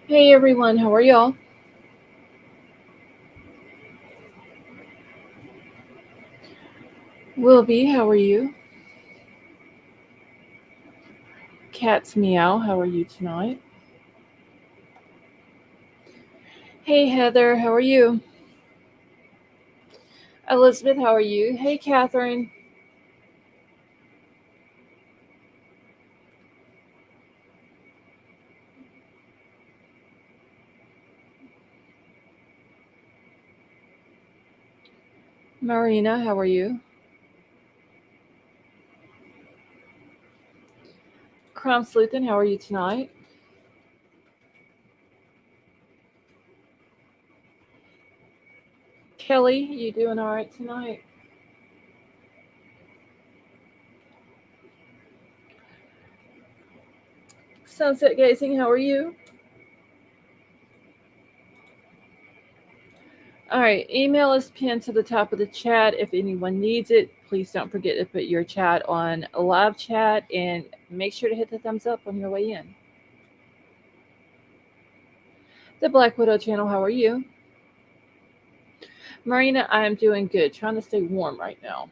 Hey everyone, how are y'all? Wilby, how are you? Cat's meow, how are you tonight? Hey Heather, how are you? Elizabeth, how are you? Hey Catherine. Marina, how are you? Crom Sleutin, how are you tonight? Kelly, you doing alright tonight? Sunset Gazing, how are you? Alright, email is pinned to the top of the chat. If anyone needs it, please don't forget to put your chat on a live chat and make sure to hit the thumbs up on your way in. The Black Widow channel, how are you? Marina, I'm doing good. Trying to stay warm right now.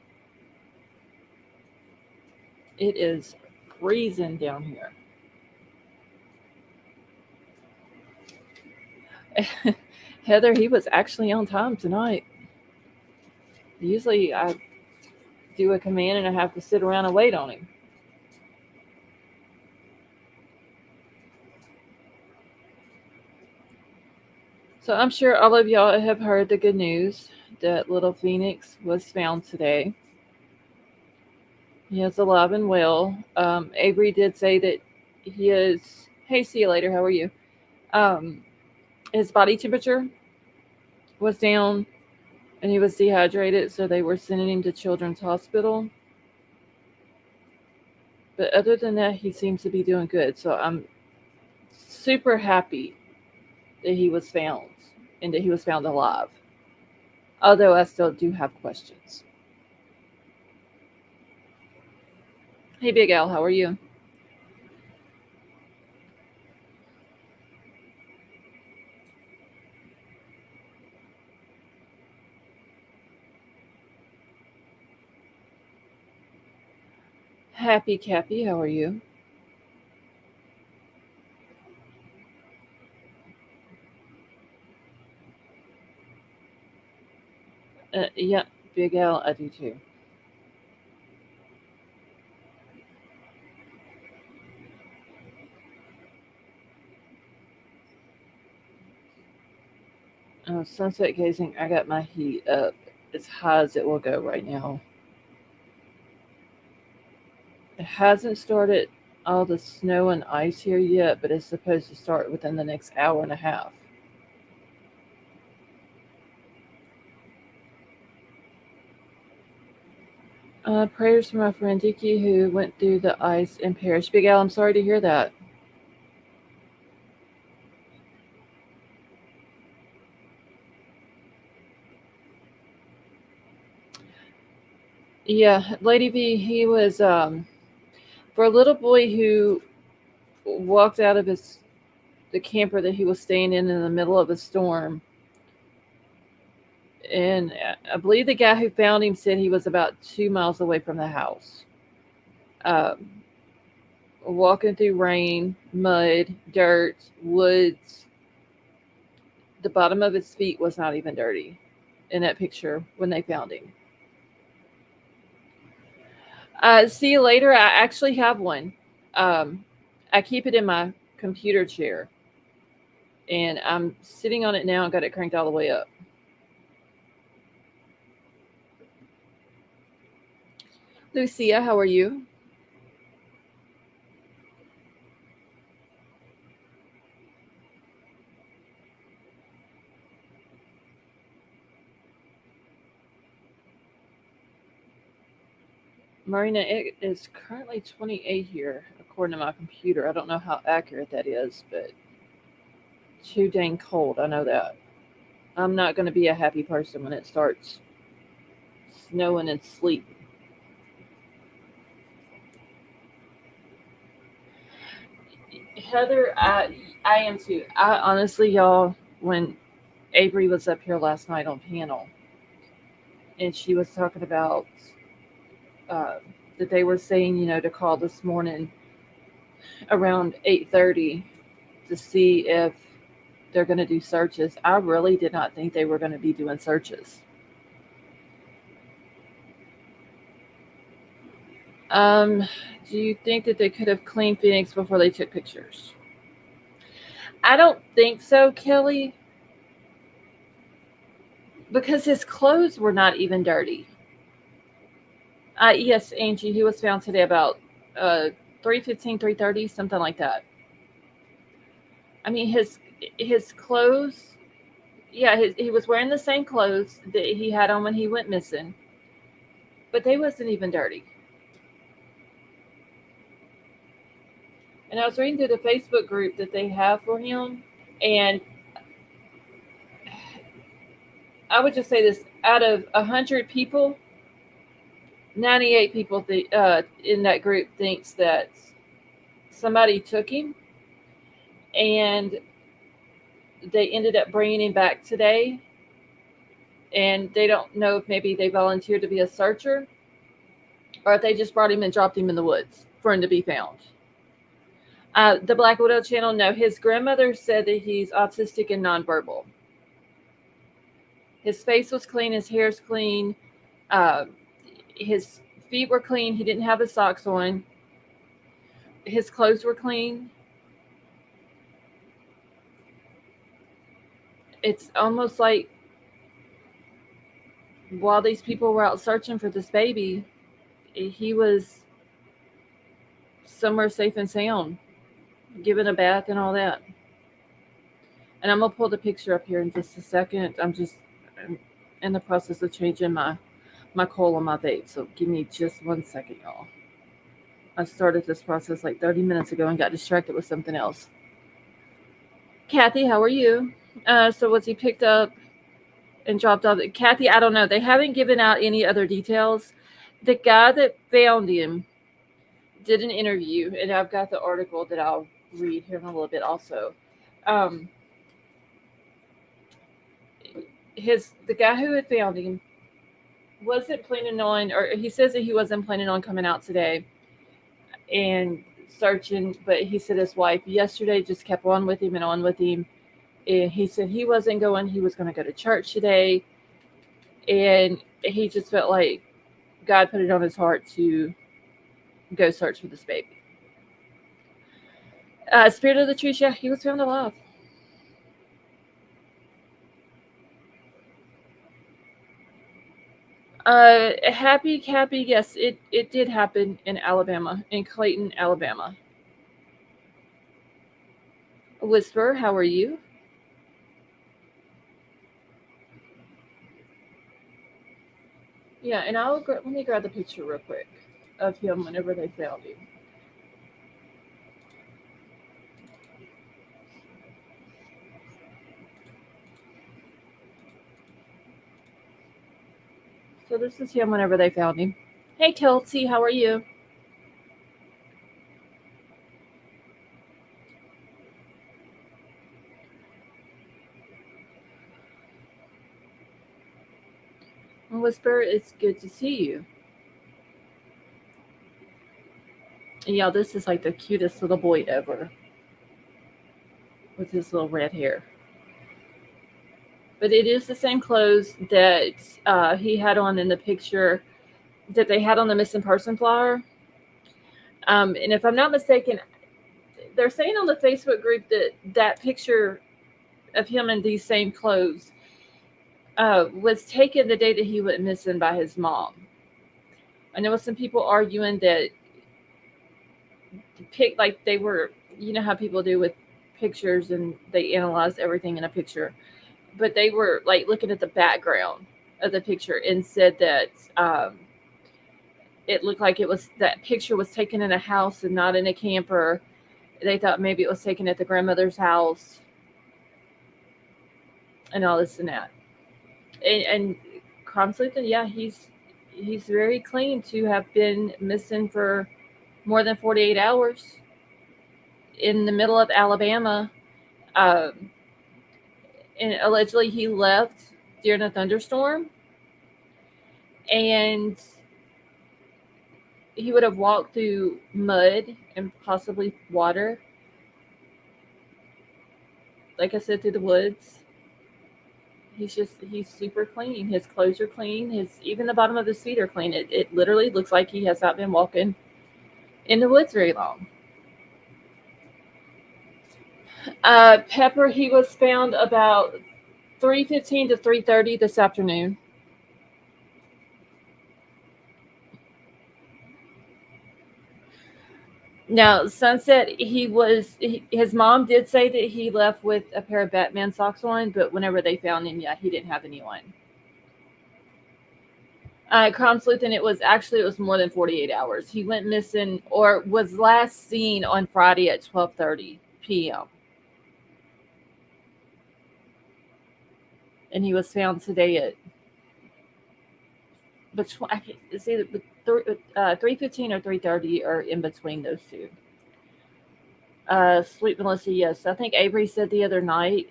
It is freezing down here. Heather, he was actually on time tonight. Usually I do a command and I have to sit around and wait on him. So I'm sure all of y'all have heard the good news that little Phoenix was found today. He is alive and well. Avery did say that he is. Hey, see you later. How are you? Um, his body temperature was down and he was dehydrated, so they were sending him to Children's Hospital. But other than that, he seems to be doing good. So I'm super happy that he was found and that he was found alive. Although I still do have questions. Hey, Big Al, how are you? Happy Cappy, how are you? Yeah, Big Al, I do too. Sunset gazing, I got my heat up as high as it will go right now. It hasn't started all the snow and ice here yet, but it's supposed to start within the next hour and a half. Prayers for my friend Diki who went through the ice and perished. Big Al, I'm sorry to hear that. Yeah, Lady V, he was for a little boy who walked out of his the camper that he was staying in the middle of a storm. And I believe the guy who found him said he was about 2 miles away from the house. Um, Walking through rain, mud, dirt, woods. The bottom of his feet was not even dirty in that picture when they found him. See you later. I actually have one. Um, I keep it in my computer chair, and I'm sitting on it now and got it cranked all the way up. Lucia, how are you? Marina, it is currently 28 here, according to my computer. I don't know how accurate that is, but too dang cold. I know that. I'm not going to be a happy person when it starts snowing and sleet. Heather, I am too. I honestly, y'all, when Avery was up here last night on panel, and she was talking about uh, that they were saying, to call this morning around 8:30 to see if they're going to do searches. I really did not think they were going to be doing searches. Um, do you think that they could have cleaned Phoenix before they took pictures? I don't think so, Kelly, because his clothes were not even dirty. Yes, Angie, he was found today about 3:15, 3:30, something like that. I mean, his clothes, yeah, he was wearing the same clothes that he had on when he went missing, but they wasn't even dirty. And I was reading through the Facebook group that they have for him, and I would just say this: out of 100 people, 98 people in that group thinks that somebody took him, and they ended up bringing him back today, and they don't know if maybe they volunteered to be a searcher or if they just brought him and dropped him in the woods for him to be found. The Black Widow channel, no, his grandmother said that he's autistic and nonverbal. His face was clean, his hair's clean, uh, his feet were clean, he didn't have his socks on, his clothes were clean. It's almost like while these people were out searching for this baby, he was somewhere safe and sound, given a bath and all that. And I'm gonna pull the picture up here in just a second. I'm in the process of changing my coil on my vape, so give me just 1 second, y'all. I started this process like 30 minutes ago and got distracted with something else. Kathy, how are you? So was he picked up and dropped off? Kathy, I don't know. They haven't given out any other details. The guy that found him did an interview, and I've got the article that I'll read here in a little bit also. Um, the guy who had found him wasn't planning on, or he says that he wasn't planning on coming out today and searching, but he said his wife yesterday just kept on with him and on with him. And he said he wasn't going, he was going to go to church today. And he just felt like God put it on his heart to go search for this baby. Spirit of the Trees, yeah, he was found alive. Happy, yes, it did happen in Alabama, in Clayton, Alabama. Whisper, how are you? Yeah, and let me grab the picture real quick of him whenever they found him. So this is him whenever they found him. Hey, Kelsey, how are you? Whisper, it's good to see you. Yeah, this is like the cutest little boy ever with his little red hair. But it is the same clothes that he had on in the picture that they had on the missing person flyer. And if I'm not mistaken, they're saying on the Facebook group that that picture of him in these same clothes was taken the day that he went missing by his mom. I know some people arguing that like they were, how people do with pictures and they analyze everything in a picture, but they were like looking at the background of the picture and said that it looked like that picture was taken in a house and not in a camper. They thought maybe it was taken at the grandmother's house and all this and that. And crime sleuthing, yeah, he's very clean to have been missing for more than 48 hours. in the middle of Alabama. Um, and allegedly he left during a thunderstorm, and he would have walked through mud and possibly water, like I said, through the woods. He's super clean. His clothes are clean. His even the bottom of his feet are clean. It literally looks like he has not been walking in the woods very long. Pepper, he was found about 3:15 to 3:30 this afternoon. Now, Sunset, his mom did say that he left with a pair of Batman socks on, but whenever they found him, yeah, he didn't have any on. Crime sleuthing, it was more than 48 hours. He went missing or was last seen on Friday at 12:30 p.m. and he was found today at between it's either 3:15 or 3:30 or in between those two. Sweet Melissa, yes, I think Avery said the other night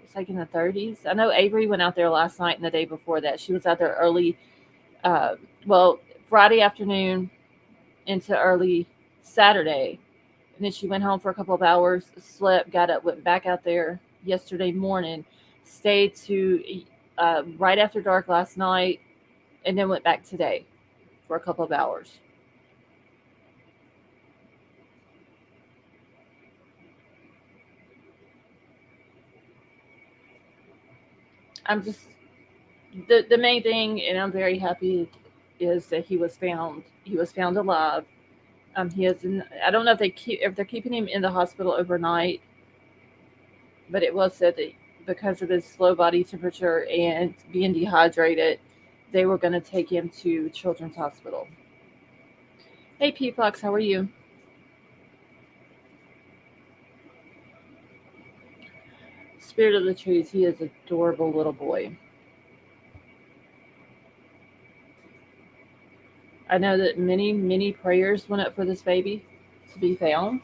it's like in the 30s. I know Avery went out there last night and the day before that. She was out there early, uh, well, Friday afternoon into early Saturday, and then she went home for a couple of hours, slept, got up, went back out there yesterday morning, stayed to right after dark last night, and then went back today for a couple of hours. I'm just the main thing, and I'm very happy, is that he was found. He was found alive. He has. I don't know if they're keeping him in the hospital overnight, but it was said that because of his low body temperature and being dehydrated, they were going to take him to Children's Hospital. Hey, P Fox, how are you? Spirit of the trees. He is an adorable little boy. I know that many, many prayers went up for this baby to be found,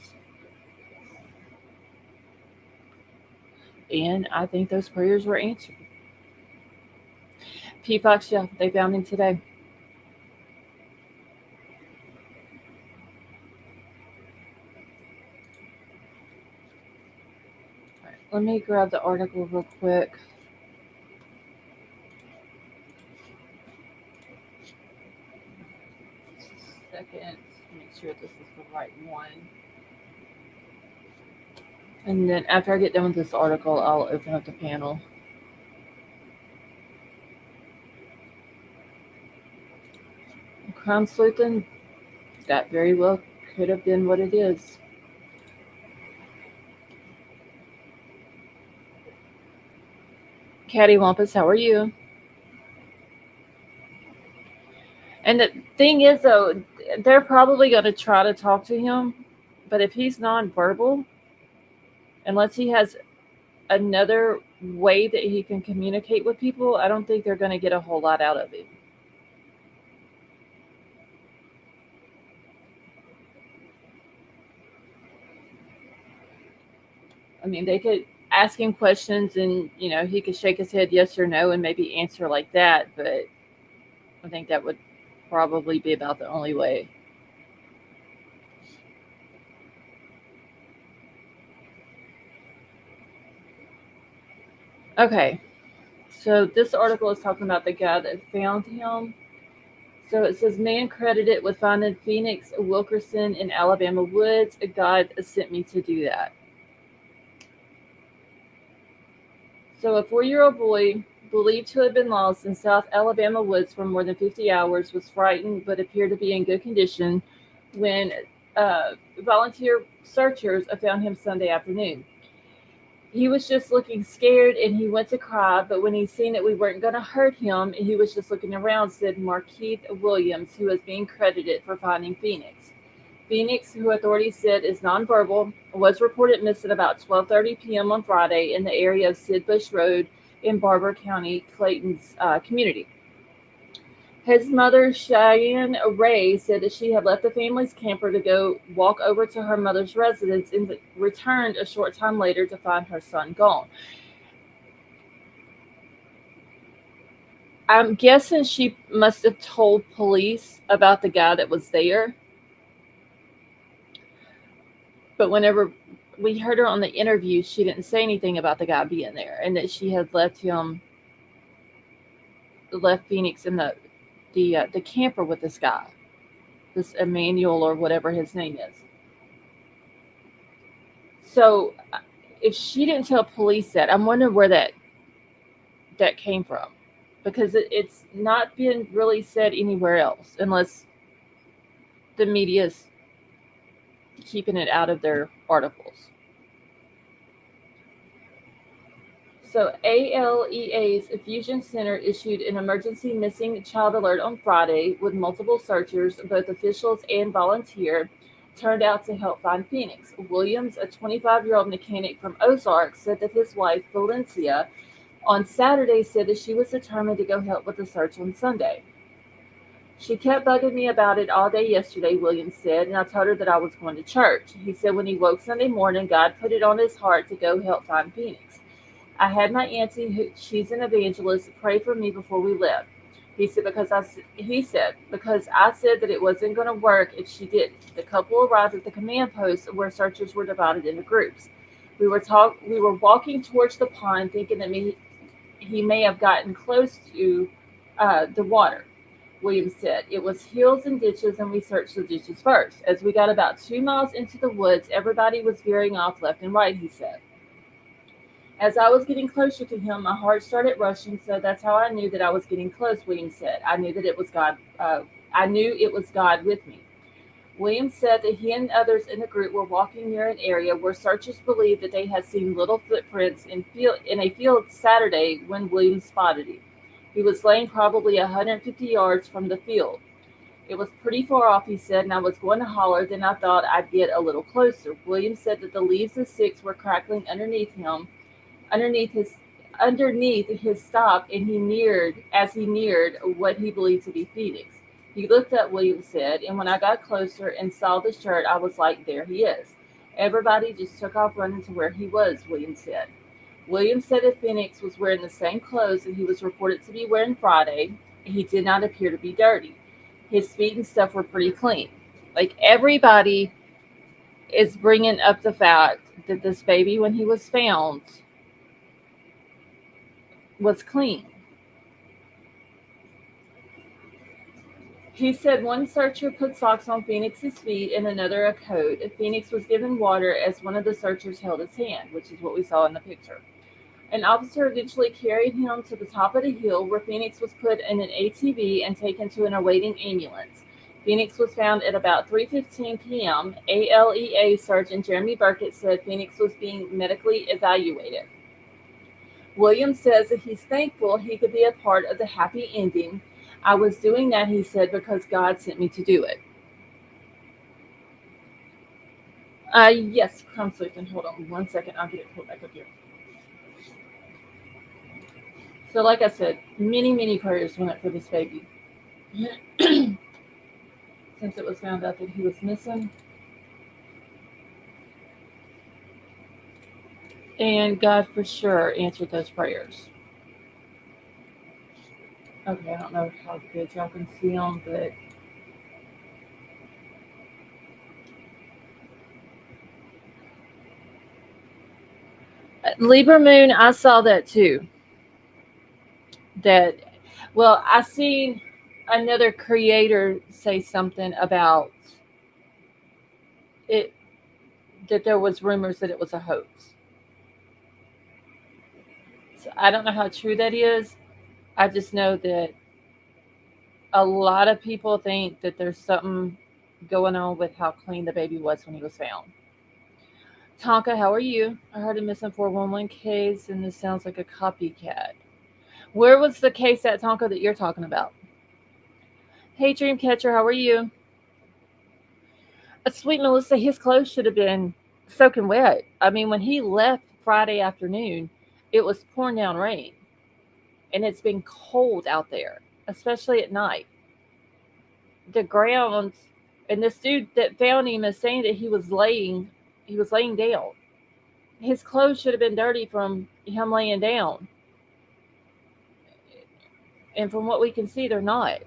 and I think those prayers were answered. P Fox, yeah, they found him today. All right, let me grab the article real quick. Second, make sure this is the right one. And then after I get done with this article, I'll open up the panel. Crime sleuthing, that very well could have been what it is. Cattywampus, how are you? And the thing is, though, they're probably going to try to talk to him, but if he's nonverbal, unless he has another way that he can communicate with people, I don't think they're going to get a whole lot out of him. I mean, they could ask him questions and, he could shake his head yes or no and maybe answer like that, but I think that would probably be about the only way. Okay, so this article is talking about the guy that found him. So it says, man credited with finding Phoenix Wilkerson in Alabama woods. God sent me to do that. So a 4-year-old boy believed to have been lost in South Alabama woods for more than 50 hours was frightened but appeared to be in good condition when volunteer searchers found him Sunday afternoon. He was just looking scared and he went to cry, but when he seen that we weren't going to hurt him, he was just looking around, said Markeith Williams, who is being credited for finding Phoenix. Phoenix, who authorities said is nonverbal, was reported missing about 12:30 p.m. on Friday in the area of Sid Bush Road in Barber County, Clayton's community. His mother, Cheyenne Ray, said that she had left the family's camper to go walk over to her mother's residence and returned a short time later to find her son gone. I'm guessing she must have told police about the guy that was there, but whenever we heard her on the interview, she didn't say anything about the guy being there and that she had left Phoenix in the camper with this guy, this Emmanuel or whatever his name is. So if she didn't tell police that, I'm wondering where that came from, because it's not been really said anywhere else unless the media's keeping it out of their articles. So ALEA's Fusion Center issued an emergency missing child alert on Friday with multiple searchers, both officials and volunteer, turned out to help find Phoenix. Williams, a 25-year-old mechanic from Ozark, said that his wife, Valencia, on Saturday said that she was determined to go help with the search on Sunday. She kept bugging me about it all day yesterday, Williams said, and I told her that I was going to church. He said when he woke Sunday morning, God put it on his heart to go help find Phoenix. I had my auntie, she's an evangelist, pray for me before we left. Because I said that it wasn't going to work if she didn't. The couple arrived at the command post where searchers were divided into groups. We were walking towards the pond, thinking that he may have gotten close to the water. Williams said it was hills and ditches, and we searched the ditches first. As we got about 2 miles into the woods, everybody was veering off left and right. He said. As I was getting closer to him, my heart started rushing, so that's how I knew that I was getting close, Williams said. I knew that it was God. I knew it was God with me. Williams said that he and others in the group were walking near an area where searchers believed that they had seen little footprints in a field Saturday when Williams spotted him. He was laying probably 150 yards from the field. It was pretty far off, he said, and I was going to holler, then I thought I'd get a little closer. Williams said that the leaves and sticks were crackling underneath his stop, and he neared what he believed to be Phoenix. He looked up, Williams said, and when I got closer and saw the shirt, I was like, there he is. Everybody just took off running to where he was, Williams said. Williams said that Phoenix was wearing the same clothes that he was reported to be wearing Friday, and he did not appear to be dirty. His feet and stuff were pretty clean. Like, everybody is bringing up the fact that this baby, when he was found, was clean. He said one searcher put socks on Phoenix's feet and another a coat. Phoenix was given water as one of the searchers held his hand, which is what we saw in the picture. An officer eventually carried him to the top of the hill where Phoenix was put in an ATV and taken to an awaiting ambulance. Phoenix was found at about 3:15 p.m. ALEA Sergeant Jeremy Burkett said Phoenix was being medically evaluated. Williams says that he's thankful he could be a part of the happy ending. I was doing that, he said, because God sent me to do it. Yes, I'm sleeping. Hold on 1 second. I'll get it pulled back up here. So, like I said, many, many prayers went up for this baby. Since it was found out that he was missing. And God for sure answered those prayers. Okay, I don't know how good y'all can see them, but Libra Moon, I saw that too. That, well, I seen another creator say something about it, that there was rumors that it was a hoax. So I don't know how true that is. I just know that a lot of people think that there's something going on with how clean the baby was when he was found. Tonka, how are you? I heard a missing 411 case, and this sounds like a copycat. Where was the case at, Tonka, that you're talking about? Hey, Dreamcatcher, how are you? Sweet Melissa, his clothes should have been soaking wet. I mean, when he left Friday afternoon, it was pouring down rain, and it's been cold out there, especially at night. the ground, and this dude that found him is saying that he was laying down. His clothes should have been dirty from him laying down, and from what we can see, they're not.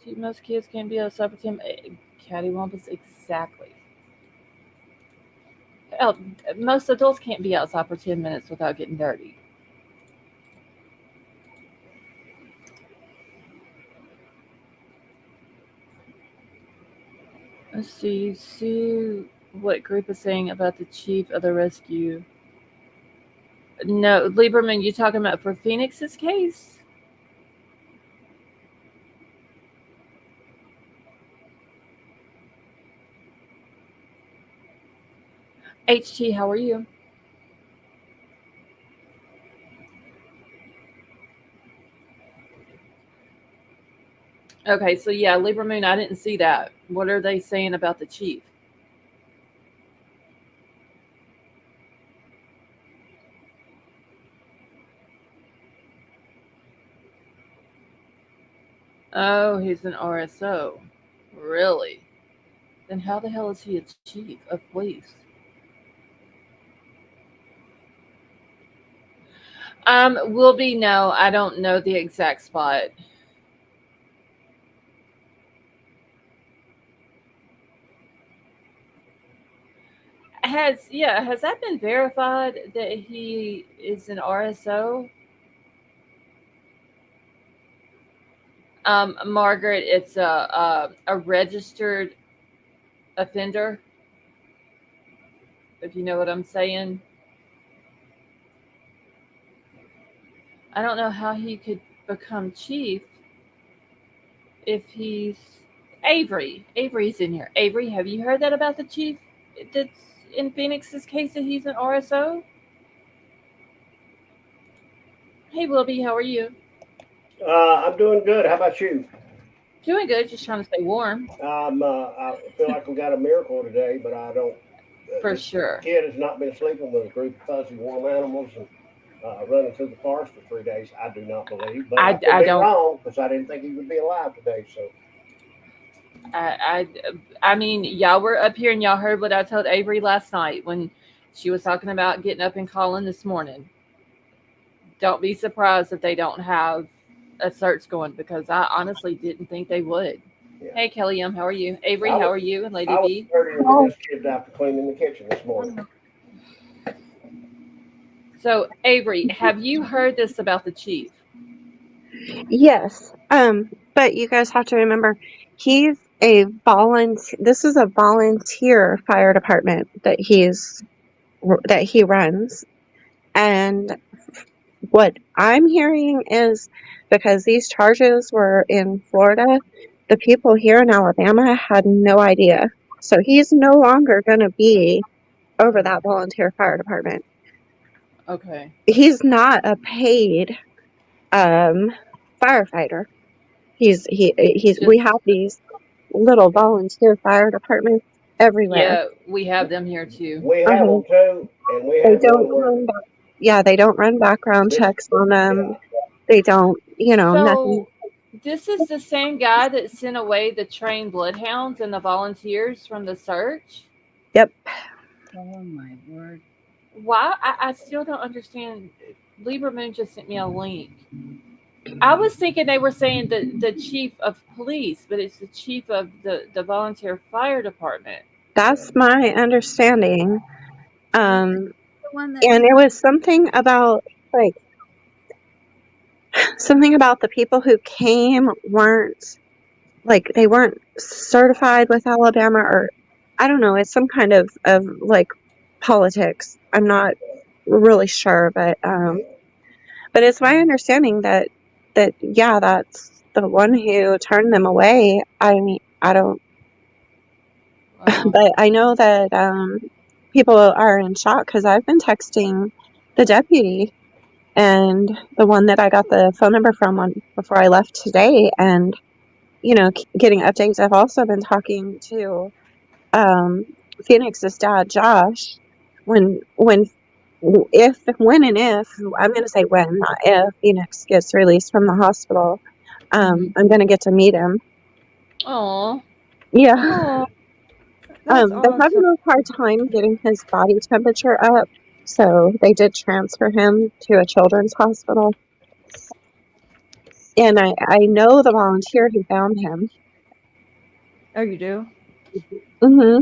See, most kids can't be outside for 10. Cattywampus, exactly. Oh, most adults can't be outside for 10 minutes without getting dirty. Let's see. See what group is saying about the chief of the rescue. No, Lieberman, you talking about for Phoenix's case? HT, how are you? Okay, so yeah, Lieberman, I didn't see that. What are they saying about the chief? Oh, he's an RSO. Really? Then how the hell is he a chief of police? Will be no, I don't know the exact spot. Has that been verified that he is an RSO? Margaret, it's a registered offender, if you know what I'm saying. I don't know how he could become chief if he's Avery. Avery's in here. Avery, have you heard that about the chief that's in Phoenix's case that he's an RSO? Hey, Wilby, how are you? I'm doing good. How about you? Doing good. Just trying to stay warm. I feel like we got a miracle today, but I don't. For This sure. kid has not been sleeping with a group of fuzzy, warm animals and running through the forest for 3 days. I do not believe, but I could I be don't. wrong because I didn't think he would be alive today. So, I, I mean, y'all were up here and y'all heard what I told Avery last night when she was talking about getting up and calling this morning. Don't be surprised if they don't have a search going because I honestly didn't think they would. yeah, Hey, Kelly, how are you? Avery, I how was are you? And Lady I was B. dirtier than Oh, this kid after cleaning the kitchen this morning. So, Avery, have you heard this about the chief? yes. But you guys have to remember, he's a volunteer. This is a volunteer fire department that he runs. And what I'm hearing is because these charges were in Florida, the people here in Alabama had no idea. So he's no longer going to be over that volunteer fire department. Okay. He's not a paid um, firefighter. We Just, have these little volunteer fire departments everywhere. yeah, we have them here too. We have Uh-huh. them too, and we They had don't one where yeah, they don't run background this. checks on them. Yeah, They don't, nothing. So, this is the same guy that sent away the trained bloodhounds and the volunteers from the search? Yep. Oh my word. Why? I still don't understand. Lieberman just sent me a link. I was thinking they were saying the chief of police, but it's the chief of the volunteer fire department. That's my understanding. Is Um, the one that and it was something about like the people who came weren't they weren't certified with Alabama, or I don't know, it's some kind of like politics. I'm not really sure, but it's my understanding that yeah, that's the one who turned them away. I mean, I don't, Wow. but I know that people are in shock because I've been texting the deputy and the one that I got the phone number from on before I left today, and getting updates. I've also been talking to um, Phoenix's dad, Josh, when and if I'm going to say when, not if Phoenix gets released from the hospital, I'm going to get to meet him. Aw. Yeah. Oh, that's They're having awesome. a hard time getting his body temperature up, so they did transfer him to a children's hospital. And I know the volunteer who found him. Oh, you do? Hmm.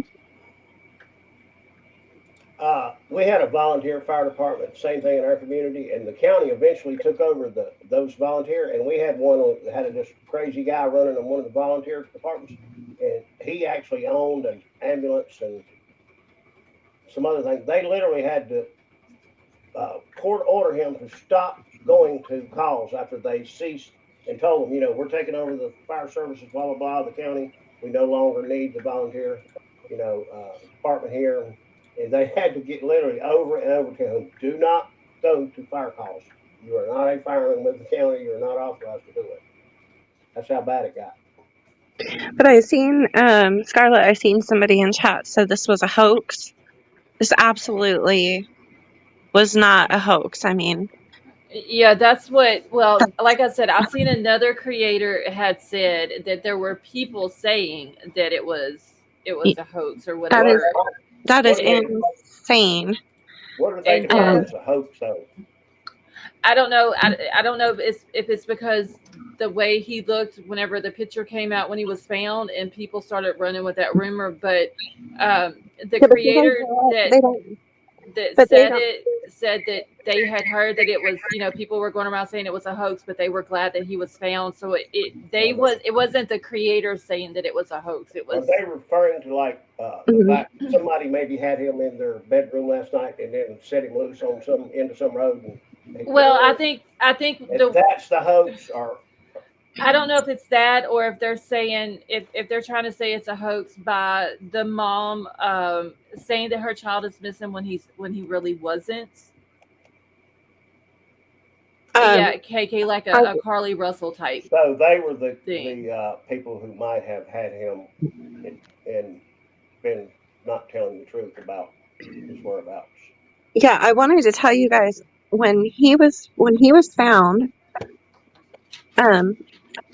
We had a volunteer fire department, same thing in our community, and the county eventually took over those volunteer, and we had one that had this crazy guy running in one of the volunteer departments, and he actually owned an ambulance and some other things. They literally had to court order him to stop going to calls after they ceased and told them, we're taking over the fire services, blah blah blah, the county. We no longer need the volunteer, department here, and they had to get literally over and over to him, do not go to fire calls. You are not a fireman with the county. You're not authorized to do it. That's how bad it got. But I seen Scarlett. I seen somebody in chat said this was a hoax. This absolutely was not a hoax. I mean, Yeah, that's what. Well, like I said, I've seen another creator had said that there were people saying that it was a hoax or whatever. that is insane. What are they And, defining as a hoax, though? I don't know. I don't know if it's because the way he looked whenever the picture came out when he was found, and people started running with that rumor. But the creator that said that they had heard that it was, people were going around saying it was a hoax, but they were glad that he was found. So it wasn't the creator saying that it was a hoax. It was. Are they referring to like the fact somebody maybe had him in their bedroom last night and then set him loose on into some road? Well, I think that's the hoax, or I don't know if it's that, or if they're saying if they're trying to say it's a hoax by the mom saying that her child is missing when he really wasn't. Yeah, KK, like a Carly Russell type. So they were the people who might have had him and been not telling the truth about his whereabouts. Yeah, I wanted to tell you guys when he was found.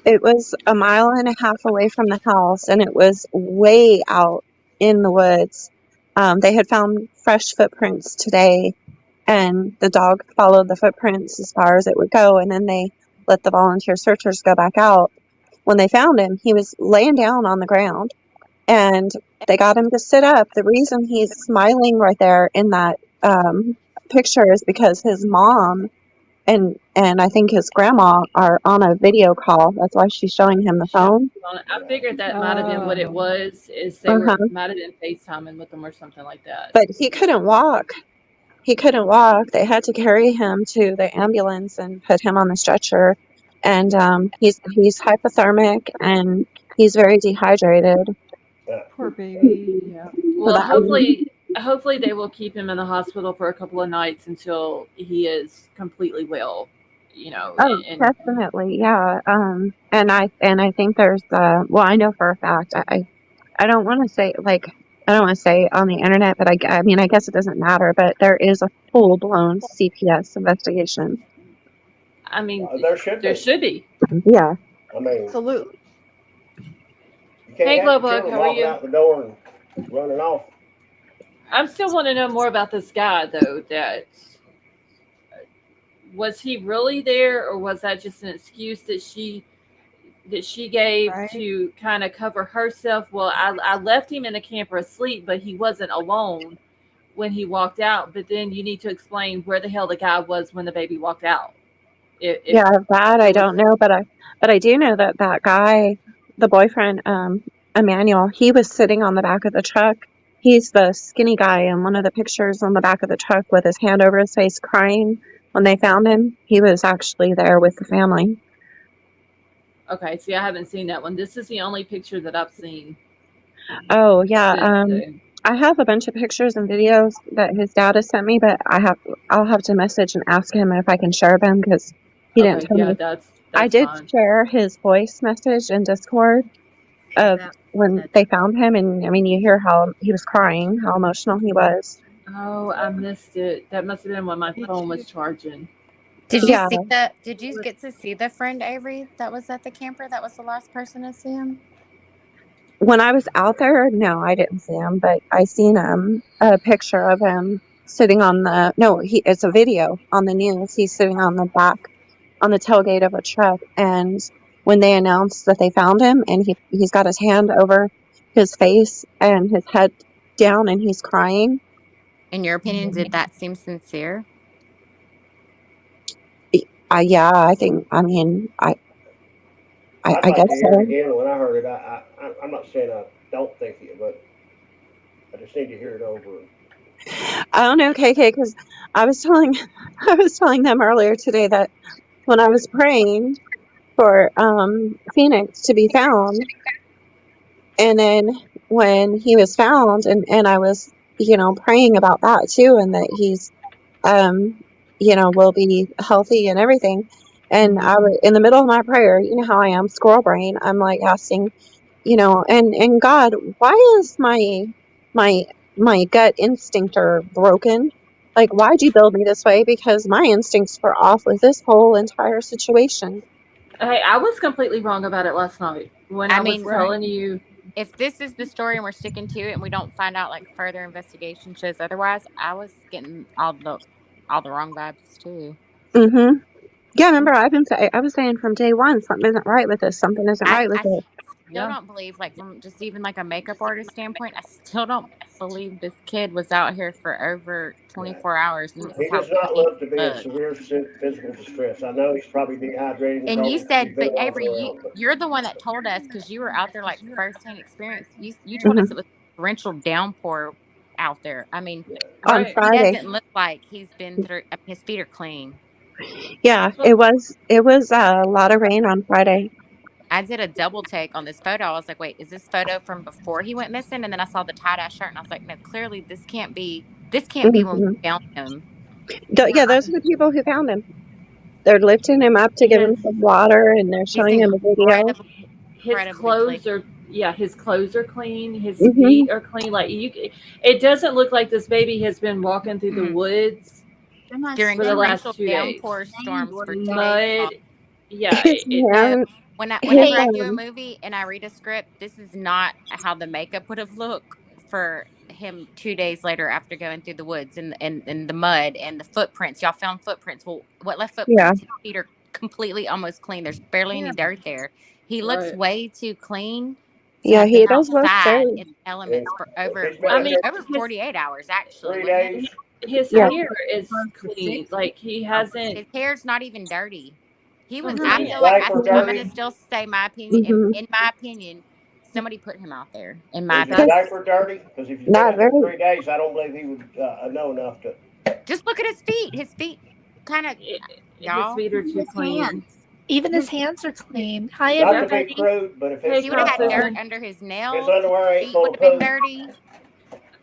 It was a mile and a half away from the house, and it was way out in the woods. They had found fresh footprints today, and the dog followed the footprints as far as it would go, and then they let the volunteer searchers go back out. When they found him, he was laying down on the ground, and they got him to sit up. The reason he's smiling right there in that picture is because his mom and I think his grandma are on a video call. That's why she's showing him the phone. I figured that might have been what it was. Is they might have been FaceTiming with him or something like that. But he couldn't walk. They had to carry him to the ambulance and put him on the stretcher. And he's hypothermic and he's very dehydrated. Poor baby. Yeah. Well, hopefully they will keep him in the hospital for a couple of nights until he is completely well. Oh, definitely, yeah. And I think there's I know for a fact. I don't want to say on the internet, but I mean I guess it doesn't matter. But there is a full blown CPS investigation. I mean, there should be. Yeah. I mean, absolutely. Hey, Glowbug, how are you? Out the door and running off. I still want to know more about this guy, though. That was he really there, or was that just an excuse that she gave to kind of cover herself? Well, I left him in the camper asleep, but he wasn't alone when he walked out. But then you need to explain where the hell the guy was when the baby walked out. I don't know, but I do know that guy, the boyfriend, Emmanuel, he was sitting on the back of the truck. He's the skinny guy in one of the pictures on the back of the truck with his hand over his face crying when they found him. He was actually there with the family. Okay, see, I haven't seen that one. This is the only picture that I've seen. Oh, yeah. I have a bunch of pictures and videos that his dad has sent me, but I'll have to message and ask him if I can share them because he didn't tell me. That's I did share his voice message in Discord of when they found him, and I mean, you hear how he was crying, how emotional he was. Oh, I missed it. That must have been when my phone was charging. Did you Yeah. see the? Did you get to see the friend Avery that was at the camper? That was the last person to see him. When I was out there, no, I didn't see him, but I seen a picture of him sitting on the no, it's a video on the news. He's sitting on the back on the tailgate of a truck, and when they announced that they found him, and he's got his hand over his face and his head down, and he's crying. In your opinion, did that seem sincere? Yeah, I think. I mean, I'd I like guess to hear so. it again. When I heard it, I'm not saying I don't think it, but I just need to hear it over. I don't know, KK, because I was telling I was telling them earlier today that when I was praying for Phoenix to be found, and then when he was found, and I was praying about that too, and that he's will be healthy and everything. And I was in the middle of my prayer, you know how I am, squirrel brain. I'm like asking, and God, why is my my gut instinct are broken? Like, why'd you build me this way? Because my instincts were off with this whole entire situation. Hey, I was completely wrong about it last night when I was telling you. If this is the story and we're sticking to it, and we don't find out like further investigation shows otherwise, I was getting all the wrong vibes too. Mm-hmm. Yeah, remember I was saying from day one, something isn't right with this. Something isn't right with I it. still don't believe, like, from just even like a makeup artist standpoint, I still don't believe this kid was out here for over 24 hours, and this He is how does not clean look to be he in looked. severe physical distress. I know he's probably dehydrated and And you cold because he's said, been but walking Avery, around. you're the one that told us, because you were out there like firsthand experience. You told us Hmm. it was torrential downpour out there. I mean, On Right. he Friday. doesn't look like he's been through. I mean, his feet are clean. Yeah, it was a lot of rain on Friday. I did a double take on this photo. I was like, wait, is this photo from before he went missing? And then I saw the tie-dye shirt, and I was like, no, clearly this can't be. This can't be when we Hmm. found him. Yeah, those are the people who found him. They're lifting him up to give him His some water, and they're He's showing him a video. his incredibly clean. clothes are his clothes are clean. His Hmm. feet are clean. Like it doesn't look like this baby has been walking through the Mhm. woods During for the last torrential 2 days. downpour storms for 2 days. Mud. Yeah. His No, hand, his whenever I do a movie and I read a script, this is not how the makeup would have looked for him 2 days later after going through the woods and the mud and the footprints. Y'all found footprints. Well, what left yeah, footprints? His feet are completely almost clean. There's barely any dirt there. He looks Right. way too clean to yeah, have been he does look outside very, in elements for over, He's been well, I out mean, there over 48 hours actually, 3 wasn't it? days. His yeah, hair is clean. Like he hasn't. His hair's not even dirty. He was. Is I his feel like diaper I'm gonna dirty? still say my opinion. hmm In my opinion, somebody put him out there. In my Is his opinion, diaper dirty? Because if he's been not out there very. 3 days, I don't believe he would know enough to. just look at his feet. His feet, kind of, His y'all. feet are too clean. Even his hands are clean. Hi, Not to everybody. be crude, but if Hey, He would have had dirt Constitution. under his his nails. underwear His ain't feet full would of have been poop, dirty.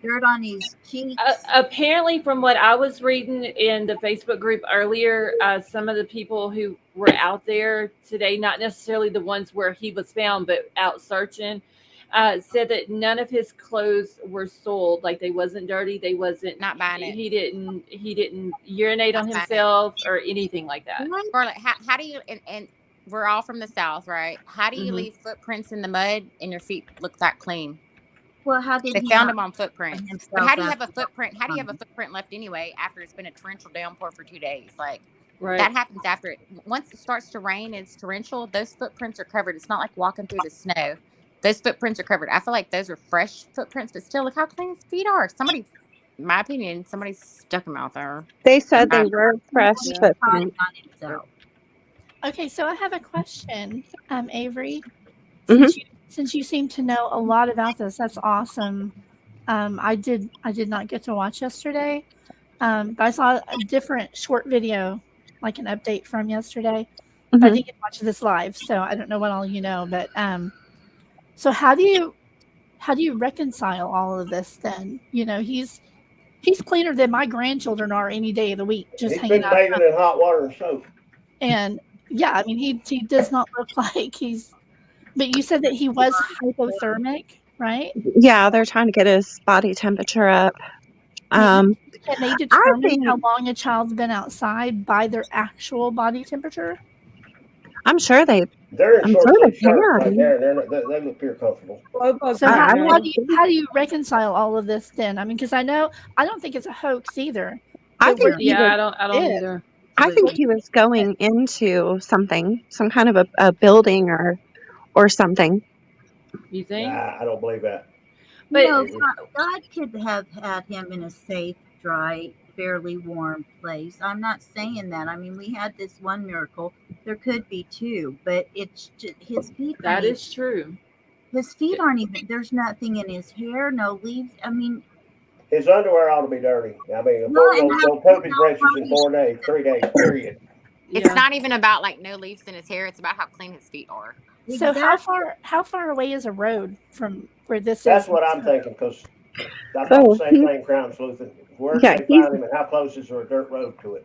Dirt on his cheeks. Apparently, from what I was reading in the Facebook group earlier, some of the people who were out there today, not necessarily the ones where he was found, but out searching, said that none of his clothes were soiled. Like they wasn't dirty. They wasn't. Not buying it. He didn't urinate on Not buying it. himself or anything like that. Scarlett, how do you and we're all from the South, right? How do you Mhm. leave footprints in the mud and your feet look that clean? Well, how did They he found not him on footprints. himself But how do you have a after footprint? How do you have a that? footprint left anyway after it's been a torrential downpour for 2 days? Like Right. that happens after it. Once it starts to rain and it's torrential, those footprints are covered. It's not like walking through the snow. Those footprints are covered. I feel like those are fresh footprints, but still, look how clean his feet are. Somebody, in my opinion, somebody stuck him out there. They said they I- were fresh Yeah. footprints. On himself. Okay, so I have a question, Avery. Mhm. Since you seem to know a lot about this, that's awesome. I did not get to watch yesterday, but I saw a different short video, like an update from yesterday. But I Mhm. didn't get to watch this live, so I don't know what all you know. But so how do you reconcile all of this? Then he's cleaner than my grandchildren are any day of the week, just he's hanging been out. bathing in hot water and soap. And yeah, I mean he does not look like he's. But you said that he was hypothermic, right? Yeah, they're trying to get his body temperature up. Um, Can they I determine think how long a child's been outside by their actual body temperature? I'm sure they They're in I'm short sure they sleeve shirts right can. there, and they appear comfortable. So I how think do you reconcile all of this then? I mean, because I don't think it's a hoax either. I But where think do he you Yeah, was I don't fit? either. I think he was going into something, some kind of a building or something. You think? Nah, I don't believe that. But No, Avery. God could have had him in a safe, dry, fairly warm place. I'm not saying that. I mean, we had this one miracle. There could be two, but it's just, his feet aren't that even. is true. His feet aren't even. There's nothing in his hair, no leaves. I mean, His underwear ought to be dirty. I mean, a well, and 4-year-old how will poop his how britches in far 4 days, 3 days, period. It's Yeah. not even about like no leaves in his hair. It's about how clean his feet are. So exactly. how far away is a road from where this That's is? what I'm thinking, because I thought So the same he thing, Crown Sleuthing. Where yeah, did they find him, and how close is there a dirt road to it?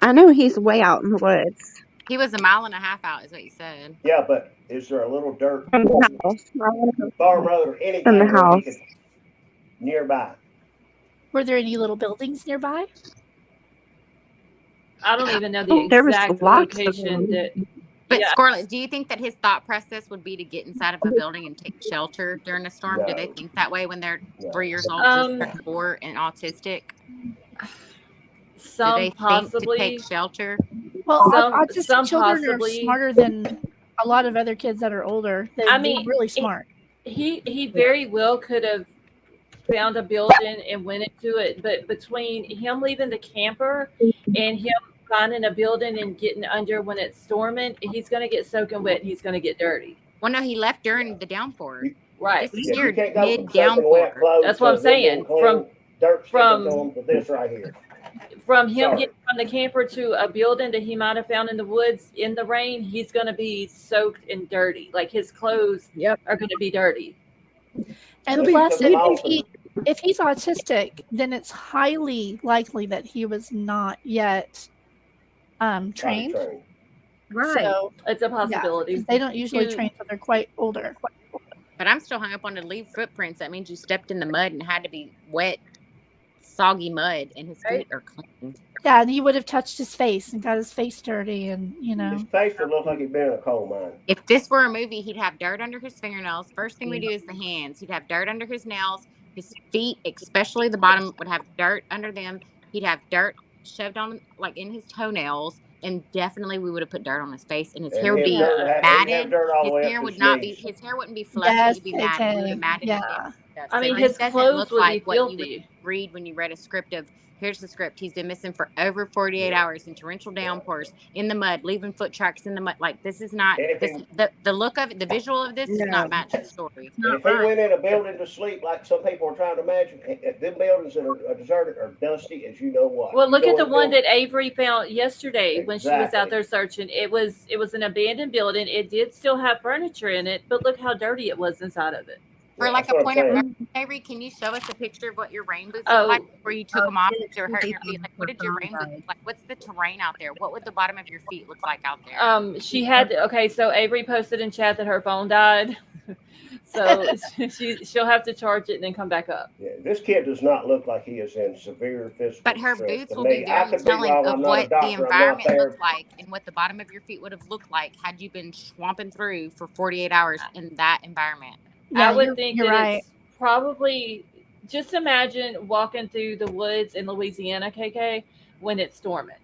I know he's way out in the woods He was 1.5 miles is what you said. Yeah, but is there a little dirt from the house. farm road or From the anything where he house. could nearby? Were there any little buildings nearby? I don't even know the Oh, there was exact lots of location them. that. But Yeah. Scarlett, do you think that his thought process would be to get inside of a building and take shelter during a storm? Do they No. think that way when they're No. 3 years old, just turned 4 and autistic? Do Some they think to possibly. take shelter? Well, Some autistic children possibly. are smarter than a lot of other kids that are older. They're really smart. He very well could have found a building and went into it, but between him leaving the camper and him finding a building and getting under when it's storming, he's going to get soaking wet. He's going to get dirty. Well, no, he left during the downpour. Right. This Yeah, you here can't go from mid soaking wet downpour. clothes That's what I'm to them being saying. clean, dirt sticking from- to them to this right here. From him Sorry. getting from the camper to a building that he might have found in the woods in the rain, he's going to be soaked and dirty. Like his clothes are going to be dirty. And He plus, took them off if he's autistic, then it's highly likely that he was not yet potty trained. Right. So It's a possibility. 'cause they don't usually You- train until they're quite older. But I'm still hung up on the leave footprints. That means you stepped in the mud and had to be wet, soggy mud, and his feet are clean. Yeah, and he would have touched his face and got his face dirty, and His face would look like he'd been in a coal mine. If this were a movie, he'd have dirt under his fingernails. First thing we do is the hands. He'd have dirt under his nails. His feet, especially the bottom, would have dirt under them. He'd have dirt shoved on, like in his toenails, and definitely we would have put dirt on his face, and his hair would be He'd have matted. dirt all the His way up hair to would his not be. knees. His hair wouldn't be fluffy. Yes, It'd be matted. It would be okay, matted. yeah. I mean, So his it doesn't clothes look would be like what you would filthy. read when you read a script of, here's the script. He's been missing for over 48 hours in torrential downpours, in the mud, leaving foot tracks in the mud. Like, this is not, the look of it, the visual of this does not match the story. And if he went in a building to sleep, like some people are trying to imagine, them buildings that are deserted are dusty as you know what. Well, look You at go the in a one building- that Avery found yesterday when she was out Exactly. there searching. It was an abandoned building. It did still have furniture in it, but look how dirty it was inside of it. For Yeah, like that's a what point I'm of saying. reference, Avery, can you show us a picture of what your rain boots Oh. look like before you took them off? it's They were hurting your really feet. Like, what did your rain boots right. look like? What's the terrain out there? What would the bottom of your feet look like out there? She had okay. So Avery posted in chat that her phone died, so she'll have to charge it and then come back up. Yeah, this kid does not look like he is in severe physical But her distress boots to will me. be I very could be telling wrong. of I'm not a what the doctor. I'm not environment there. looked like and what the bottom of your feet would have looked like had you been swamping through for 48 hours in that environment. I would think you're that right. it's probably just imagine walking through the woods in Louisiana, KK, when it's storming.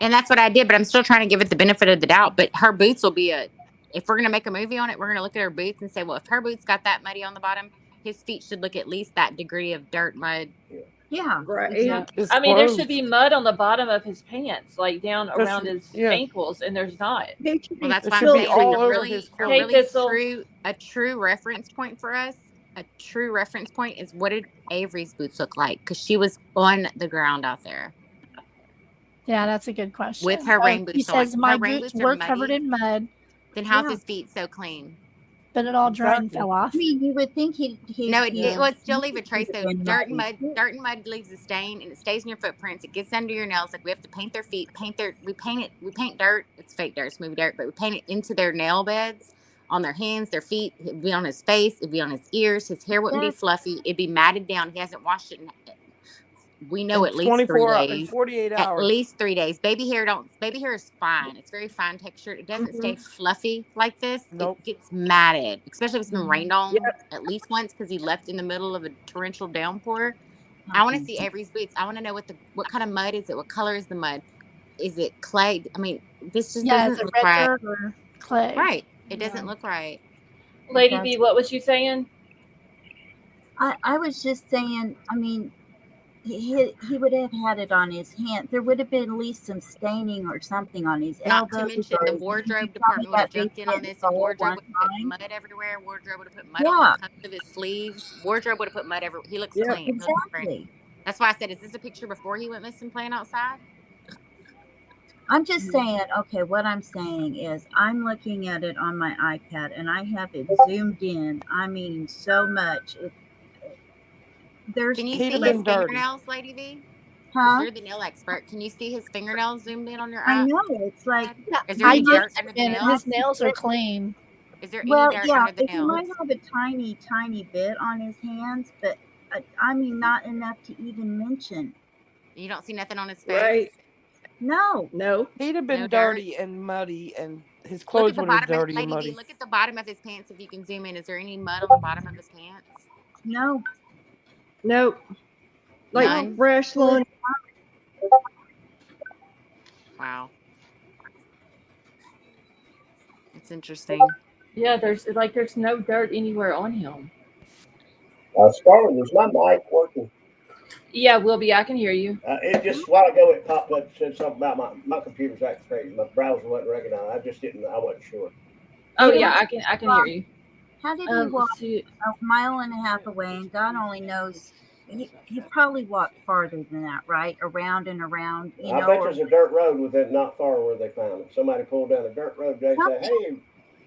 And that's what I did, but I'm still trying to give it the benefit of the doubt. But her boots will be if we're going to make a movie on it, we're going to look at her boots and say, well, if her boots got that muddy on the bottom, his feet should look at least that degree of dirt, mud. Yeah. Right. Exactly. I mean, there should be mud on the bottom of his pants, like down around his ankles, and there's not. Well, that's It why I'm should be saying all like over really, his a clothes. Hey, really Thistle. true reference point for us. A true reference point is, what did Avery's boots look like? Because she was on the ground out there. Yeah, that's a good question. With her rain boots He on. says Her my rain boots boots are were muddy. covered in mud, Then how's Yeah. his feet so clean? but it all dried and Exactly. fell off. I mean, you would think he No, it would still leave a trace He'd though. been Dirt and muddy, mud, too. dirt and mud leaves a stain, and it stays in your footprints. It gets under your nails. Like, we have to paint their feet, we paint dirt. It's fake dirt, it's movie dirt, but we paint it into their nail beds, on their hands, their feet. It'd be on his face, it'd be on his ears. His hair wouldn't be Yes. fluffy. It'd be matted down. He hasn't washed it in We know in at least 3 24 and days. 48 At hours. least 3 days. Baby hair is fine. It's very fine textured. It doesn't stay fluffy like this. Nope. It gets matted, especially if it's been rained on Yep. at least once because he left in the middle of a torrential downpour. I want to see Avery's boots. I want to know what kind of mud is it? What color is the mud? Is it clay? I mean, this just Yeah, is doesn't it look red right. dirt or clay? Right. It Yeah. doesn't look right. Lady V, what was you saying? I was just saying, I mean, he would have had it on his hand. There would have been at least some staining or something on his Not to elbows. mention or the did you wardrobe tell me department would have that baby jumped in on didn't this, and fall wardrobe one would have put time? mud everywhere. Wardrobe would have put mud on the tops of his sleeves. Wardrobe would have put mud everywhere. He looks Yep. clean. He looks great. Exactly. That's why I said, is this a picture before he went missing playing outside? I'm just saying, okay, what I'm saying is I'm looking at it on my iPad and I have it zoomed in. I mean, so much. There's Can you He'd see have his been dirty. fingernails, Lady V? Huh? You're the nail expert. Can you see his fingernails zoomed in on your I app? know. It's like, Yeah, Is there I any did, dirt under the and nails? his nails are clean. Is there any well, dirt yeah, under the he might nails? have a tiny, tiny bit on his hands, but I mean, not enough to even mention. You don't see nothing on his face? Right. No. No. He'd have been No dirt? dirty and muddy, and his Look clothes at the would have bottom been of dirty and Lady V, muddy. look at the bottom of his pants if you can zoom in. Is there any mud on the bottom of his pants? No. Nope. Like None? fresh laundry. Wow. It's interesting. Yeah, there's no dirt anywhere on him. Scarlett, is my mic working? Yeah, Wilby, I can hear you. It just, a while ago, it popped up, said something about my computer's acting crazy. My browser wasn't recognized. I wasn't sure. Oh yeah, I can hear you. How did he walk Let's see. a mile and a half away? And God only knows. He probably walked farther than that, right? Around and around, you I know. bet there's a dirt road within not far where they found him. Somebody pulled down a dirt road. They said, "Hey,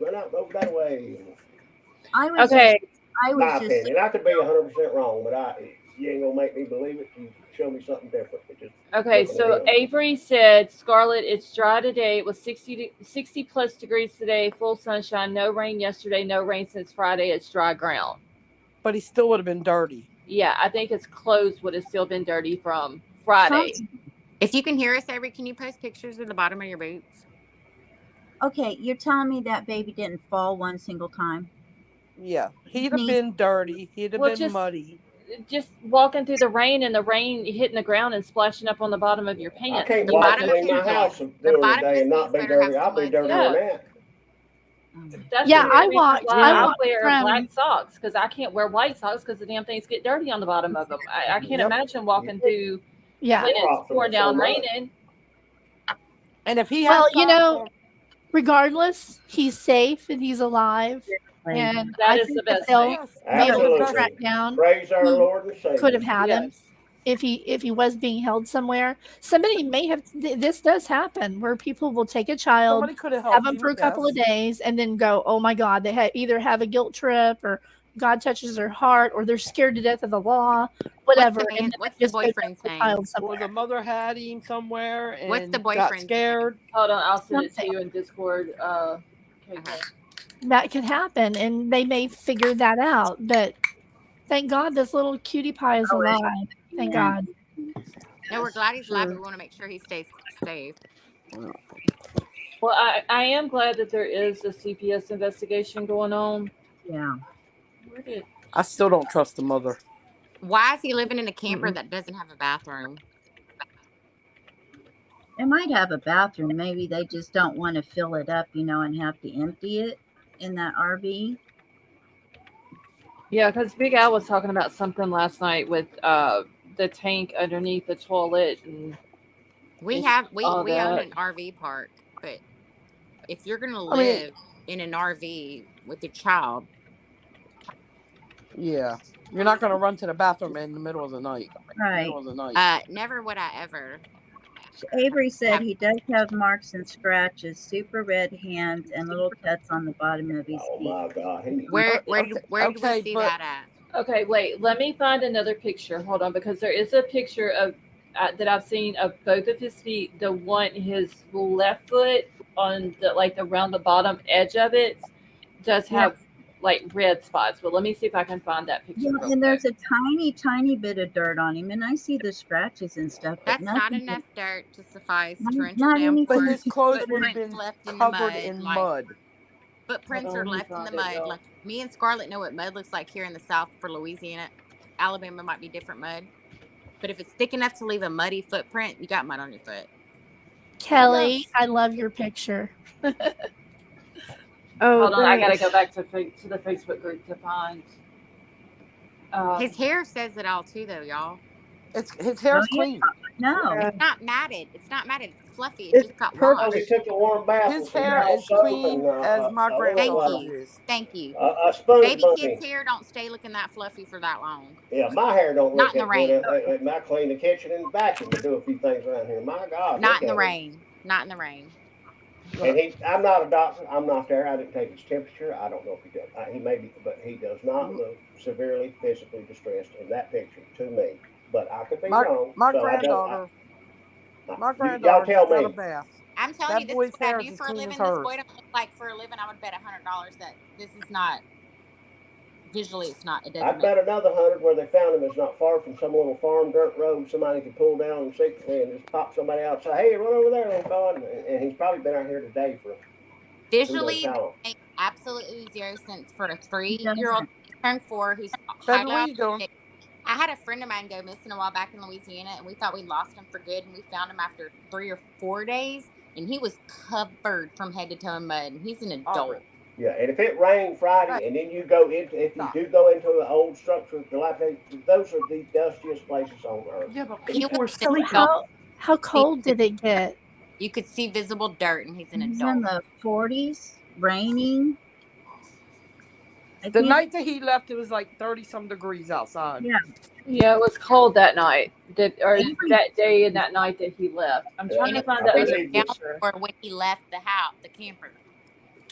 run out over that way." I was Okay. My opinion. I could be 100% wrong, but you ain't gonna make me believe it. You show me something different. Okay, so Avery said, Scarlett, it's dry today. It was 60 plus degrees today, full sunshine, no rain yesterday, no rain since Friday. It's dry ground. But he still would have been dirty. Yeah, I think his clothes would have still been dirty from Friday. If you can hear us, Avery, can you post pictures of the bottom of your boots? Okay, you're telling me that baby didn't fall one single time? Yeah, he'd have been dirty. He'd have been muddy. Just walking through the rain and the rain hitting the ground and splashing up on the bottom of your pants. I can't walk clean my house during the day and not be dirty. I'll be dirtier than that. That's Yeah, the I reason walked. why I I walked wear from. black socks because I can't wear white socks because the damn things get dirty on the bottom of them. I can't Yep. imagine walking through Yeah. when it's pouring down raining. And if he had Well, you know, regardless, he's safe and he's alive, and That I is think the that best they'll thing. be able to Absolutely. track down Praise our who Lord and Savior. could have had him Yes. if he was being held somewhere. Somebody may have. This does happen where people will take a child, Somebody could have have helped them him, for a couple of yes. days, and then go, "Oh my God!" They either have a guilt trip, or God touches their heart, or they're scared to death of the law, whatever. And What's they the just go boyfriend's dump the name? child Or somewhere. the mother had him somewhere and What's the got boyfriend's scared. Hold on, I'll send it to you in Discord. Okay. That could happen, and they may figure that out. But thank God this little cutie pie is alive. Thank God. No, we're glad he's alive, but we want to make sure he stays safe. Well, I am glad that there is a CPS investigation going on. Yeah. Where did I still don't trust the mother. Why is he living in a camper that doesn't have a bathroom? It might have a bathroom. Maybe they just don't want to fill it up, you know, and have to empty it in that RV. Yeah, because Big Al was talking about something last night with the tank underneath the toilet, and We all own that. an RV park, but if you're gonna I mean- live in an RV with your child, Yeah. You're not going to run to the bathroom in the middle of the night. Right. Middle of the night. never would I ever. Avery said he does have marks and scratches, super red hands, and little cuts on the bottom of his Oh feet. my God. Where did we okay, see but- that at? Okay, wait. Let me find another picture. Hold on, because there is a picture of that I've seen of both of his feet. The one, his left foot on the around the bottom edge of it, does have like red spots. But let me see if I can find that picture. Yeah, real and there's quick. a tiny bit of dirt on him, and I see the scratches and stuff, but That's not nothing. enough dirt to suffice. Not, Torrential not But anything. downpours, his clothes would have footprints been left in the covered mud. in Like mud. footprints Hold are on, let me left in the find it, mud. y'all. Like me and Scarlett know what mud looks like here in the South for Louisiana. Alabama might be different mud. But if it's thick enough to leave a muddy footprint, you got mud on your foot. Kelly, Yes. I love your picture. Oh, Hold on, I gotta there's go back to the Facebook group to find. His hair says it all too, though, y'all. His hair's Oh, yeah. clean. No. yeah, It's not matted. It's not matted. It's fluffy. It it's just got Oh, washed. he perfect. took a warm bath His with some hair hot is soap clean and as my a Thank little granddaughter's you. is. Thank you. a sponge Baby bunny. kids' hair don't stay looking that fluffy for that long. Yeah, my hair don't Not look in the that good. rain. I clean the kitchen and vacuum to do a few things around here. My God, Not look in the at him. rain. Not in the rain. And I'm not a doctor. I'm not there. I didn't take his temperature. I don't know if he does. He may be, but he does not look severely physically distressed in that picture to me. But I could be wrong. My So granddaughter. My y'all granddaughter tell just got a me. bath. I'm telling That you, this is boy's what I hair do is as for a clean as living. This hers. boy don't look like for a living. I would bet $100 that this is not visually. It's not. It doesn't I'd look. bet another 100 where they found him is not far from some little farm dirt road somebody could pull down secretly and just pop somebody out and say, hey, run over there, little fella. And he's probably been out here today for who knows Visually, how that long. makes absolutely zero sense for a It 3-year-old doesn't. turned 4 who's Baby, highly what are you doing? autistic. I had a friend of mine go missing a while back in Louisiana, and we thought we lost him for good, and we found him after 3 or 4 days, and he was covered from head to toe in mud, and he's an adult. Yeah, and if it rained Friday and then you go into, if you do go into an old structure, dilapidated, those are the dustiest places on earth. Yeah, but He people was are an sleeping. adult. How cold did it get? You could see visible dirt, and he's an He's adult. in the 40s, raining. I The can't. night that he left, it was like 30-some degrees outside. Yeah. Yeah, it was cold that night. Or Avery- that day and that night that he left. I'm trying And to it find was that other believe this. picture. or when he left the house, the camper.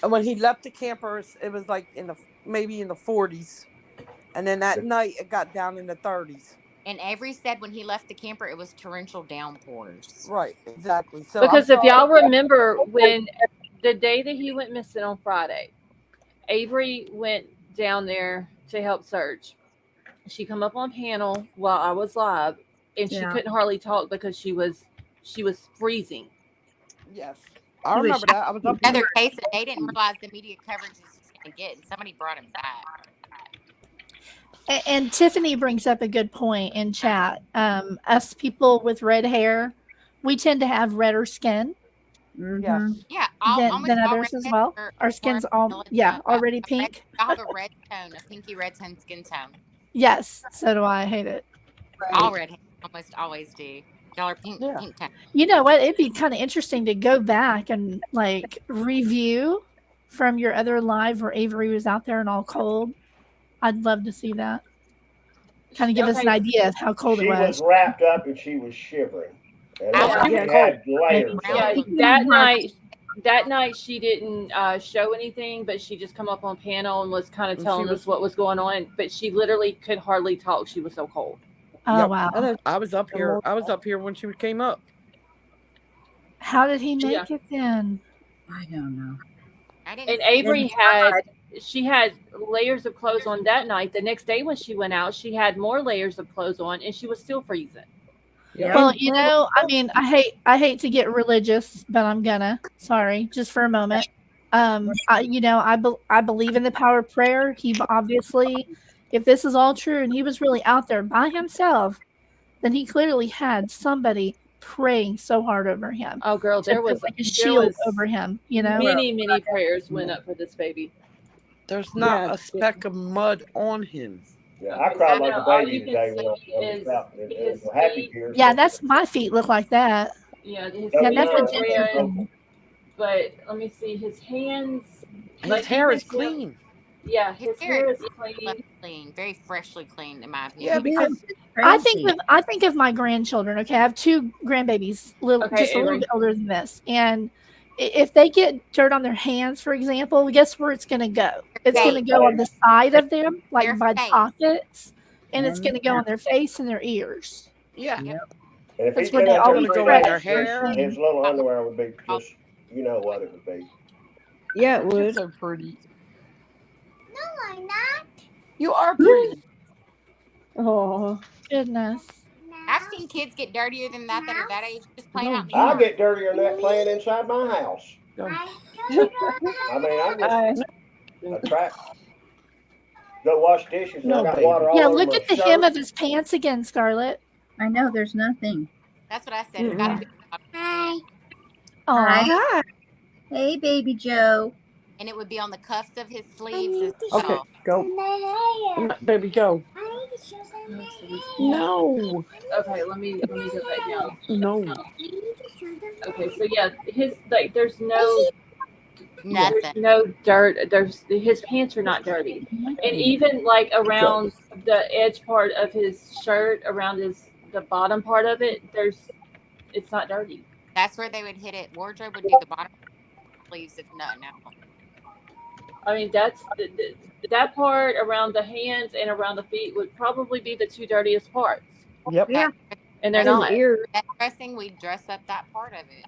And when he left the campers, it was like maybe in the 40s. And then that night, it got down in the 30s. And Avery said when he left the camper, it was torrential downpours. Right, exactly. So Because if y'all remember when the day that he went missing on Friday, Avery went down there to help search. She come up on panel while I was live, and she Yeah. couldn't hardly talk because she was freezing. Yes, I remember that. I was up Another here. case that they didn't realize the media coverage was going to get, and somebody brought him back. And Tiffany brings up a good point in chat. Us people with red hair, we tend to have redder skin Yes. Yeah, than others as well. Our skin's already pink. I have a red tone, a pinky red tone skin tone. Yes, so do I. I hate it. All redheads almost always do. Y'all are pink tone. You know what? It'd be kind of interesting to go back and like review from your other live where Avery was out there and all cold. I'd love to see that. Kind of give us an idea of how cold it was. She was wrapped up and she was shivering. And I she had layers. Yeah, that night she didn't show anything, but she just come up on panel and was kind of telling us what was going on. But she literally could hardly talk. She was so cold. Oh wow! I was up here. I was up here when she came up. How did he make it then? I don't know. And Avery she had layers of clothes on that night. The next day when she went out, she had more layers of clothes on, and she was still freezing. Yeah. Well, you know, I mean, I hate to get religious, but I'm gonna. Sorry, just for a moment. I believe in the power of prayer. He obviously, if this is all true, and he was really out there by himself, then he clearly had somebody praying so hard over him. Oh, girl, there was like a shield over him. You know, many prayers went up for this baby. There's not a speck of mud on him. Yeah, I cried like a baby today when I was out. It was happy tears. Yeah, that's my feet look like that. Yeah, that's a ginger. But let me see his hands. His hair is clean. Yeah, his hair is clean, very freshly clean in my opinion. Yeah, because I think of my grandchildren. Okay, I have 2 grandbabies, just a little bit older than this, and if they get dirt on their hands, for example, guess where it's going to go? It's going to go on the side of them, like by the pockets, and it's going to go on their face and their ears. Yeah. And if that's he's where they always go spread their hair, his little underwear would be just, you know what it would be. Yeah, it would. So pretty. You are pretty. Oh, Goodness. I've seen kids get dirtier than that are that age, just playing No, out in the I yard. get dirtier than that playing inside my house. Go. I mean, I just I, attract. Go wash dishes and No, I got baby. water all Yeah, over look my at the hem shirt. of his pants again, Scarlett. I know there's nothing. That's what I said. It's got to be. Hi. Oh, Hi. Hey, baby Joe. And it would be on the cuffs of his sleeves as Okay, well. go. Baby, go. No. Okay, let me go back down. No. Okay, so yeah, his like there's no Nothing. dirt. There's his pants are not dirty, and even like around the edge part of his shirt, around the bottom part of it, it's not dirty. That's where they would hit it. Wardrobe would do the bottom sleeves if nothing else. I mean, that's that part around the hands and around the feet would probably be the two dirtiest parts, Yep. Yeah. and they're his not. ear. That dressing, we dress up that part of it.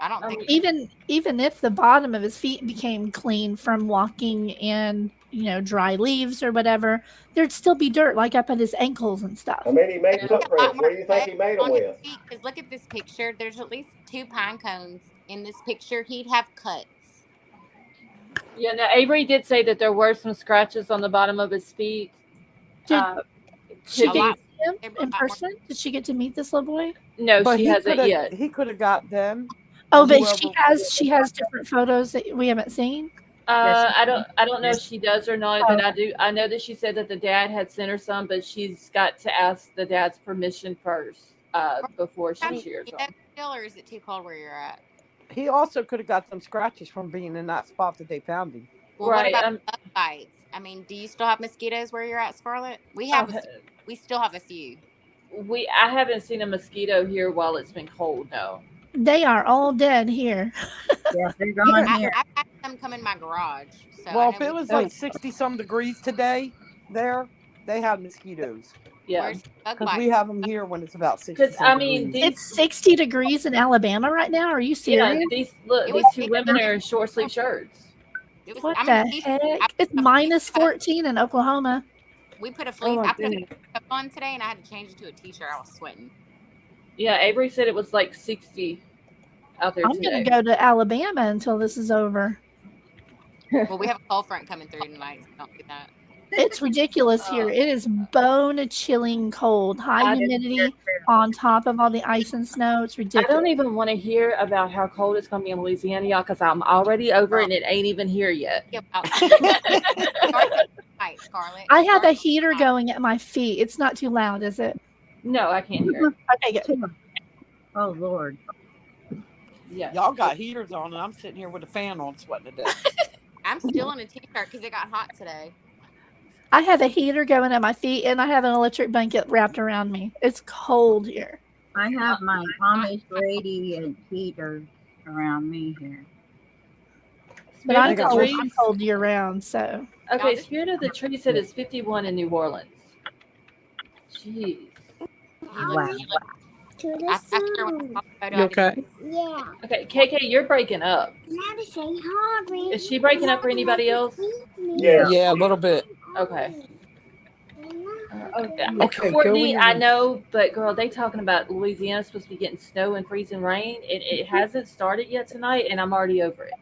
I don't think even if the bottom of his feet became clean from walking and dry leaves or whatever, there'd still be dirt like up at his ankles and stuff. I mean, he made there's a lot footprints. more What do you think he made them on his with? feet. Because look at this picture. There's at least 2 pine cones in this picture. He'd have cuts. Yeah, now Avery did say that there were some scratches on the bottom of his feet. Did she could get be- to see him in person? Did she get to meet this little boy? No, But she he hasn't coulda- yet. He could have got them. Oh, but Whoever- she has different photos that we haven't seen. I don't know if she does or not, but I know that she said that the dad had sent her some, but she's got to ask the dad's permission first before she shares them. Still, or is it too cold where you're at? He also could have got some scratches from being in that spot that they found him. Well, Right, what about bug bites? I mean, do you still have mosquitoes where you're at, Scarlett? We have. We still have a few. I haven't seen a mosquito here while it's been cold. No. They are all dead here. Yeah, they're gone here. I've had some come in my garage. So Well, if it was like 60-some degrees today, they had mosquitoes. Yeah. Where's bug Because bites? we have them here when it's about 60. Because I mean, It's 60 degrees in Alabama right now. Are you serious? yeah, these two women are in short sleeve shirts. It was, What I the mean, heck? It's minus 14 in Oklahoma. We put a fleece. my I put a goodness. cup on today, and I had to change it to a t-shirt. I was sweating. Yeah, Avery said it was like 60 out there I'm today. going to go to Alabama until this is over. Well, we have a cold front coming through tonight, so don't do that. It's ridiculous here. It is bone chilling cold, high humidity on top of all the ice and snow. It's I ridiculous. don't even want to hear about how cold it's going to be in Louisiana, y'all, because I'm already over it and it ain't even here yet. Scarlett. I have a heater going at my feet. It's not too loud, is it? No, I can't hear it. Okay, good. Oh Lord. Yeah. Y'all got heaters on, and I'm sitting here with a fan on, sweating to death. I'm still in a t-shirt because it got hot today. I have a heater going at my feet, and I have an electric blanket wrapped around me. It's cold here. I have my Amish radiant heater around me here. But I'm Spirit of the cold, Trees. I'm cold year round, so. Okay, Spirit of the Tree said it's 51 in New Orleans. Jeez. Wow. Okay? Yeah. Okay, KK, you're breaking up. Now to say Harvey. Is she breaking up for anybody else? Yeah. Yeah, a little bit. Okay. Okay, go Courtney, in. I know, but girl, they talking about Louisiana's supposed to be getting snow and freezing rain. It hasn't started yet tonight, and I'm already over it.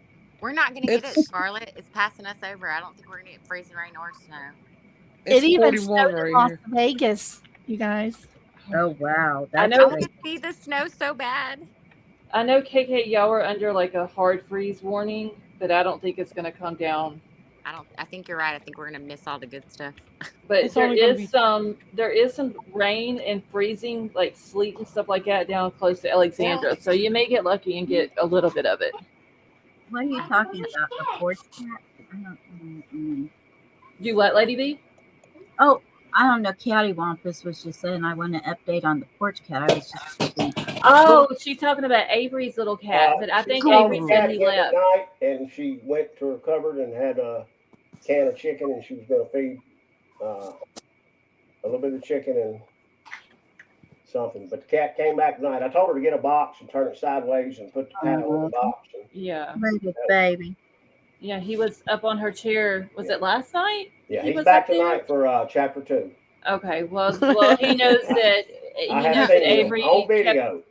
We're not going to get it, Scarlett. It's passing us over. I don't think we're going to get freezing rain or snow. It even 41 snowed in right Las here. Vegas, you guys. Oh wow. I That's know. I want great. to see the snow so bad. I know, KK, y'all are under like a hard freeze warning, but I don't think it's going to come down. I think you're right. I think we're going to miss all the good stuff. But It's only gonna there is some rain and freezing, like sleet and stuff like that down close to Alexandria. So you may get lucky and get a little bit of it. What are you talking about? The porch cat? I don't. You what, Lady B? Oh, I don't know. Cattywampus was just saying I want an update on the porch cat. I was just thinking. Oh, she's talking about Avery's little cat, but I think she called Avery the said cat he again left. at night, and she went to her cupboard and had a can of chicken, and she was going to feed a little bit of chicken and something. But the cat came back tonight. I told her to get a box and turn it sideways and put the cat on the box. And Yeah. Look at baby. Yeah, he was up on her chair. Was it last night? Yeah, He he's was back up there? tonight for chapter 2. Okay, well, he knows that I have seen him on Avery kept. video.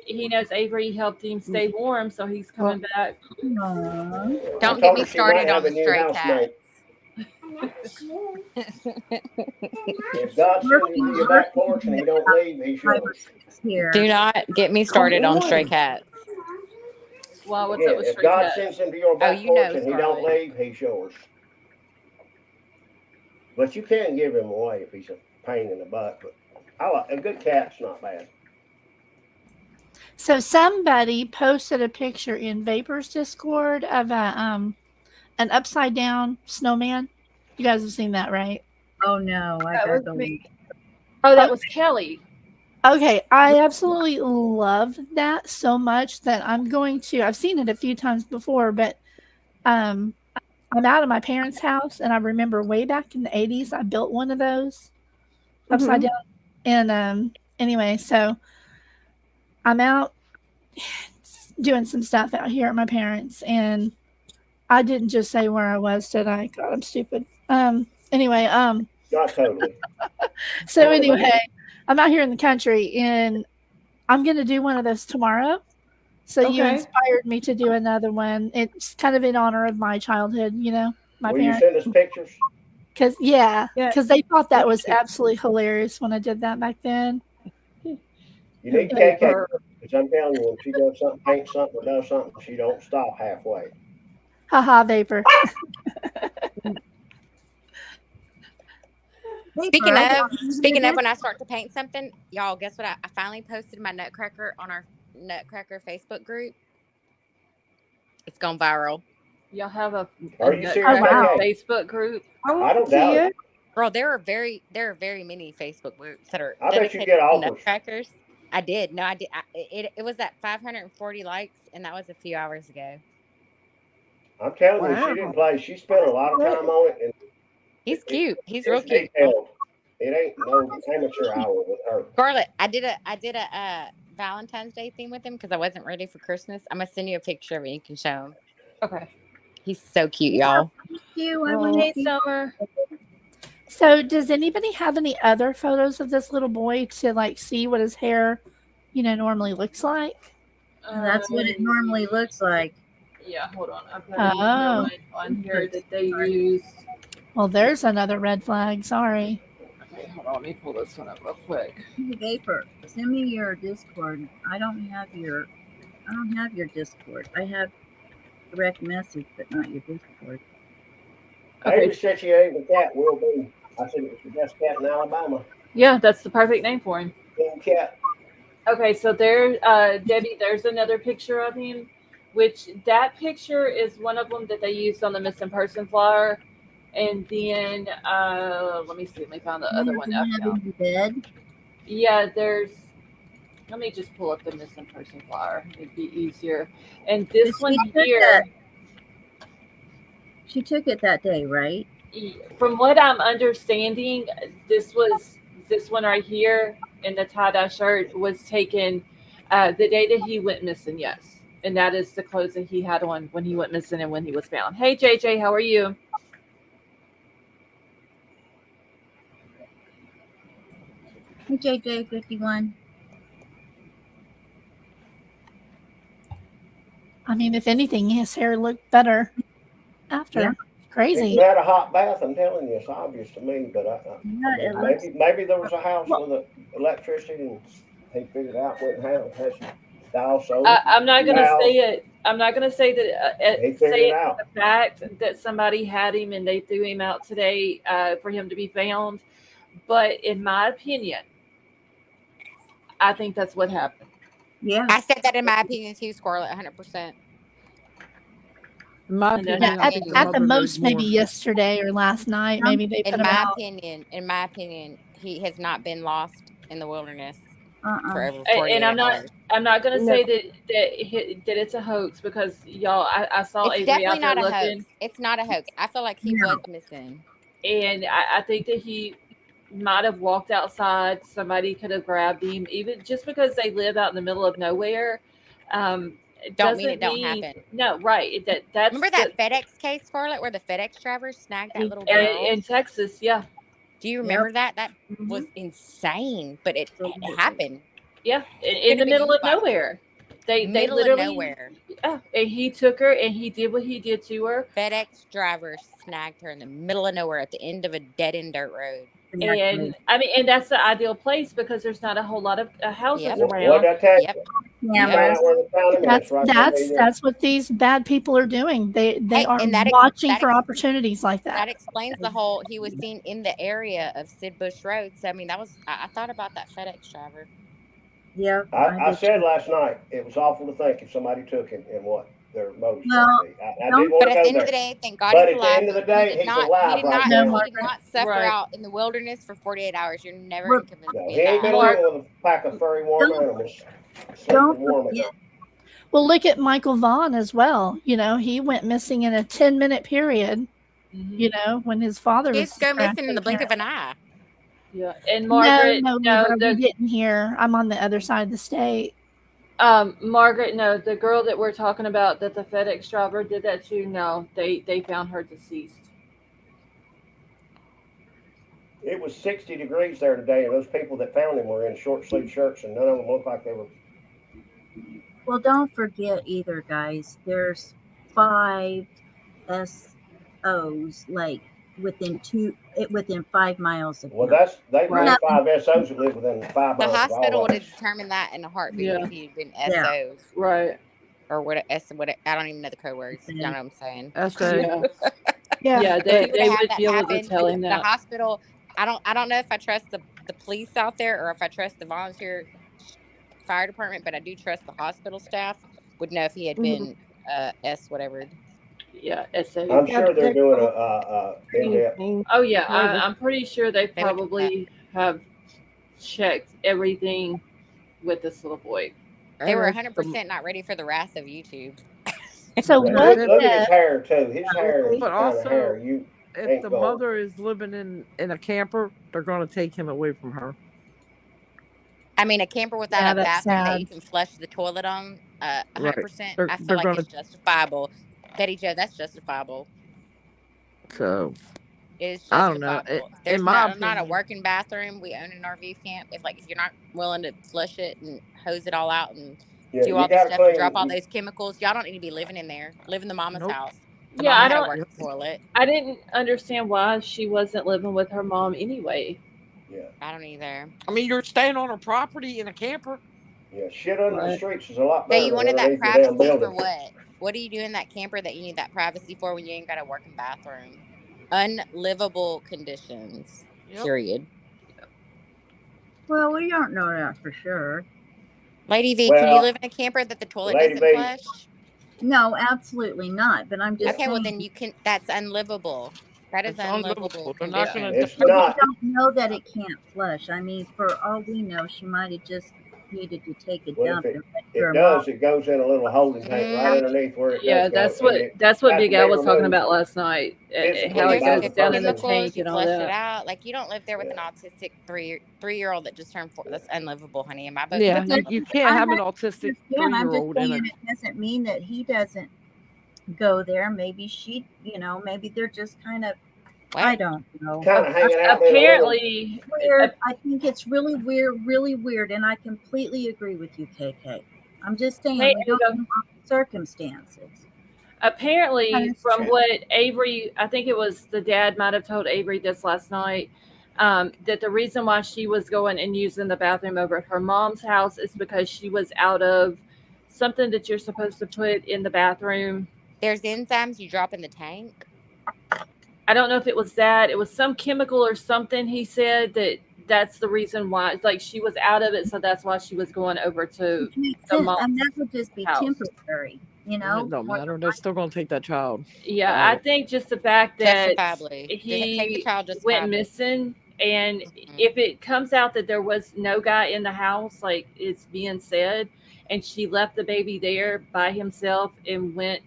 He knows Avery helped him stay warm, so he's coming back. Aw. I Don't get told me her she might started have on a the new stray housemate. cats. If God sends him to your back porch and he don't leave, he's 5 or yours. 6 here. Do not get me started on stray on. cats. Wow, what's Again, up with if stray God cats? sends him to your Oh, back you know, porch and he don't Scarlett. leave, he's yours. But you can give him away if he's a pain in the butt. But a good cat's not bad. So somebody posted a picture in Vapor's Discord of an upside down snowman. You guys have seen that, right? Oh no, I That gotta was go. me. Oh, that was Kelly. Okay, I absolutely love that so much that I've seen it a few times before, but I'm out of my parents' house, and I remember way back in the 80s, I built one of those upside down. And anyway, so I'm out doing some stuff out here at my parents', and I didn't just say where I was, did I? God, I'm stupid. Anyway, Not totally. so anyway, I'm out here in the country, and I'm going to do one of those tomorrow. So you Okay. inspired me to do another one. It's kind of in honor of my childhood, my Will you parents. send us pictures? Because Yeah. they thought that was absolutely hilarious when I did that back then. You need KK. Vapor. Because I'm telling you, when she does something, paints something, or does something, she don't stop halfway. Haha, Vapor. Speaking of, when I start to paint something, y'all, guess what? I finally posted my Nutcracker on our Nutcracker Facebook group. It's gone viral. Y'all have a Are you serious, Nutcracker KK? Facebook group? I I want don't to see doubt it. it. Girl, there are very many Facebook groups that are I bet you dedicated get to offers. Nutcrackers. I did. No, I did. It was at 540 likes, and that was a few hours ago. I'm telling you, Wow. she didn't play. She spent a lot of time on it, and He's cute. He's real it's cute. detailed. It ain't no amateur hour with her. Scarlett, I did a Valentine's Day theme with him because I wasn't ready for Christmas. I'm gonna send you a picture of it. You can show him. Okay. He's so cute, y'all. Thank you. I Oh. want to Hey, see. Summer. So does anybody have any other photos of this little boy to like see what his hair, normally looks like? That's what it normally looks like. Yeah, hold on. I've got another one on here that they use. Well, there's another red flag. Sorry. Okay, hold on. Let me pull this one up real quick. Vapor, send me your Discord. I don't have your Discord. I have direct message, but not your Discord. Avery said she ain't the cat will be. I said it was the best cat in Alabama. Yeah, that's the perfect name for him. Cool cat. Okay, so there, Debbie, there's another picture of him, which that picture is one of them that they used on the missing person flyer. And then, let me see, let me find the other one up now. In bed. Yeah, let me just pull up the missing person flyer. It'd be easier. And this one here. She took it that day, right? From what I'm understanding, this one right here in the tie-dye shirt was taken the day that he went missing, yes. And that is the clothes that he had on when he went missing and when he was found. Hey, JJ, how are you? Hey, JJ51. I mean, if anything, his hair looked better after. Yeah. Crazy. He had a hot bath. I'm telling you, it's obvious to me. But maybe there was a house with electricity, and he figured out what has dial sold. I'm not going to say it. I'm not going to say that. He figured it out. The fact that somebody had him and they threw him out today for him to be found. But in my opinion, I think that's what happened. Yeah. I said that in my opinion too, Scarlett, 100%. In my opinion, I think At the mother most, knows maybe more. yesterday or last night, maybe they put In him my out. opinion, he has not been lost in the wilderness for over 48 And hours. I'm not going to say that it's a hoax because y'all, I saw It's Avery definitely out there not a looking. hoax. It's not a hoax. I feel like he was missing. And I think that he might have walked outside. Somebody could have grabbed him, even just because they live out in the middle of nowhere. don't mean it doesn't don't mean happen. no, right. That's Remember that FedEx case, Scarlett, where the FedEx driver snagged that little girl? in Texas, yeah. Do you Yep. remember that? That Mhm. was insane, but it Absolutely. happened. Yeah, It in could the have been middle of anybody. nowhere. They Middle of literally, nowhere. yeah, and he took her and he did what he did to her. FedEx driver snagged her in the middle of nowhere at the end of a dead end dirt road. Exactly. And I mean, and that's the ideal place because there's not a whole lot of houses Yep. What around. did I tell you? Yep. You find Cameras. out where they found him, and it's right there. That's what these bad people are doing. They Hey, are and that watching for opportunities like that that. explains the whole he was seen in the area of Sid Bush Road. So I mean that was I thought about that FedEx driver. Yep. I did said too. last night it was awful to think if somebody took him and what their motives Well, might be. I don't- didn't want But to at go the end of there. the day, thank God But he's at the alive. end of the day, he did he's not alive he did right not now. he did not suffer Right. out in the wilderness for 48 hours. You're never Well, gonna convince No, me he of ain't that. been living with a pack of furry warm Don't- animals. don't Sleeping warm at forget- night. Well, look at Michael Vaughn as well. You know, he went missing in a 10-minute period. Mhm. You know, when his father was Kids go missing in the blink of apparently. an eye. Yeah, and Margaret, No, no, Libra, we the didn't hear. I'm on the other side of the state. Margaret, no, the girl that we're talking about that the FedEx driver did that to, no, they found her deceased. It was 60 degrees there today, and those people that found him were in short sleeve shirts, and none of them looked like they were. Well, don't forget either, guys. There's 5 SOs like within 5 miles of Well, him. they Right. know 5 SOs that live within 5 The miles of hospital all would of have us. determined that in a heartbeat Yeah. if he'd been Yeah. SOs Right. or what I don't even know the code words. You know what I'm saying? SA. Yeah. Yeah. Yeah, If they, he would they have had would that be able to happen, tell him the that. hospital. I don't know if I trust the police out there or if I trust the volunteer fire department, but I do trust the hospital staff would know if he had been S whatever. Yeah, SA. I'm Yeah, sure but they're they doing probably a in-depth. anything. Oh yeah, Whatever. I'm pretty sure they They would do that. probably have checked everything with this little boy. They were And 100% not ready for the wrath of YouTube. So Yeah, what Look at his if hair too. His hair is but the kind of hair also, you if ain't the going. mother is living in a camper, they're going to take him away from her. I mean, a camper without Yeah, a that's bathroom that you sad. can flush the toilet on, Right. 100%. They're I feel they're like going it's to. justifiable. Betty Joe, that's justifiable. So It is I don't know. justifiable. If In there's my not a opinion, working bathroom, we own an RV camp. If you're not willing to flush it and hose it all out and Yeah, do you all the gotta stuff to drop all clean. those chemicals, y'all don't need to be living in there. Live in the mama's nope. house. The Yeah, mama I had a don't. working toilet. I didn't understand why she wasn't living with her mom anyway. Yeah, I don't either. I mean, you're staying on her property in a camper. yeah. Shit under the Right. streets is a lot So better you than wanted that underneath your damn privacy for building. what? What do you do in that camper that you need that privacy for when you ain't got a working bathroom? Unlivable conditions. Yep. Period. Well, we don't know that for sure. Lady V, can you Well, live in a camper that the toilet Lady doesn't V, flush? No, absolutely not. But I'm just Okay, well saying. then you can. That's unlivable. That is It's unlivable. unlivable They're not condition. going to. it's But we not. don't know that it can't flush. I mean, for all we know, she might have just needed to take a Well, dump if and went to her it does, it goes in a little holding tank right Mm, underneath where it Yeah, does go, and it that's what has Big to Al be was talking removed about last night. physically How it there's by goes the down in the person. chemicals. tank You and all flush it that. out. Like you don't live there with an Yeah, autistic three-year-old that just turned 4. That's unlivable, honey. In my book, Yeah, that's But you unlivable. can't I have an autistic understand. I'm just 3-year-old in saying a. it doesn't mean that he doesn't go there. Maybe she, maybe they're just kind of, I What? don't know. kind of hanging out in a little. Apparently, Weird. I think it's really weird, and I completely agree with you, KK. I'm just saying hey, we don't know all the circumstances. apparently, That's from true. what Avery, I think it was the dad might have told Avery this last night, that the reason why she was going and using the bathroom over at her mom's house is because she was out of something that you're supposed to put in the bathroom. There's enzymes you drop in the tank. I don't know if it was that. It was some chemical or something. He said that's the reason why. Like she was out of it, so that's why she was going over to Which makes the sense, and mom's that would just be house. temporary, It don't matter. They're still going to take that child. Yeah, I out. think just the fact that Justifiably. Take the he child went justifiably. missing, and Mhm. if it comes out that there was no guy in the house, like it's being said, and she left the baby there by himself and went,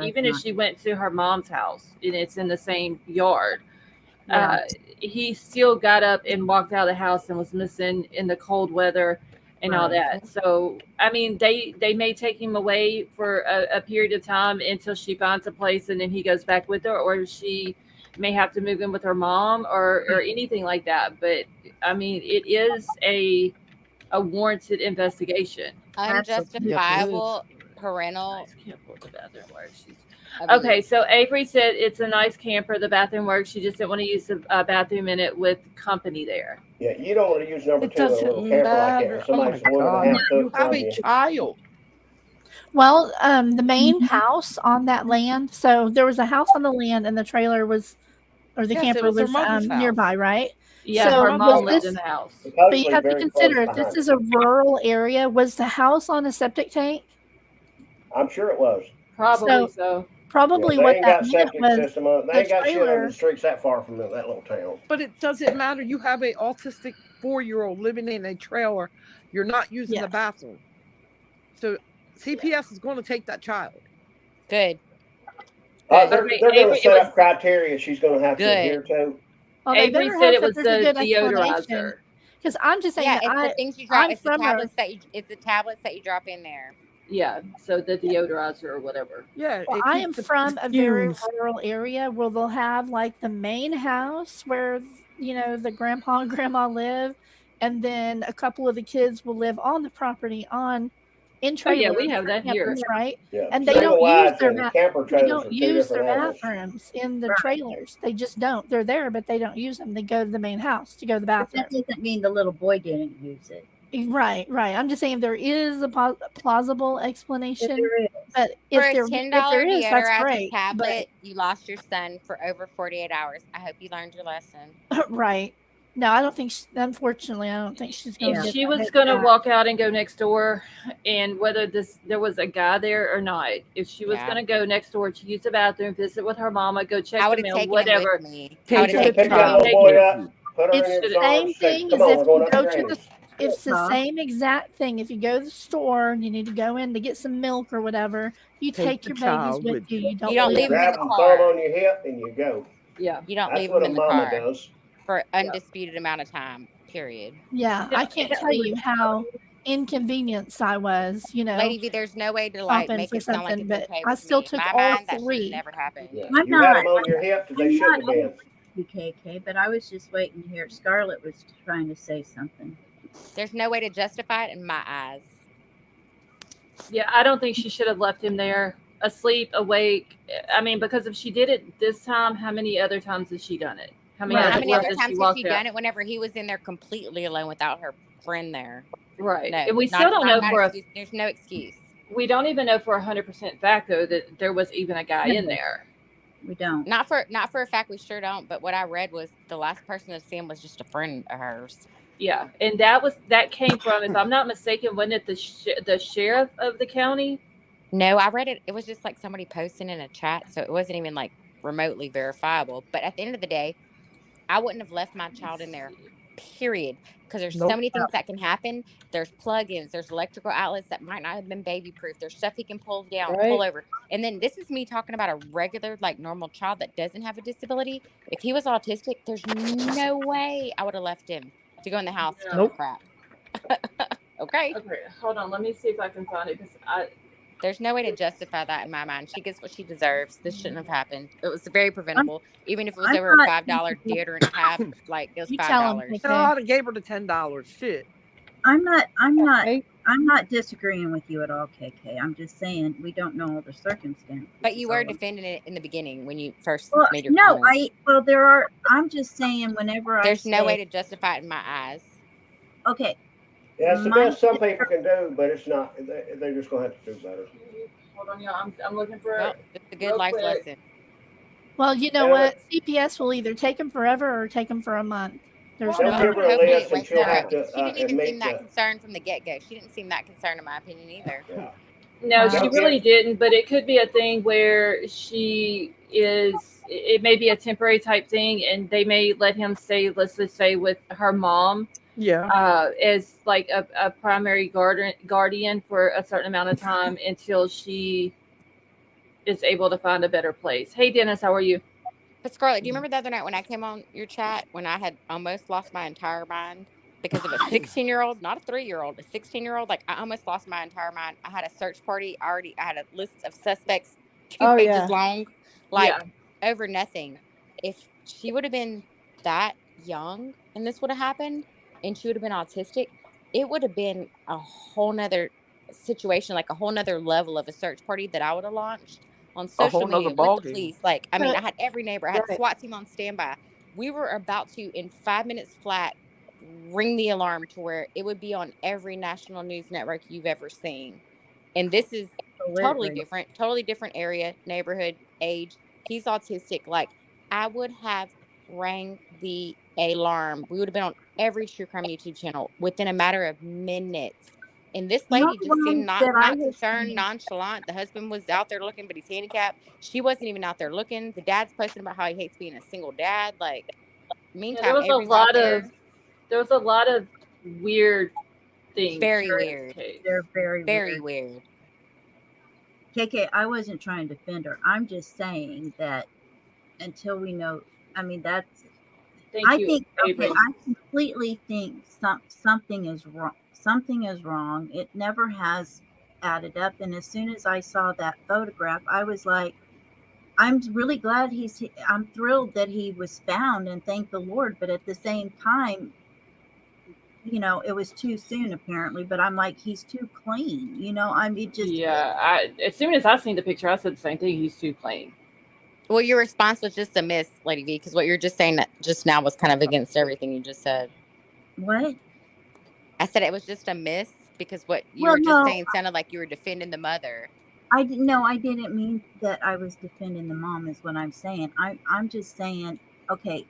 even if she went to her mom's house and it's in the same yard, Yeah. he still got up and walked out of the house and was missing in the cold weather. and all Right. that. So, I mean, they may take him away for a period of time until she finds a place, and then he goes back with her, or she may have to move in with her mom, or anything like that. But I mean, it is a warranted investigation. Absolutely. Yes, it is. Unjustifiable parental Nice camper. The bathroom works. abuse. Okay, so Avery said it's a nice camper. The bathroom works. She just didn't want to use the bathroom in it with company there. Yeah, you don't want to use number It two in a little doesn't camper like that when matter. Oh my somebody's 1.5 God. foot You have from a you. child. Well, the main house on that land. So there was a house on the land, and the trailer was, or the Yes, it camper was her was mother's nearby, house. right? Yeah, It's So her her was mom mother's lived house. in the this? house. But you Supposedly have to very close consider if this behind is it. a rural area, was the house on a septic tank? I'm sure it was. Probably So so. Yeah, probably they what ain't that got meant septic was system on. They the ain't got shit under trailer. the streets that far from that little town. But it doesn't matter. You have a autistic 4-year-old living in a trailer. You're not using Yeah. the bathroom. So CPS is going to take that child. Good. They're Good. Okay, going to Avery. It set was up criteria she's going to have to adhere Good. to. Well, they Avery better said hope it that was there's a the good explanation. deodorizer. Because I'm just saying Yeah, that it's the things you drop. I'm It's the from a tablets that it's the tablets that you drop in there. Yeah, so the deodorizer or whatever. Yeah, well, it I keeps am the from a very fumes. rural area where they'll have like the main house where the grandpa and grandma live, and then a couple of the kids will live on the property in Oh yeah, trailers we have or that here. campers, right? Yeah, And they single don't use wides their and camper they trailers don't are two use their different animals. bathrooms in the Right. trailers. They just don't. They're there, but they don't use them. They go to the main house to go to the But bathroom. that doesn't mean the little boy didn't use it. Right. I'm just saying there is a plausible If explanation, there is. but For if a there is, that's deodorizer great. tablet, you lost your son for over 48 hours. I hope you learned your lesson. But right. No, I don't think. Unfortunately, I don't think she's going If to Yeah. get she that. was going to walk out and go next door, and whether there was a guy there or not, if she was Yeah. going to go next door to use the bathroom, visit with her mama, go check I the would have mail, taken whatever, him with me. I Take would You have the should taken pick that him. child little boy with up, you. put her It's in his the same arms, say, thing "Come as on, if we're going you go to upstream." the. It's the same exact thing. If you go to the store and you need to go in to get some milk or whatever, you Take take the your babies child with with you. you. You don't You don't leave You leave them him in in grab the the them, car. throw them car. on your hip, and you go. yeah. You don't That's leave what him a in the mama car does. for undisputed amount of time. Period. Yeah, I can't tell you how inconvenienced I was. Lady V, there's no way to like Shopping make for it sound like something, it's but okay I with still me. In took my all mind, that should have three. never happened. Yeah, I'm you had not. them on your hip, they I'm shouldn't not have been. you, KK, but I was just waiting to hear. Scarlett was trying to say something. There's no way to justify it in my eyes. Yeah, I don't think she should have left him there asleep, awake. I mean, because if she did it this time, how many other times has she done it? How many How other many times other has she times has walked she out? done it whenever he was in there completely alone without her friend there? Right. No, And we still don't know for excuse. There's no excuse. we don't even know for 100% fact though that there was even a guy in there. We don't. Not for a fact, we sure don't. But what I read was the last person to see him was just a friend of hers. Yeah, and that came from, if I'm not mistaken, wasn't it the sheriff of the county? No, I read it. It was just like somebody posting in a chat, so it wasn't even like remotely verifiable. But at the end of the day, I wouldn't have left my child in there. Period. Because there's so many things that can happen. There's plugins, there's electrical outlets that might not have been baby proof. There's stuff he can pull down, pull Right. over. And then this is me talking about a regular, like normal child that doesn't have a disability. If he was autistic, there's no way I would have left him to go in the house to No. crap. Okay. Okay, hold on. Let me see if I can find it because There's no way to justify that in my mind. She gets what she deserves. This shouldn't have happened. It was very preventable. Even if it was I'm over a not- $5 deodorant tab, like it was You tell him, $5. And I gave her the $10. Shit. I'm not disagreeing with you at all, KK. I'm just saying we don't know all the circumstances. But you is were all I'm- defending it in the beginning when you first Well, made your no, comment. I'm just saying whenever There's I no say, way to justify it in my eyes. okay, Yeah, it's the My best some people can do, but it's not. They're just going to have to do better. hold on, y'all. I'm looking for Well, it. it's a good Real life quick. lesson. Well, you know Yeah, what? CPS will either take them forever or take them for a month. There's They'll no. give her a Hopefully list it and wakes she'll her have up. to She didn't even admit seem that to. concerned from the get-go. She didn't seem that concerned in my opinion either. Yeah. No, she They'll really give- didn't, but it could be a thing where it may be a temporary type thing, and they may let him stay, let's just say, with her mom Yeah. as like a primary guardian for a certain amount of time until she is able to find a better place. Hey, Dennis, how are you? But Scarlett, do you remember the other night when I came on your chat when I had almost lost my entire mind? because of a 16-year-old, not a 3-year-old, a 16-year-old. Like, I almost lost my entire mind. I had a search party. I had a list of suspects 2 Oh, pages yeah. long, like Yeah. over nothing. If she would have been that young and this would have happened and she would have been autistic, it would have been a whole nother situation, like a whole nother level of a search party that I would have launched on A social whole nother media with the ballgame. police. Like, I mean, So I had every neighbor, I had the Right. SWAT team on standby. We were about to, in 5 minutes flat, ring the alarm to where it would be on every national news network you've ever seen. And this is totally different area, neighborhood, age. He's autistic. Like, I would have rang the alarm. We would have been on every true crime YouTube channel within a matter of minutes. And this Not lady just seemed ones that I not have concerned, seen. nonchalant. The husband was out there looking, but he's handicapped. She wasn't even out there looking. The dad's posting about how he hates being a single dad. Like, Yeah, meantime, Avery's out there. there was a lot of weird things. Very in this weird. case. They're very Very weird. weird. KK, I wasn't trying to defend her. I'm just saying that until we know, I mean, that's, Thank I you, think, Avery. okay, I completely think something is wrong. Something is wrong. It never has added up. And as soon as I saw that photograph, I was like, I'm really glad I'm thrilled that he was found and thank the Lord. But at the same time, you know, it was too soon apparently, but I'm like, he's too clean, you know, I mean, just, Yeah, as soon as I seen the picture, I said the same thing. He's too plain. Well, your response was just a miss, Lady V, because what you're just saying that just now was kind of against everything you just said. what? I said it was just a miss because what you Well, were just no, saying sounded like you were defending the mother. I didn't know. I didn't mean that I was defending the mom is what I'm saying. I'm just saying, okay,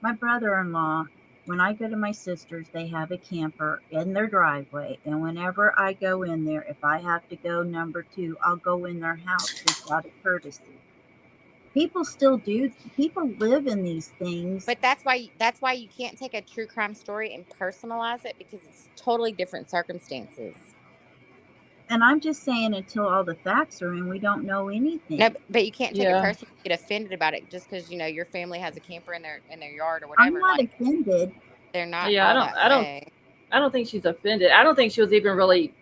my brother-in-law, when I go to my sister's, they have a camper in their driveway. And whenever I go in there, if I have to go number 2, I'll go in their house just out of courtesy. People live in these things. But that's why you can't take a true crime story and personalize it because it's totally different circumstances. And I'm just saying until all the facts are in, we don't know anything. No, but you can't take it Yeah. personally, get offended about it just because your family has a camper in their yard or I'm whatever. not Like, offended. they're not Yeah, all that way. I don't think she's offended. I don't think she was even really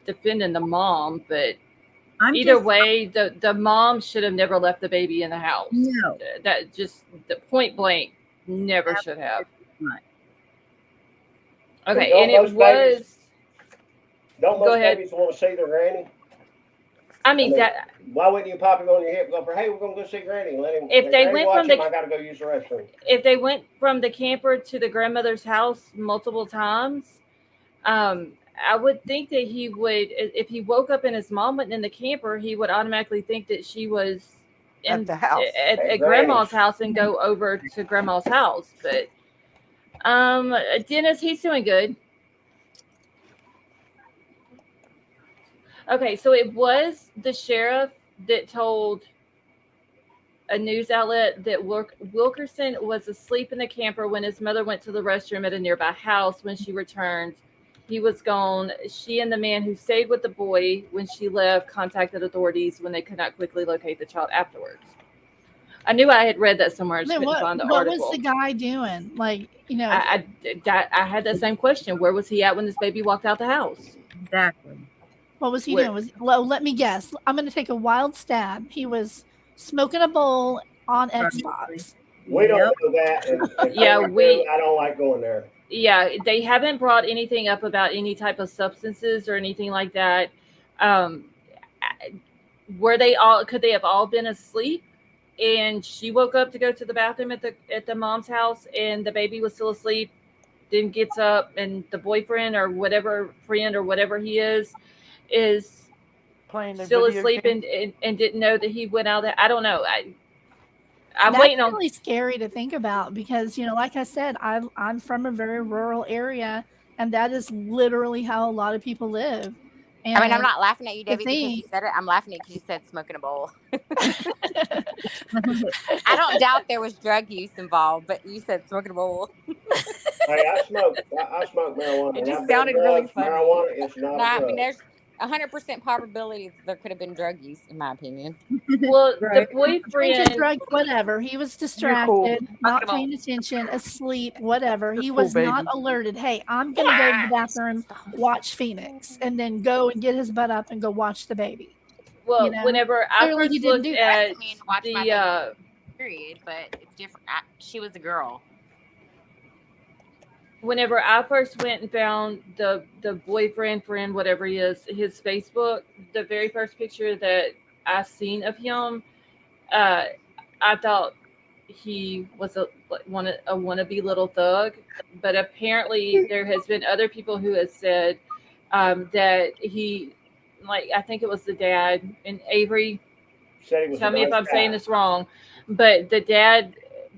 defending the mom, but either way, the mom should have never left the baby in the house. No. That just the point blank never should have. Not. Okay, Don't and it most babies- was. Don't Go most ahead. babies want to see their granny? I mean that Why wouldn't you pop him on your hip and go for, hey, we're gonna go see granny and let him If they granny went watch from him, the- I gotta go use the restroom. if they went from the camper to the grandmother's house multiple times, I would think that he would, if he woke up and his mom wasn't in the camper, he would automatically think that she was At the house. at At grandma's Granny's. house and go over to grandma's house. But Dennis, he's doing good. Okay, so it was the sheriff that told a news outlet that Wilkerson was asleep in the camper when his mother went to the restroom at a nearby house. When she returned, he was gone. She and the man who stayed with the boy when she left contacted authorities when they could not quickly locate the child afterwards. I knew I had read that somewhere. I just Then couldn't find the what article. was the guy doing? Like, I had that same question. Where was he at when this baby walked out the house? Exactly. what was he Where- doing? Let me guess. I'm going to take a wild stab. He was smoking a bowl on Xbox. We don't Yep. know that. And Yeah, I don't like going there. Yeah, they haven't brought anything up about any type of substances or anything like that. Could they have all been asleep and she woke up to go to the bathroom at the mom's house and the baby was still asleep, then gets up and the boyfriend or whatever friend or whatever he is Playing the still video asleep game. and didn't know that he went out there. I don't know. I'm That's waiting on. really scary to think about because, like I said, I'm from a very rural area, and that is literally how a lot of people live. And I mean, I'm not laughing at you, Debbie, because you think- said it. I'm laughing at you because you said smoking a bowl. I don't doubt there was drug use involved, but you said smoking a bowl. Hey, I smoke marijuana. It just I've done sounded really drugs. funny. Marijuana is not Nah, a I drug. mean, 100% probability that there could have been drug use, in my opinion. Well, Right. the Drinking boyfriend, drugs, whatever. He was You're cool. distracted, not paying attention, asleep, whatever. You're He cool, was not baby. alerted. Hey, I'm gonna go to the bathroom, watch Phoenix, and then go and get his butt up and go watch the baby. well, You know, whenever I clearly he first didn't looked do that. I at didn't mean to watch my the baby, period, but it's different. She was a girl. whenever I first went and found the boyfriend, friend, whatever he is, his Facebook, the very first picture that I seen of him, uh, I thought he was a wannabe little thug. But apparently, there has been other people who have said that he, like I think it was the dad and Avery. Said he was a Tell me if nice I'm guy. saying this wrong, but the dad,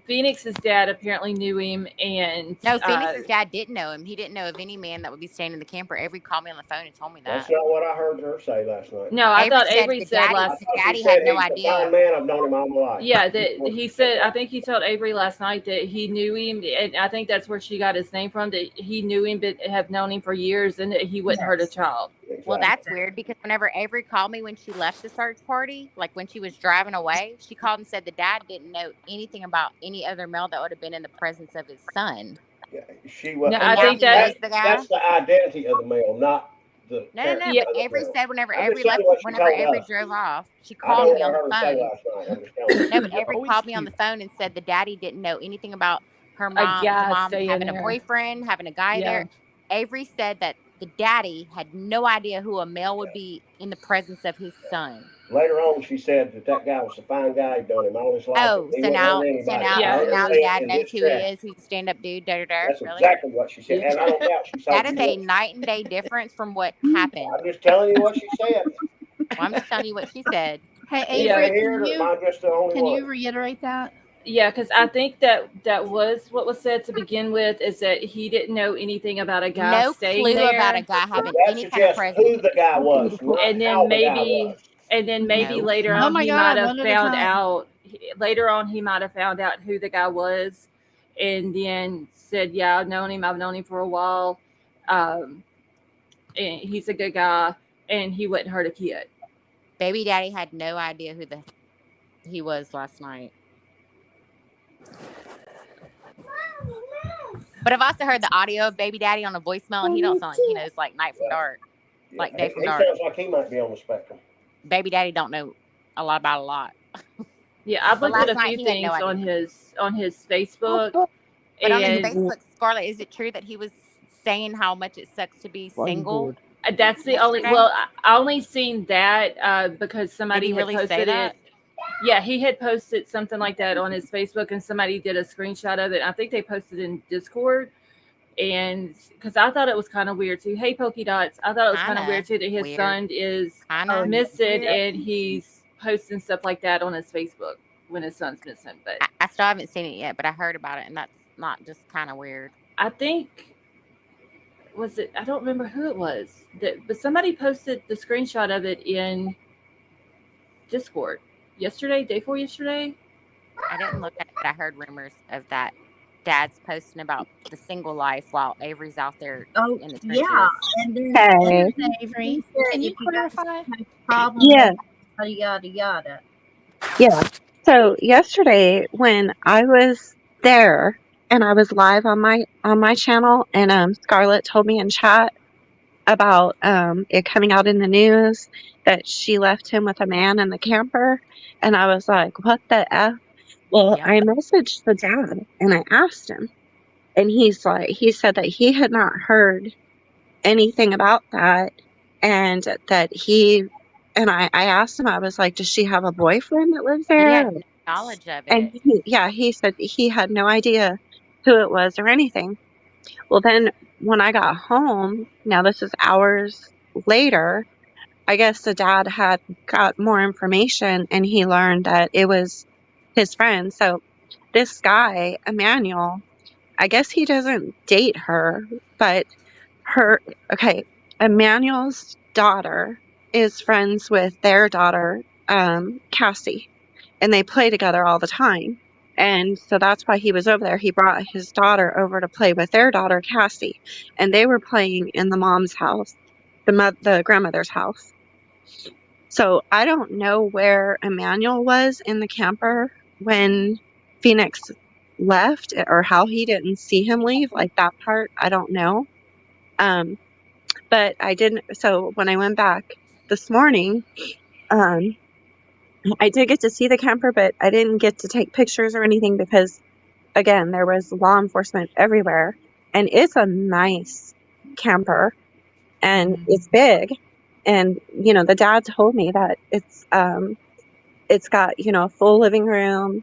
Phoenix's dad, apparently knew him, and No, Phoenix's dad didn't know him. He didn't know of any man that would be staying in the camper. Avery called me on the phone and told me That's that. not what I heard her say last night. No, I Avery thought said Avery the said daddy, last. the I thought she daddy said had no he's a idea. fine man. I've known him all my life. Yeah, that he said. I think he told Avery last night that he knew him, and I think that's where she got his name from. That he knew him, but have known him for years, and that he wouldn't hurt a child. Exactly. Well, that's weird because whenever Avery called me when she left the search party, like when she was driving away, she called and said the dad didn't know anything about any other male that would have been in the presence of his son. Yeah, she was. No, And I now think he that knows the guy. That's the identity of the male, not the No, character Yeah. but of the Avery male. said whenever I'm Avery just telling left, you what she whenever told Avery us. drove off, she I know called me what I on the heard her say phone. last night. I'm just telling you. No, but Avery Always called me on cute. the phone and said the daddy didn't know anything about her a mom, the guy mom staying having a there. boyfriend, having a guy Yeah. there. Avery said that the daddy had no idea who a male would be in the presence of his son. Later on, she said that guy was a fine guy. He'd done him all his life. Oh, He so wouldn't hurt now, anybody. Yeah, so it now the was. dad In knows his who he track. is. He's a stand-up dude. Really? That's exactly what she said, Yeah. and I don't doubt she told That is you a what. night and day difference from what I'm happened. just telling you what she said. Well, I'm just telling you what she said. Hey, Did Yeah. Avery, they hear it, or am I just the only can you one? reiterate that? Yeah, because I think that was what was said to begin with, is that he didn't know anything about a guy No staying clue about a there, guy having That any kind of suggests who presence. the guy was, not and how then the guy maybe, was. and then maybe No. later Oh on my he God, might have one at a found time. out. Later on, he might have found out who the guy was, and then said, "Yeah, I've known him for a while, and he's a good guy, and he wouldn't hurt a kid." Baby daddy had no idea who he was last night. But I've also heard the audio of baby daddy on a voicemail, and he don't sound like he knows like night from dark, like day from He dark. sounds like he might be on the spectrum. Baby daddy don't know a lot about a lot. Yeah, I've But looked at last a few night he had things no idea. on his Facebook, But on his and Facebook, Scarlett, is it true that he was saying how much it sucks to be single? that's the only. Yesterday? Well, I only seen that because Did somebody he had really say posted that? it. Yeah, he had posted something like that on his Facebook, and somebody did a screenshot of it. I think they posted in Discord, and because I thought it was kind of weird too. Hey, Pokey Dots, I thought it was kind of Kinda weird too that his weird. son is Kinda. missing, and he's posting stuff like that on his Facebook when his son's missing. But I still haven't seen it yet, but I heard about it, and that's not just kind of weird. I think was it? I don't remember who it was, but somebody posted the screenshot of it in Discord yesterday, day before yesterday. I didn't look at it, but I heard rumors of that. Dad's posting about the single life while Avery's out there Oh, in the trenches. yeah. And then Okay. Avery, he said, can you if you guys clarify? have a problem, Yeah. yada, yada, yada. Yeah. So yesterday when I was there and I was live on my channel, and Scarlett told me in chat about it coming out in the news that she left him with a man in the camper, and I was like, what the F? Well, Yep. I messaged the dad and I asked him, and he said that he had not heard anything about that, and that I asked him, I was like, does she have a boyfriend that lives He there? had no knowledge of And it. he said he had no idea who it was or anything. Well, then when I got home, now this is hours later, I guess the dad had got more information and he learned that it was his friend. So this guy, Emmanuel, I guess he doesn't date her, but Emmanuel's daughter is friends with their daughter, Cassie, and they play together all the time. And so that's why he was over there. He brought his daughter over to play with their daughter, Cassie, and they were playing in the mom's house. the grandmother's house. So I don't know where Emmanuel was in the camper when Phoenix left, or how he didn't see him leave. Like, that part, I don't know. But I didn't. So when I went back this morning, um, I did get to see the camper, but I didn't get to take pictures or anything because, again, there was law enforcement everywhere, and it's a nice camper and it's big. And the dad told me that it's got a full living room,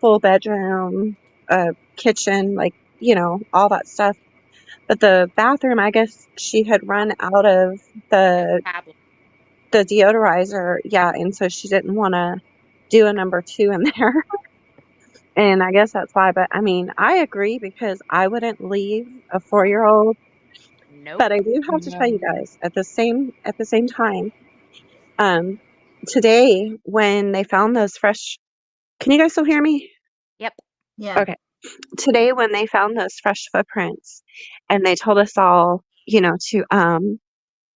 full bedroom, kitchen, like all that stuff. But the bathroom, I guess she had run out of Those the tablets. deodorizer, yeah, and so she didn't want to do a number 2 in there. And I guess that's why. But I mean, I agree, because I wouldn't leave a 4-year-old. Nope. But I do have to tell you guys, at the same time, today when they found those fresh, can you guys still hear me? Yep. Yeah. Okay. Today when they found those fresh footprints, and they told us all,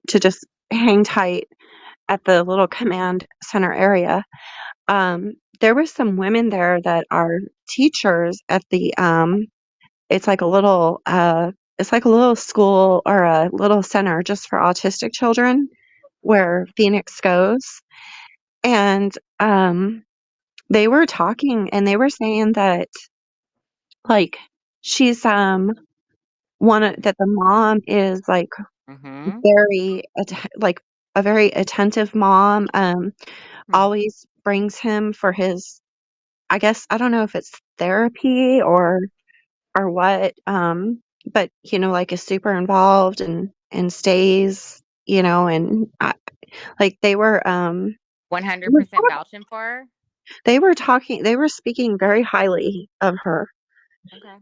to just hang tight at the little command center area. There were some women there that are teachers at the it's like a little school, or a little center just for autistic children where Phoenix goes. And they were talking, and they were saying that, like, she's that the mom is like Mm-hmm. very like a very attentive mom, always brings him for his, I guess, I don't know if it's therapy or what, but like, is super involved and stays, and like, they were 100% vouching for her. they were speaking very highly of her. Okay.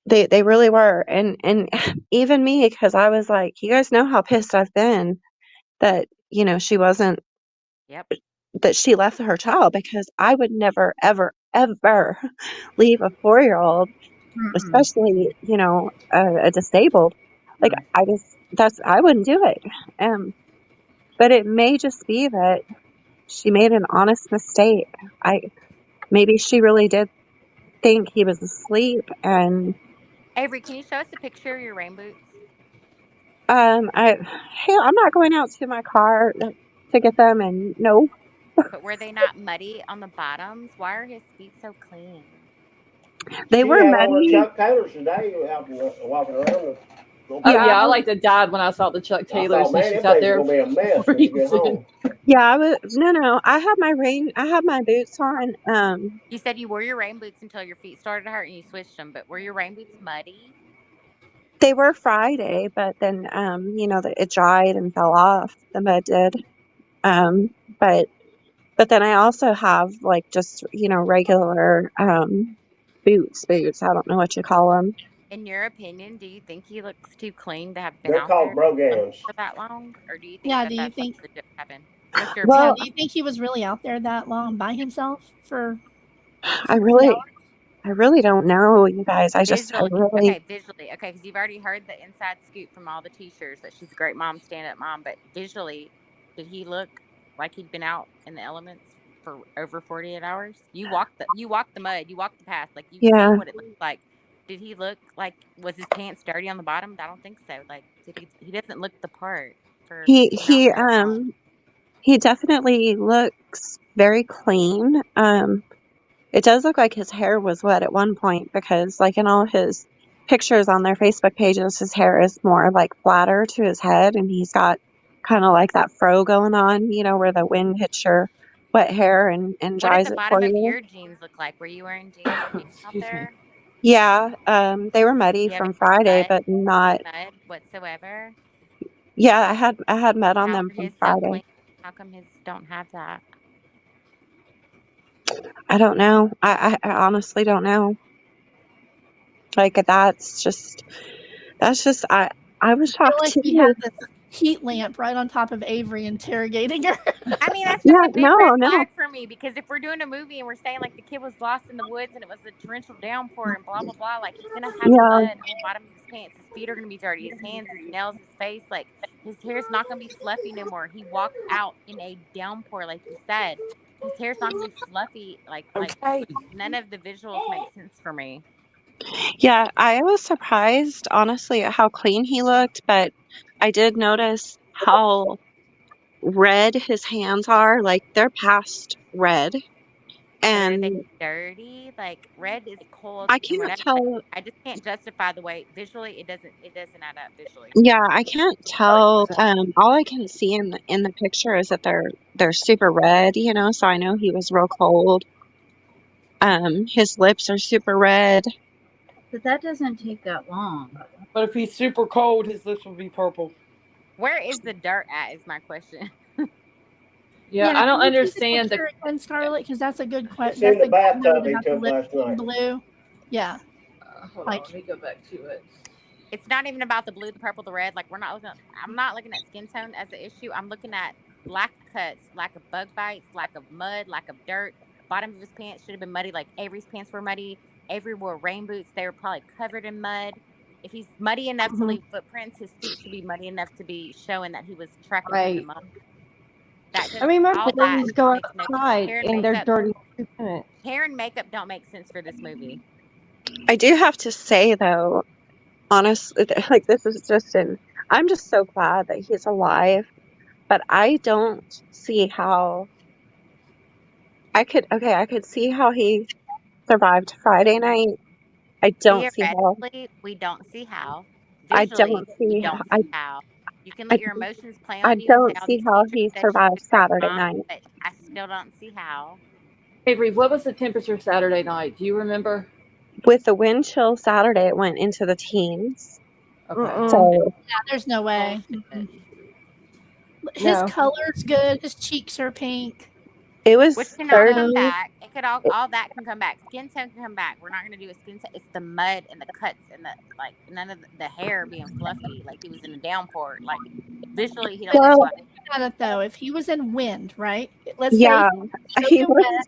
They really were. And even me, because I was like, you guys know how pissed I've been that she wasn't, Yep. that she left her child, because I would never, ever, ever leave a 4-year-old, especially a disabled. Like, I wouldn't do it. But it may just be that she made an honest mistake. Maybe she really did think he was asleep. And Avery, can you show us a picture of your rain boots? I'm not going out to my car to get them, and no. But were they not muddy on the bottoms? Why are his feet so clean? They She were had on her muddy. Chuck Taylors today, out walking around. Oh Yeah, yeah, I like to dive when I saw the Chuck I Taylors, thought, and man, she's this out thing's there gonna be a mess when you get home. freezing. yeah, I was no. I had my boots on. You said you wore your rain boots until your feet started to hurt and you switched them, but were your rain boots muddy? They were Friday, but then it dried and fell off. The mud did. Um, but then I also have, like, just regular boots. I don't know what you call them. In your opinion, do you think he looks too clean to have been They're out called there brogans. for that long? Or do you think Yeah, that do you that's like think legit happened? What's your yeah, Well, opinion? do you think he was really out there that long by himself for I 60 really, hours? I really don't know, you guys. I Visually, really, okay, visually, okay, because you've already heard the inside scoop from all the teachers that she's a great mom, stand-up mom. But visually, did he look like he'd been out in the elements for over 48 hours? You walked the mud, you walked the path, like you've yeah. seen what it looks like. Did he look like, was his pants dirty on the bottom? I don't think so. Like, he doesn't look the part for He being out he there that long. um he definitely looks very clean. It does look like his hair was wet at one point, because, like, in all his pictures on their Facebook pages, his hair is more like flatter to his head, and he's got kind of like that fro going on, where the wind hits your wet hair and What did dries the it for bottom of you. your jeans look like? Were you wearing jeans when being out Excuse me. there? Yeah, they were muddy Do you have from Friday, mud? but not. Any mud whatsoever? Yeah, I had mud on How them are from his so Friday. clean? How come his don't have that? I don't know. I honestly don't know. Like, that's just I was I feel shocked like he had too. this heat lamp right on top of Avery interrogating her. I mean, that's just Yeah, a big red no. flag for me because if we're doing a movie and we're saying like the kid was lost in the woods and it was a torrential downpour and blah blah blah, like he's gonna have Yeah, mud on the bottom of his pants, his feet are gonna be dirty, his hands, his nails, his face, like His hair's not gonna be fluffy no more. He walked out in a downpour, like you said. His hair's not gonna be fluffy. Like Okay. none of the visuals make sense for me. Yeah, I was surprised, honestly, at how clean he looked, but I did notice how red his hands are. Like, they're past red. But are they And dirty? Like red is cold I and can't whatever. But tell. I just can't justify the way visually it doesn't add up visually. Yeah, I can't tell. All I can see in the picture is that they're super red, you know, so I know he was real cold. His lips are super red. But that doesn't take that long. But if he's super cold, his lips will be purple. Where is the dirt at? Is my question. Yeah, I don't can you see the understand the. picture again, Scarlett, because that's a good It's question. in That's the a good bathtub note he about the took lips last night. blue. Yeah, Hold Like- on, let me go back to it. It's not even about the blue, the purple, the red. Like I'm not looking at skin tone as an issue. I'm looking at lack of cuts, lack of bug bites, lack of mud, lack of dirt. Bottom of his pants should have been muddy, like Avery's pants were muddy. Avery wore rain boots. They were probably covered in mud. If he's muddy enough to leave footprints, his feet should be muddy enough to be showing that he was trekking through the Right. mud. That I mean, my all that boys go makes no sense. outside Hair in their makeup, dirty pants. hair and makeup don't make sense for this movie. I do have to say, though, honestly, like, this is just I'm just so glad that he's alive, but I don't see how I could see how he survived Friday night. I don't see how. Theoretically, we don't see how. I Visually, don't we see. don't I see how. You can I, let your emotions play I on you and say don't all see these how features he that you survived are Saturday wrong, night. but I still don't see how. Avery, what was the temperature Saturday night? Do you remember? With the wind chill Saturday, it went into the teens. Okay. So yeah, there's no way. Bullshit. His No. color's good. His cheeks are pink. it was Which can all 30. come back. It could all that can come back. Skin tone can come back. We're not gonna do a skin tone. It's the mud and the cuts and the like. None of the hair being fluffy. Like he was in a downpour. Like visually, he don't Well, look like. At it though, if he was in wind, right? Let's yeah, say he soaking wet looks.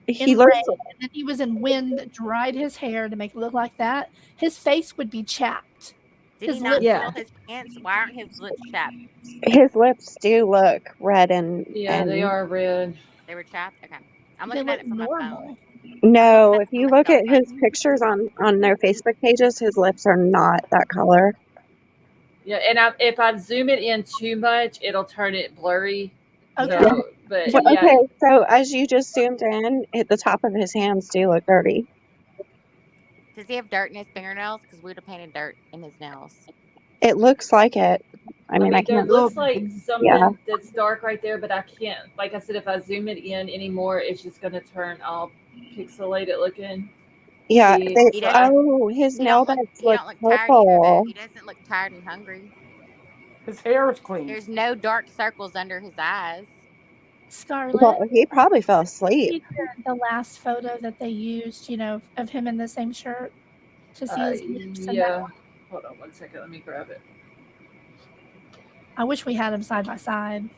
in He rain, looks. and then he was in wind that dried his hair to make it look like that. His face would be chapped. Did His he not lips- Yeah. fill his pants? Why aren't his lips chapped? His lips do look red and Yeah, they are red. They were chapped. Okay, I'm They looking at look it from my normal. phone. No, looking at if it you from my look cell at his phone. pictures on their Facebook pages, his lips are not that color. Yeah, and if I zoom it in too much, it'll turn it blurry. Okay. So, but Well, yeah, okay, so as you just zoomed in, at the top of his hands do look dirty. Does he have dirt in his fingernails? Because we would have painted dirt in his nails. It looks like it. I mean, I there can't. looks like something Yeah. that's dark right there, but I can't. Like I said, if I zoom it in anymore, it's just going to turn all pixelated looking. Yeah. See, He doesn't- His He nail don't look. beds He look don't look tired either. Though. purple. He doesn't look tired and hungry. His hair is clean. There's no dark circles under his eyes. Scarlett, Well, he probably fell asleep. the last photo that they used, of him in the same shirt to see his lips. And yeah. Hold on 1 second. Let me grab it. I wish we had them side by side.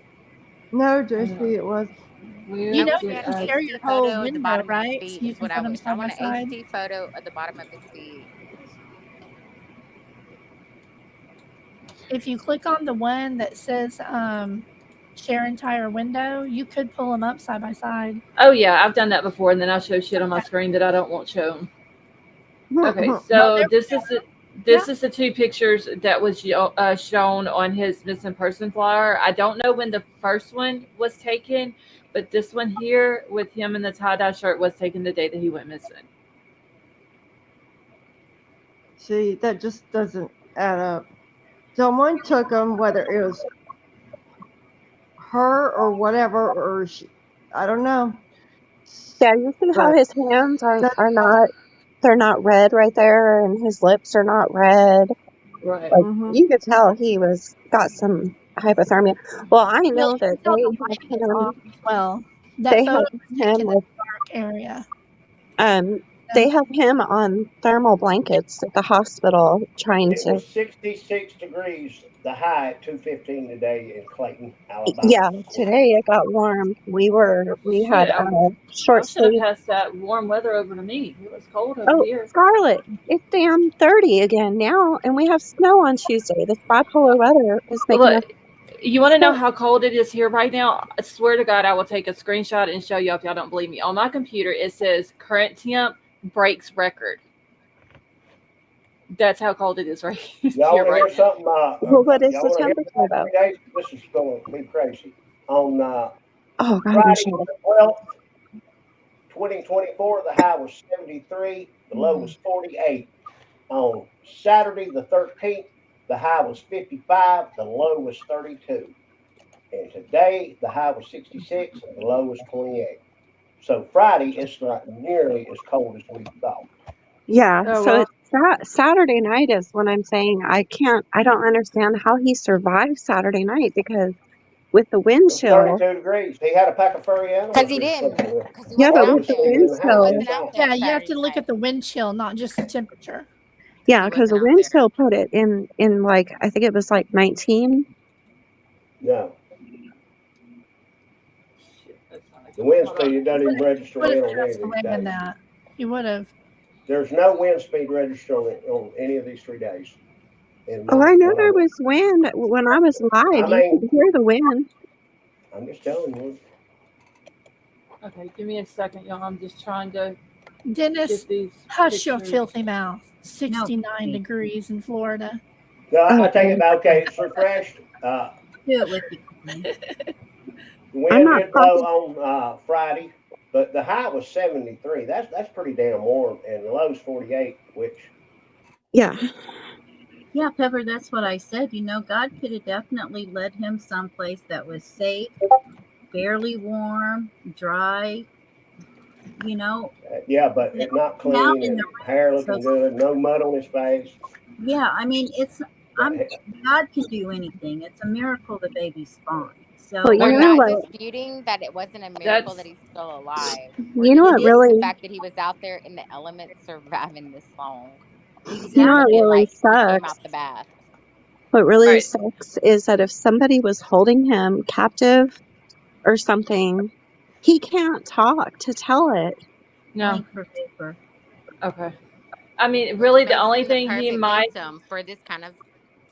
No, JC, it was. You know, I you wish can we had share an your HD whole photo of the window, bottom of right? his So feet. you Is can what put I them wish. I side by want an side. HD photo of the bottom of his feet. If you click on the one that says share entire window, you could pull them up side by side. Oh yeah, I've done that before, and then I show shit on my screen that I don't want shown. Okay, so this is the two pictures that was shown on his missing person flyer. I don't know when the first one was taken, but this one here with him in the tie-dye shirt was taken the day that he went missing. See, that just doesn't add up. Someone took them, whether it was her or whatever, or I don't know. Yeah, you see how But his hands are not. They're not red right there, and his lips are not red. Right. Like, Mhm. you could tell he got some hypothermia. Well, I know that Tell they the have lighting is off him. as well. That They photo have was him taken in with a dark area. They have him on thermal blankets at the hospital trying It to. was 66 degrees, the high at 2:15 today in Clayton, Alabama. Yeah, today it got warm. We had Shit, I short should have sleeve. passed that warm weather over to me. It was cold over Oh, here. Scarlett, it's damn 30 again now, and we have snow on Tuesday. This bipolar weather is making us You want to know how cold it is here right now? I swear to God, I will take a screenshot and show y'all if y'all don't believe me. On my computer, it says current temp breaks record. That's how cold it is right Y'all here want to right hear now. something? Well, what is Y'all the want to hear temperature the though? 3 days? This is going to be crazy. On Oh God, I'm Friday sure. the 12th, 2024, the high was 73, the low was 48. On Saturday the 13th, the high was 55, the low was 32. And today, the high was 66 and the low was 28. So Friday, it's not nearly as cold as we thought. Yeah, Oh, so well, it's Saturday night is when I'm saying I don't understand how he survived Saturday night because with the wind It was chill, 32 degrees. He had a pack of furry animals. Because he he was didn't. sleeping with. Because he yeah, wasn't but Or he out with was the there. sleeping in wind the He house chill, wasn't out inside. there Yeah, you have Saturday to look night. at the wind chill, not just the temperature. yeah, He because wasn't the out wind there. chill put it in like I think it was like 19. No, shit, that's not the wind hold on. speed, it doesn't even register Would have in on any passed of these away in days. that. He would have. There's no wind speed register on any of these 3 days. In Oh, my, I know when I there look. was wind when I was live. I You mean, could hear the wind. I'm just telling you. Okay, give me a second, y'all. I'm just trying to Dennis, get these hush your pictures. filthy mouth. No, 69 degrees in Florida. No, Oh, I take it back. Okay, it's refreshed. do it with you. Connie. The I'm wind not did blow talking. on Friday, but the high was 73. That's pretty damn warm, and the low's 48, which Yeah, Yeah, Pepper, that's what I said. You know, God could have definitely led him someplace that was safe, fairly warm, dry, you know, yeah, but it not out clean in the and hair rain. looking So, good, no mud on his face. yeah, I mean, But God can do anything. It's a miracle the baby spawned. well, So, you We're know not what? disputing that it wasn't a miracle that That's he's still alive. We're You know what disputing the really, fact that he was out there in the elements surviving this long. you know And what looking exactly. really like he came sucks? out the bath. What really right. sucks is that if somebody was holding him captive or something, he can't talk to tell it. No. Link for paper. Okay. I mean, Which really, makes him the perfect victim for this kind of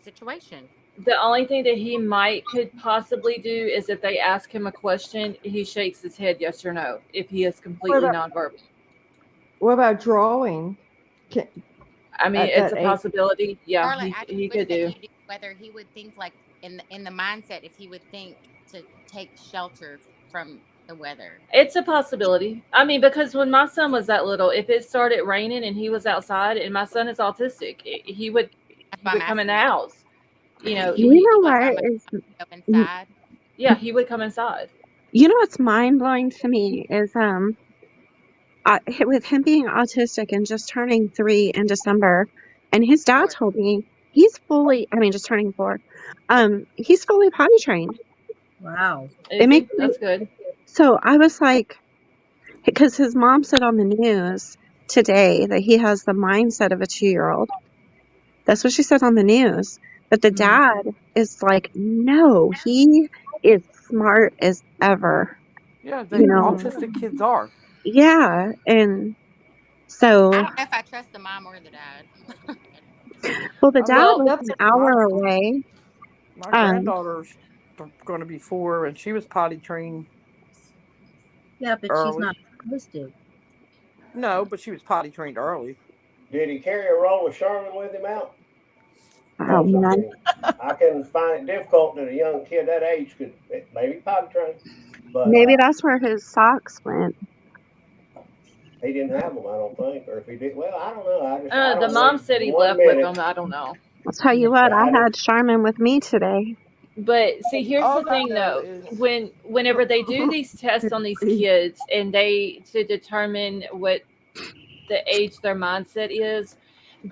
situation. the only thing that he might could possibly do is if they ask him a question, he shakes his head yes or no if he is What completely about nonverbal. what about drawing? Can, I mean, at it's that a age? possibility. Yeah, Charlotte, I just he wish could that do. you knew whether he would think like in the mindset if he would think to take shelter from the weather. It's a possibility. I mean, because when my son was that little, if it started raining and he was outside, and my son is autistic, That's he why I'm would come in the asking you. house. You know, He would You he know be like, what I'm gonna is, go inside. yeah, he would come inside. you know what's mind blowing to me is with him being autistic and just turning 3 in December, and his dad Four. told me he's fully, I mean, just turning 4, he's fully potty trained. Wow. It Is he? makes me, That's good. so I was like, because his mom said on the news today that he has the mindset of a 2-year-old. That's what she said on the news. But the Mhm. dad is like, no, he is smart as ever, Yeah, you the know? Mm-hmm. autistic kids are. Yeah. And I so, don't know if I trust the mom or the dad. well, the I dad mean, Well, was That's an my hour away. my Um, granddaughter's going to be 4, and she was potty trained Yeah, but she's early. not listed. No, but she was potty trained early. did he carry a roll of Sherman with him out? oh Because man, I can find it difficult that a young kid that age could maybe potty train, but maybe that's where his socks went. he didn't have them. I don't think, or if he did, well, I don't know. I the don't mom wait said he 1 left with minute. him. I don't know. I'll tell you Yeah. what, I I just had Charmin with me today. But see, here's the All I thing know though. is Whenever they do these tests on these kids and they to determine what the age their mindset is,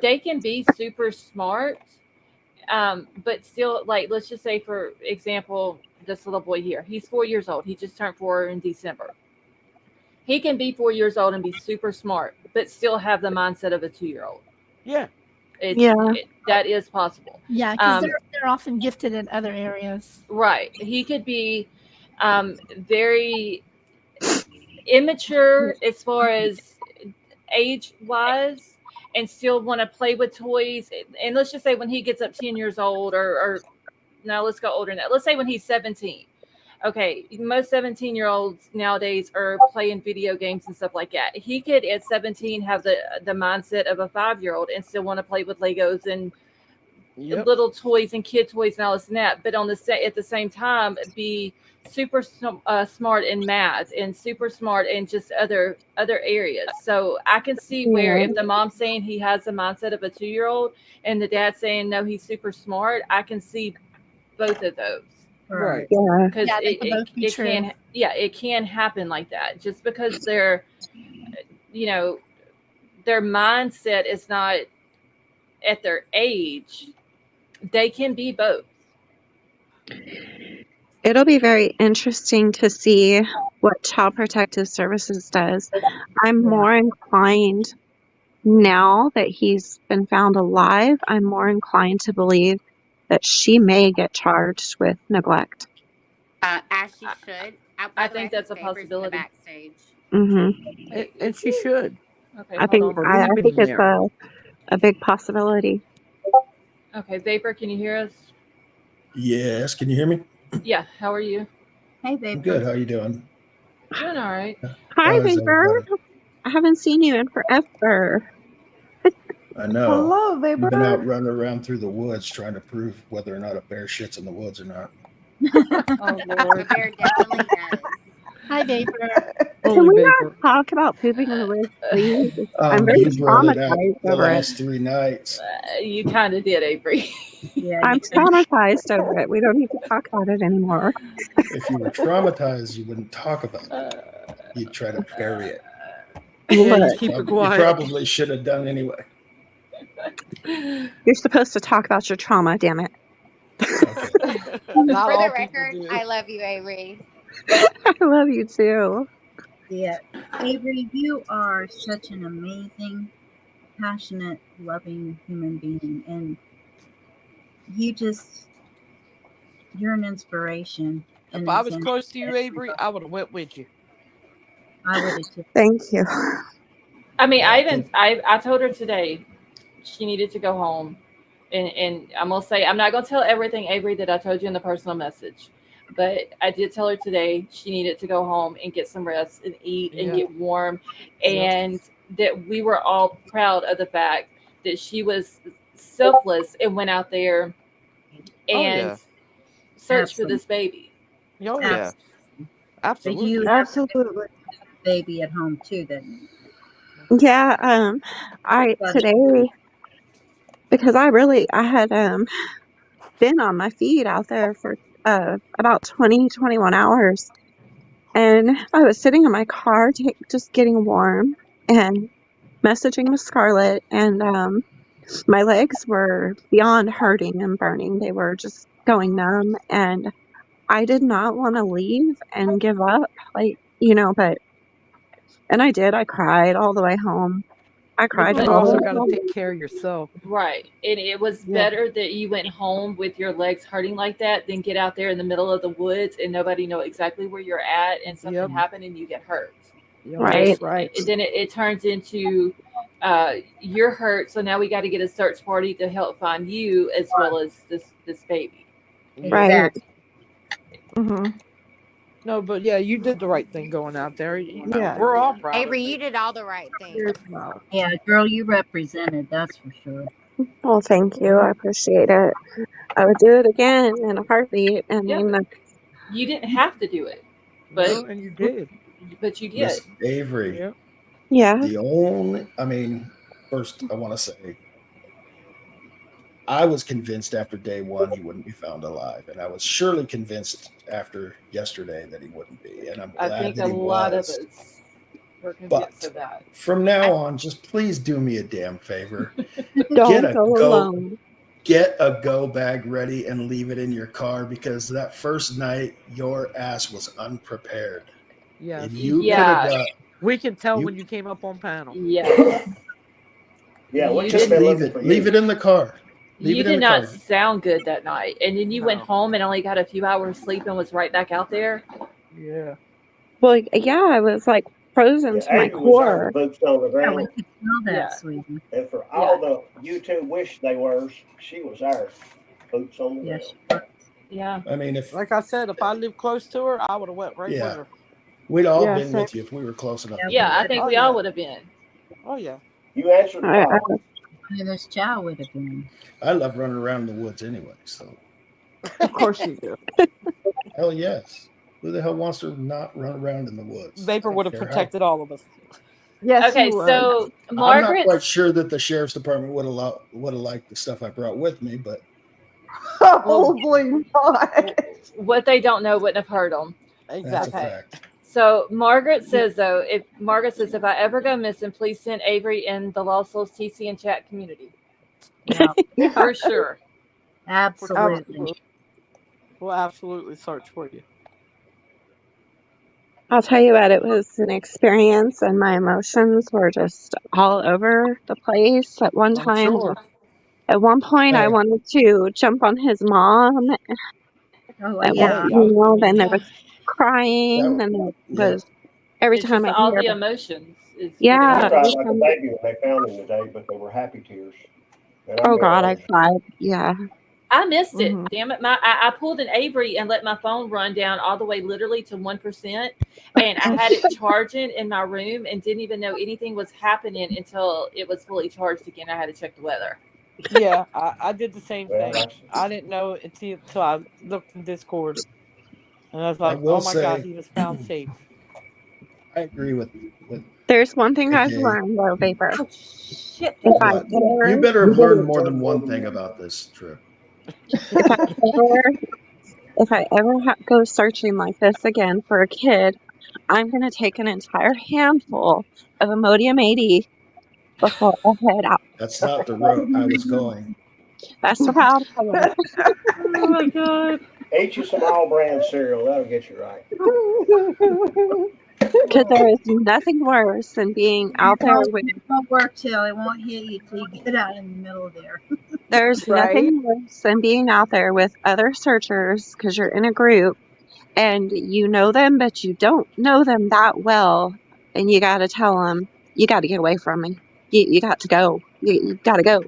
they can be super smart, but still, like, let's just say for example, this little boy here, he's 4 years old. He just turned 4 in December. He can be 4 years old and be super smart, but still have the mindset of a 2-year-old. yeah. Yeah. That is possible. Yeah, because they're often gifted in other areas. Right. He could be very immature as far as age wise and still want to play with toys. And let's just say when he gets up 10 years old or now let's go older than that. Let's say when he's 17. Okay, most 17-year-olds nowadays are playing video games and stuff like that. He could at 17 have the mindset of a 5-year-old and still want to play with Legos and little toys and kid toys and all this and that, but at the same time be super smart in math and super smart in just other areas. So I can see where if the mom's saying he has the mindset of a 2-year-old and the dad's saying no, he's super smart, I can see both of those. Right. Because it can happen like that. Just because their mindset is not at their age, they can be both. It'll be very interesting to see what Child Protective Services does. I'm more inclined now that he's been found alive, I'm more inclined to believe that she may get charged with neglect. As she should. I think that's a possibility. Backstage. Mm-hmm. And she should. Okay, I think it's a big possibility. Okay, Vapor, can you hear us? Yes, can you hear me? Yeah, how are you? Hey, Vapor. I'm good. How are you doing? Doing all right. Hi, Vapor. I haven't seen you in forever. I know. Hello, Vapor. You've been out running around through the woods trying to prove whether or not a bear shits in the woods or not. Oh, Lord. The bear definitely does. Hi, Vapor. Can we not talk about pooping in the woods, please? I'm very traumatized the over last it. 3 nights. You kind of did, Avery. Yeah, I'm traumatized over it. We don't need to talk about it anymore. If you were traumatized, you wouldn't talk about it. You'd try to bury it. Yeah, keep it You quiet. probably should have done anyway. You're supposed to talk about your trauma, damn it. Okay. For the record, I love you, Avery. I love you too. Yeah, Avery, you are such an amazing, passionate, loving human being, and you're an inspiration. If I was close to you, Avery, I would have went with you. I would have too. Thank you. I mean, I told her today she needed to go home, and I'm gonna say I'm not gonna tell everything, Avery, that I told you in the personal message, but I did tell her today she needed to go home and get some rest and eat and get warm, and that we were all proud of the fact that she was selfless and went out there and searched for this baby. Oh yeah, absolutely. But you absolutely baby at home too, then. Yeah, I today, because I had been on my feet out there for about 21 hours, and I was sitting in my car just getting warm and messaging with Scarlett, and my legs were beyond hurting and burning. They were just going numb, and I did not want to leave and give up, and I did. I cried all the way home. I cried. But you also got to take care of yourself. Right. And it was better that you went home with your legs hurting like that than get out there in the middle of the woods and nobody know exactly where you're at and something happened and you get hurt. Right. Right. And then it turns into you're hurt. So now we got to get a search party to help find you as well as this baby. Right. Mm-hmm. No, but yeah, you did the right thing going out there. We're all proud. Avery, you did all the right things. Yeah, girl, you represented, that's for sure. Well, thank you. I appreciate it. I would do it again in a heartbeat. I mean, you didn't have to do it, but and you did. But you did. Miss Avery. Yeah. First, I want to say, I was convinced after day one he wouldn't be found alive, and I was surely convinced after yesterday that he wouldn't be, and I'm glad I think that he a lot of was. us were convinced of that. From now on, just please do me a damn favor. Don't go alone. Get a go bag ready and leave it in your car, because that first night your ass was unprepared. Yeah, and you could have got. We can tell when you came up on panel. Yeah. Yeah, we just leave it in the car. You did not sound good that night. And then you went home and only got a few hours sleep and was right back out there. Yeah. Well, yeah, I was like frozen to my core. Boots on the ground. We could tell that, sweetie. And for all the YouTube wish they were, she was ours. Boots on the ground. Yeah. I mean, if Like I said, if I lived close to her, I would have went right Yeah. with her. we'd all Yeah, been same. with you if we were close enough. to Yeah, do I it. think Oh, we all yeah. would have been. Oh yeah. You answered the I, I, call. I mean, this chow would have been. I love running around in the woods anyway. So Of course you do. hell yes. Who the hell wants to not run around in the woods? Vapor I would don't have care how- protected all of us. Yes, Okay, you would. so I'm not quite Margaret's sure that the sheriff's department would have liked the stuff I brought with me, but Probably not. what they don't know wouldn't have hurt them. that's Exactly. a Okay. fact. So Margaret says though, if I ever go missing, please send Avery in the Lost Souls TC and chat community Yeah, for sure. absolutely. We'll absolutely search for you. I'll tell you what, it was an experience, and my emotions were just all over the place. At one I'm time, sure. at one point, I Hey. wanted to jump on his mom. Oh, At yeah. one, then there Yeah. was crying, That- and there yeah. was every It's time just I all hear the about, emotions is We yeah, what it every is. cried like a time, baby when they found him today, but they were happy tears. And I'm oh being God, I honest. cried. Yeah. I missed it. Mhm. Damn it. I pulled an Avery and let my phone run down all the way literally to 1%. And I had it charging in my room and didn't even know anything was happening until it was fully charged again. I had to check the weather. Yeah, I did the same Well, thing. that's I didn't know until I looked in Discord, and I was I like, will "Oh my God, say he was found safe." I agree with There's one thing I've AJ. learned though, Vapor. Oh, shit. If I What? ever, You better have learned more than one thing about this trip. if I ever go searching like this again for a kid, I'm gonna take an entire handful of Imodium 80 before I head out. That's not the route I was going. That's the route I went. Oh my God. eat you some all brand cereal. That'll get you right. Because there is nothing worse than being out there with. It won't work till it won't hit you till you get out in the middle there. There's Right? nothing worse than being out there with other searchers because you're in a group and you know them, but you don't know them that well, and you got to tell them, you got to get away from me. You got to go. You got to go.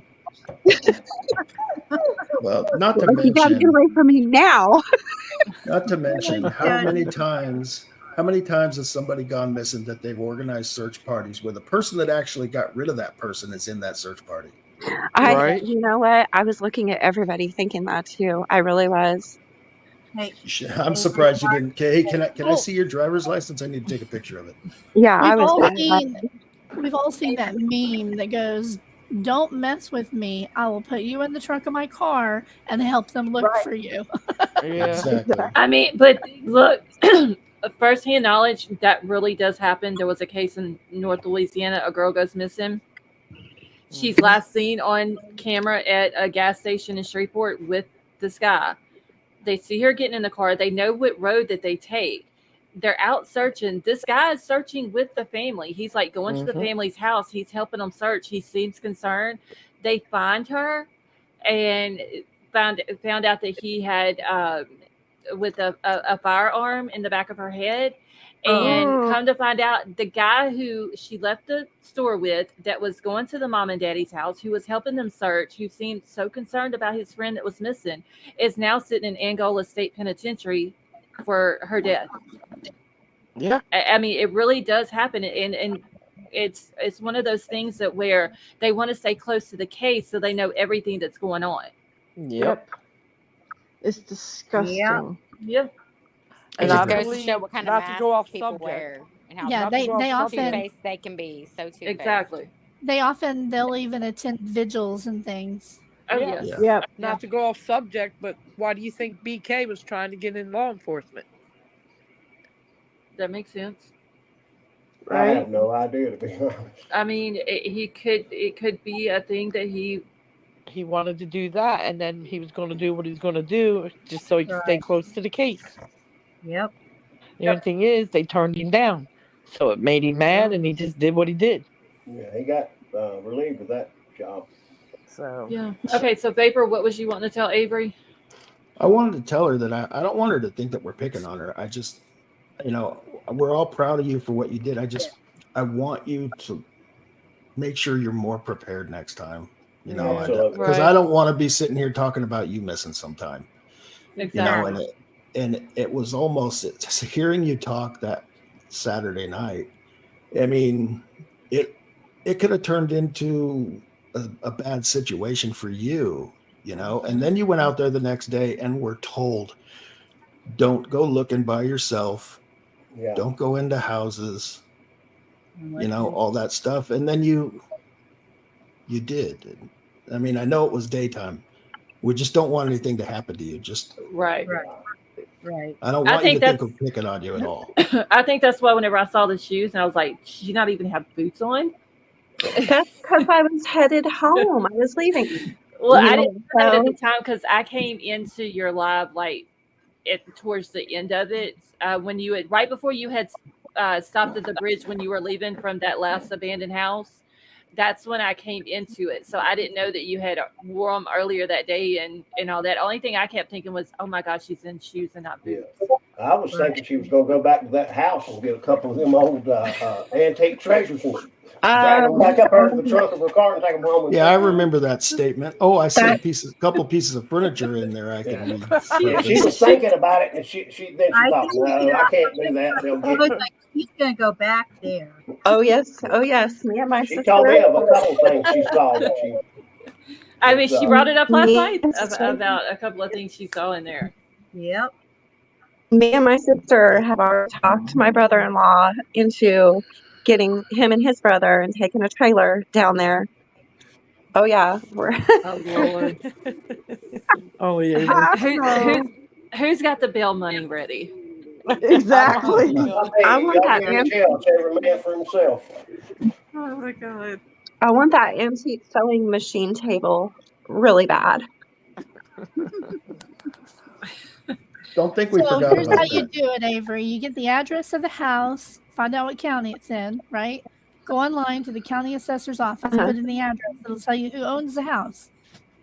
Well, not to Like, you got to get mention, away from me now. how many times has somebody gone missing that they've organized search parties where the person that actually got rid of that person is in that search party? Right. You know what? I was looking at everybody thinking that too. I really was. Hey, I'm surprised you didn't. Hey, can I see your driver's license? I need to take a picture of it. Yeah, I We've was. all seen that meme that goes, "Don't mess with me. I will put you in the trunk of my car and help them look Right. for you." Yeah. Exactly. I mean, but look, firsthand knowledge, that really does happen. There was a case in North Louisiana. A girl goes missing. She's last seen on camera at a gas station in Shreveport with this guy. They see her getting in the car. They know what road that they take. They're out searching. This guy is searching with the family. He's like going to the family's house. He's helping them search. He seems concerned. They find her and found out that he had with a firearm in the back of her head. And come to find out, the guy who she left the store with that was going to the mom and daddy's house, who was helping them search, who seemed so concerned about his friend that was missing, is now sitting in Angola State Penitentiary for her death. Yeah. I mean, it really does happen. And it's one of those things that where they want to stay close to the case so they know everything that's going on. Yep. It's disgusting. Yeah. It And just I goes to believe, show what kind of not to go off masks people subject. wear and how Yeah, Not to they go off often subject. two-faced they can be. So two-faced. Exactly. they'll even attend vigils and things. Oh, Yeah. yes. Yeah. Yep. Not to go off subject, but why do you think BK was trying to get in law enforcement? That makes sense. I Right? have no idea, to be honest. I mean, it could be a thing that he wanted to do that, and then he was going to do what he was going to do just so he could stay close to the case. Yep. The only thing is, they turned him down, so it made him mad, and he just did what he did. Yeah, he got relieved of that job. So Yeah. Okay, so Vapor, what was you wanting to tell Avery? I wanted to tell her that I don't want her to think that we're picking on her. I just, we're all proud of you for what you did. I want you to make sure you're more prepared next time. Because Absolutely. I don't want to be sitting here talking about you missing sometime. you know, Exactly. and it was almost hearing you talk that Saturday night. I mean, it could have turned into a bad situation for you, you know. And then you went out there the next day and were told, don't go looking by yourself, Yeah. don't go into houses, you know, Listen, all that stuff. And then you did. I mean, I know it was daytime. We just don't want anything to happen to you. Just, Right. right, right. I don't I want you think to think that's of picking on you at all. I think that's why whenever I saw the shoes and I was like, she not even have boots on. That's because I was headed home. I was leaving. Well, You I know, didn't know that at the so time because I came into your live like towards the end of it when you had right before you had stopped at the bridge when you were leaving from that last abandoned house. That's when I came into it. So I didn't know that you had wore them earlier that day and all that. Only thing I kept thinking was, oh my gosh, she's in shoes and not Yeah. boots. I was thinking she was going to go back to that house and get a couple of them old antique treasures and drag them back up out of the trunk of her car and take them home. And Yeah, I remember that statement. Oh, I see that couple pieces of furniture in there I can Yeah, she repurpose. was thinking about it, and then she I thought, think no, I can't do that. They'll I get was me. like, she's gonna go back there. oh yes, me and my She sister. told me of a couple things she saw that she. I mean, she brought it up last Me night and sister, about a couple of things she saw in there. Yep. me and my sister have already talked my brother-in-law into getting him and his brother and taking a trailer down there. Oh yeah, we're Oh Lord. Oh yeah. Who's got the bail money ready? Exactly. I want that Y'all get a chance, every man for himself. Oh my God. I want that antique sewing machine table really bad. Don't think we So forgot here's about how you that. do it, Avery. You get the address of the house, find out what county it's in, right? Go online to the county assessor's office, Uh-huh. put in the address. It'll tell you who owns the house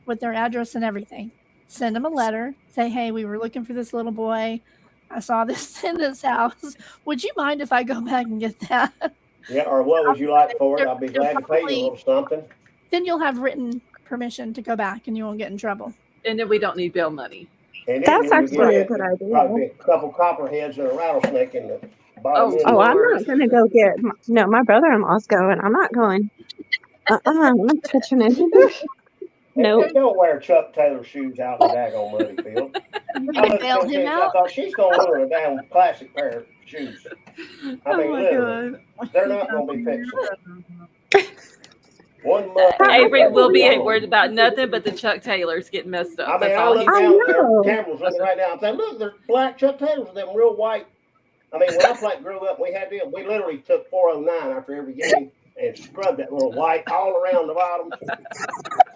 with their address and everything. Send them a letter. Say, hey, we were looking for this little boy. I saw this in this house. Would you mind if I go back and get that? Yeah, or what would you like for it? They're- I'll be they're glad to pay you a little something. Then you'll have written permission to go back and you won't get in trouble. And then we don't need bail money. And then That's when you get actually a it, good idea. probably be a couple copperheads and a rattlesnake in the bottom end. Oh, I'm Lord. not gonna go get. No, my brother-in-law's going. I'm not going. I'm not touching anything. Nope. And don't wear Chuck Taylor shoes out in the daggone muddy field. You I gonna looked bail at him this, I out? thought she's going to ruin a damn classic pair of shoes. I mean, literally, they're not going to be fixable. One month. Avery will be ain't worried about nothing but the Chuck Taylors getting messed up. I mean, That's I all look he's I down there, know. cameras looking right now. I'm saying, look, there's black Chuck Taylors, them real white. I mean, when I grew up, we had them. We literally took 409 after every game and scrubbed that little white all around the bottom to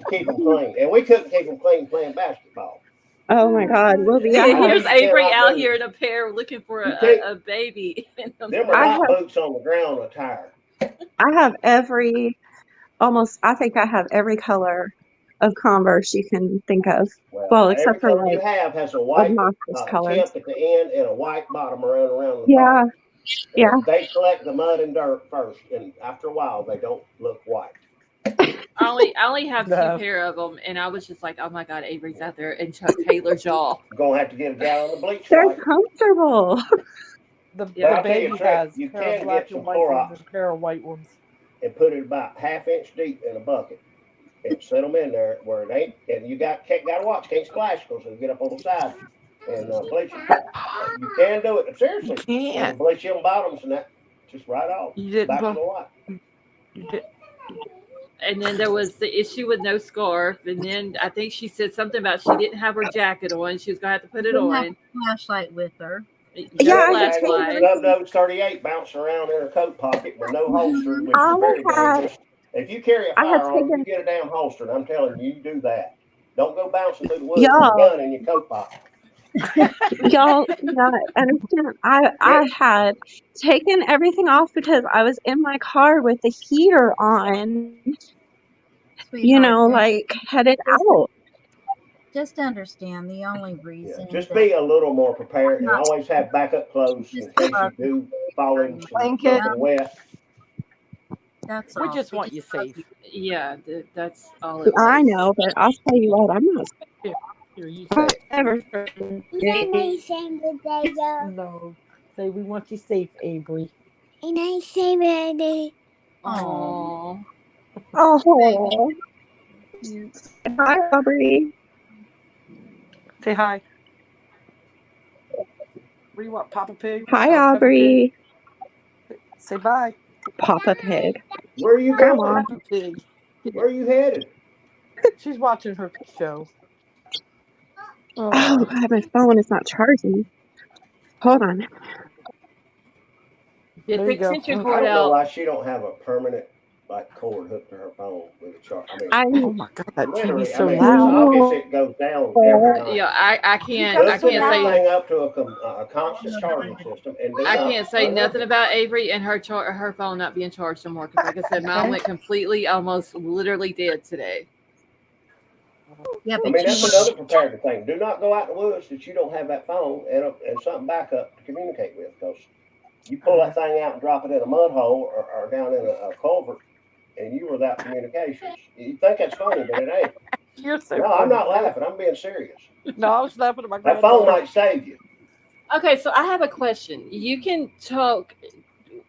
keep them clean. And we couldn't keep them clean playing basketball. Oh my God, we'll be. Yeah, I I Here's have. hate Avery like out them. here in a pair looking for You can't- a baby. Them are I not have. boots on the ground attire. I have every. Almost. I think I have every color of Converse you can think of. Well, Every except for color you like have has a white obnoxious colors. tip at the end and a white bottom around the Yeah. bottom. Yeah. And they collect the mud and dirt first, and after a while, they don't look white. I only have two No. pair of them, and I was just like, oh my God, Avery's out there in Chuck Taylor's y'all. You're gonna have to get a gallon of bleach They're white. comfortable. The Yeah, I'll tell you baby a trick. has You a pair can of black get some and white ones Clorox and a pair of white ones. and put it about ½ inch deep in a bucket and set them in there where it ain't. And you got to watch, can't splash because they'll get up on the side and bleach it. You can do it. Seriously, You can't. and bleach them bottoms and that just right off. You didn't. Back to the white. You did. And then there was the issue with no scarf, and then I think she said something about she didn't have her jacket on. She was gonna have to put it Didn't have on. a flashlight with her. Yeah, I That just daggone snub-nosed 38 bouncing around in her coat pocket with no holster, which is very dangerous. If you carry a I had firearm, taken. you get a damn holster. And I'm telling you, you do that. Don't go bouncing through the woods with a Y'all, gun in your coat pocket. y'all not understand. I had taken everything off because I was in my car with the heater on. You Sweetheart, know, like headed out. just understand the only reason Just that be a little more prepared and always have backup clothes in case you do fall into Blanket. something wet. that's We all. just want you safe. Yeah, that's all it was. I know, but I'll tell you what, I'm not. Here, you say it. Whatever. No. Say we want you safe, Avery. Aww. Oh. Hi, Aubrey. Say hi. What do you want, Papa Pig? Hi, Peppa Aubrey. Pig? Say bye. Papa Pig. Where are you Grandma. going? Peppa Pig. Where are you headed? She's watching her show. Oh, Oh, God, my phone is not charging. Hold on. Get There the you go. extension I cord don't know out. why she don't have a permanent cord hooked to her phone with a charge. I Oh my God, that Literally, TV's so it's loud. obvious it goes down every night. Yeah, I can't Hook say everything up to a constant charging system, and do I not can't say unhook nothing it. about Avery and her phone not being charged no more. Because like I said, mine went completely, almost literally dead today. Yeah, I but mean, you that's another prepared thing. Do not go out in the woods that you don't have that phone and something backup to communicate with, because you pull that thing out and drop it in a mud hole or down in a culvert, and you were without communications. You think that's funny, but it ain't. You're so No, funny. I'm not laughing. I'm being serious. No, I was laughing at my That phone granddaughter. might save you. Okay, so I have a question. You can talk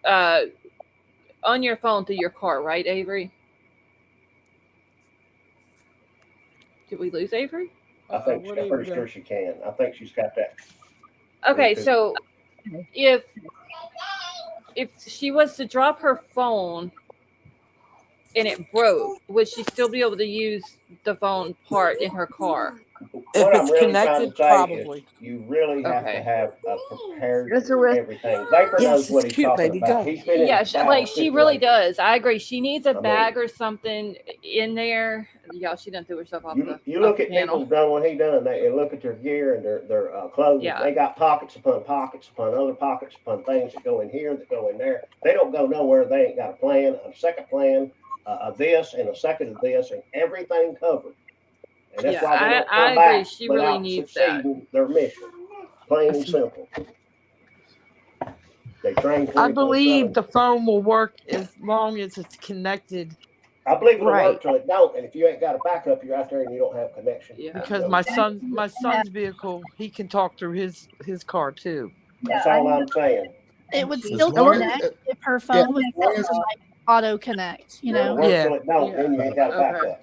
on your phone through your car, right, Avery? Did we lose Avery? I'm pretty sure she can. I think she's got that. Okay, Bluetooth. so if she was to drop her phone and it broke, would she still be able to use the phone part in her car? If What it's I'm really connected, trying to say probably. is you really have to have a prepared it's a risk. everything. Vapor Yes, knows what it's he's cute, talking baby. about. Go. He's been Yeah, in battle like she really situations. does. I agree. She needs a I mean, bag or something in there. Yeah, she done threw herself off You the look at panel. people done what he done. They look at their gear and their clothes. Yeah. They got pockets upon pockets upon other pockets upon things that go in here, that go in there. They don't go nowhere. They ain't got a plan, a second plan, of this and a second of this, and everything covered. And that's Yeah, why they don't I come agree. back She really without needs that. succeeding their mission. Plain and simple. They train 24/7. I believe the phone will work as long as it's connected. I believe it'll Right. work till it don't, and if you ain't got a backup, you're out there and you don't have connection. Yeah. Because my son's vehicle, he can talk through his car too. That's all I'm saying. It would As still long as connect if her yeah, phone was as long set as to like auto connect, you It'll know? work Yeah. till it don't, then you ain't got a Okay. backup.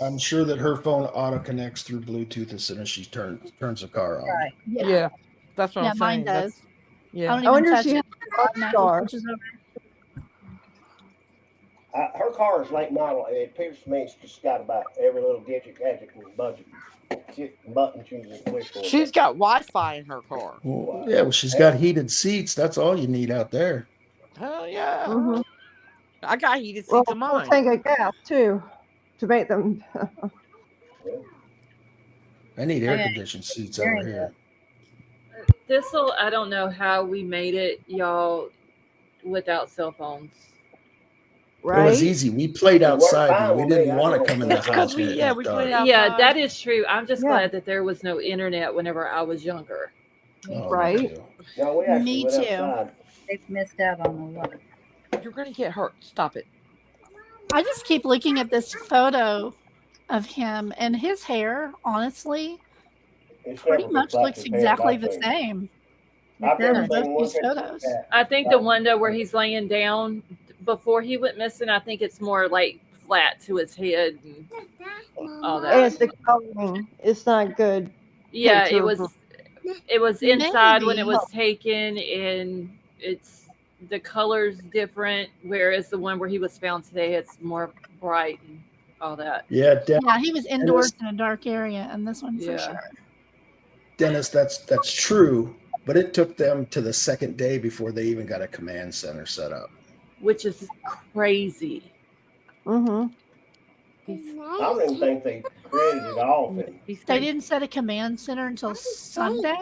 I'm sure that her phone auto connects through Bluetooth as soon as she turns the car on. right. Yeah, that's what Yeah, I'm mine saying. does. That's, I yeah. don't I even wonder if touch she it. has a Automatically star. switches over. Her car is late model. It appears to me it's just got about every little gadget and budget. Buttons you can wish for. She's got Wi-Fi in her car. Well, yeah, well, she's got heated seats. That's all you need out there. Hell yeah. Mhm. I got heated Well, seats in we'll mine. take a gas too to make them. I need air conditioned seats over here. This'll, I don't know how we made it, y'all, without cell phones. It was Right? easy. We played It worked outside fine and we with me. didn't I want don't to come in know. the It's because house we when it yeah got we dark. played outside. Yeah, that is true. I'm just Yeah. glad that there was no internet whenever I was younger. Oh, Right. me too. No, we actually Me went too. outside. They've missed out on a lot. You're gonna get hurt. Stop it. I just keep looking at this photo of him and his hair, honestly, It's pretty never much looked like looks his hair exactly I've the seen. same. I've never in both seen one these picture of photos. that. I think the one though where he's laying down before he went missing, I think it's more like flat to his head and all And that. it's the coloring. It's not good. Yeah, picture. it was inside when it Maybe. was taken, and it's the color's different. Whereas the one where he was found today, it's more bright and all that. Yeah, Yeah, he was indoors in a dark area, and this one for Yeah. sure. Dennis, that's true. But it took them to the second day before they even got a command center set up. Which is crazy. Mm-hmm. I don't even think they created it all. They didn't set a command center until Sunday.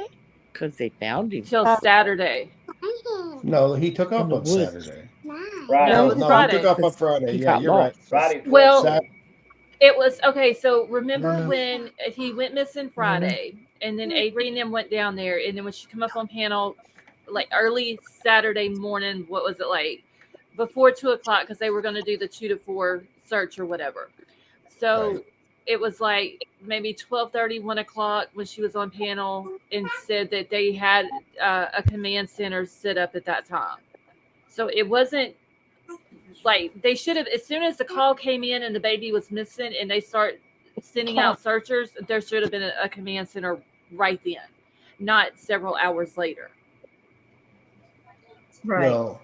Because they found him. Till Saturday. No, he took off In the on woods. Saturday. Right. No, it No, was no, Friday. he took off on Friday. He Yeah, got you're lost. right. Friday. Well, Sat- it was okay. So remember No. when he went missing Friday, and then Avery and them went down there, and then when she come up on panel, like early Saturday morning, what was it like? Before 2:00, because they were going to do the 2 to 4 search or whatever. So Right. it was like maybe 12:30, 1 o'clock when she was on panel, and said that they had a command center set up at that time. So it wasn't like they should have, as soon as the call came in and the baby was missing and they start sending out searchers, there should have been a command center right then, not several hours later. Right. Well,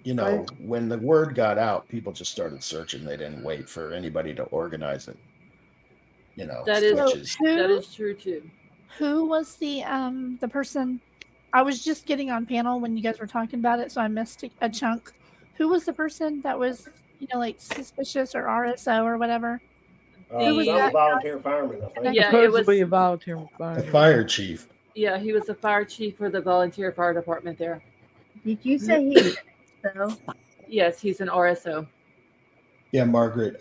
you know, when the word got out, people just started searching. They didn't wait for anybody to organize it. You know, That is which is that is true too. Who was the person? I was just getting on panel when you guys were talking about it, so I missed a chunk. Who was the person that was, you know, like suspicious or RSO or whatever? Who was that? Volunteer fireman, I think. Yeah, it was a volunteer the fireman. fire chief. Yeah, he was the fire chief for the volunteer fire department there. Did you say he was so? Yes, he's an RSO. Yeah, Margaret.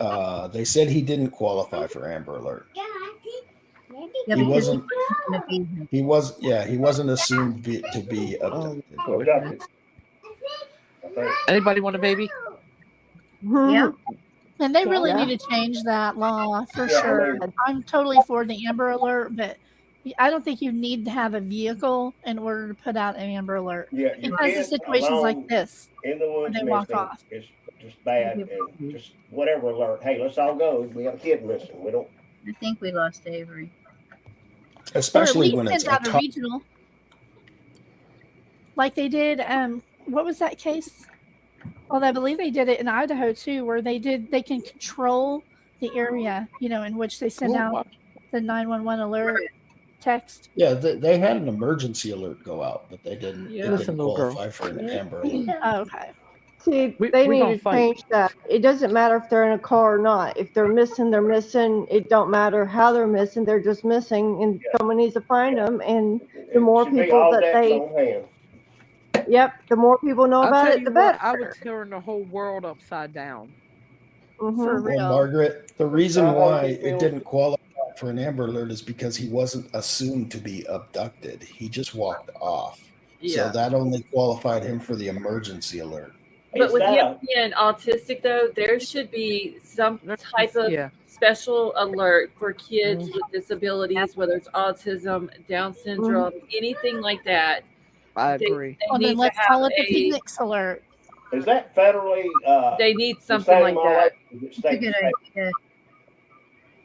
They said he didn't qualify for Amber Alert. Yeah, He wasn't. gonna be- He was. Yeah, he wasn't assumed to be abducted. Abducted. I think. Anybody want a baby? Yeah. And they really need to change that law for Yeah, I sure. mean- I'm totally for the Amber Alert, but I don't think you need to have a vehicle in order to put out an Amber Alert. Yeah, your Because of kid situations alone like this, in the woods they walk missing off. is just bad, and just whatever alert. Hey, let's all go. We got a kid missing. We don't. I think we lost Avery. Especially or when at it's least send out a regional, like they did. What was that case? Well, I believe they did it in Idaho too, where they can control the area, you know, in which they send out the 911 alert text. Yeah, they had an emergency alert go out, but they didn't. Yeah. It Listen, didn't little girl. qualify for an Amber Alert. Oh, okay. See, We they need gonna to fight. change that. It doesn't matter if they're in a car or not. If they're missing, they're missing. It don't matter how they're missing. They're just missing, and someone needs to find them. And the more Should be people all that decks they, on hand. yep, the more people know I'll about tell it, you the what, better. I would turn the whole world upside down. For Mhm. real. Well, Margaret, the reason How why you it feel? didn't qualify for an Amber Alert is because he wasn't assumed to be abducted. He just walked off. Yeah. So that only qualified him for the emergency alert. But Is with that him being autistic, though, there should be some type of Yeah. special alert for kids with disabilities, whether it's autism, Down syndrome, anything like that. I They- agree. They Well, need then to let's have call it the a. Phoenix Alert. Is that federally? They need the something same like all that. Is it It's a state good to idea.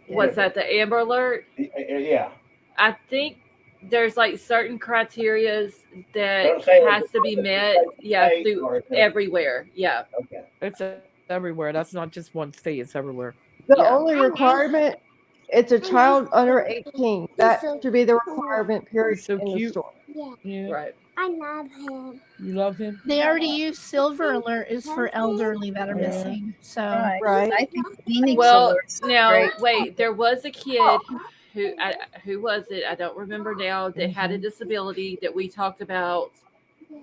What's that? The Amber Alert? state? Yeah. I think there's like certain criterias that I'm saying, has to be met. Yeah, state through or is it- everywhere. Yeah. Okay. It's everywhere. That's not just one state. It's everywhere. The Yeah. only requirement, it's a child under 18. That should be the requirement, period, He's so in the cute. store. Yeah. Right. I love him. You love him? They already use Silver Alert is for elderly that are missing. So Right. Right. I think Phoenix Well, Alert's now great. wait. There was a kid who was it? I don't remember now. That had a disability that we talked about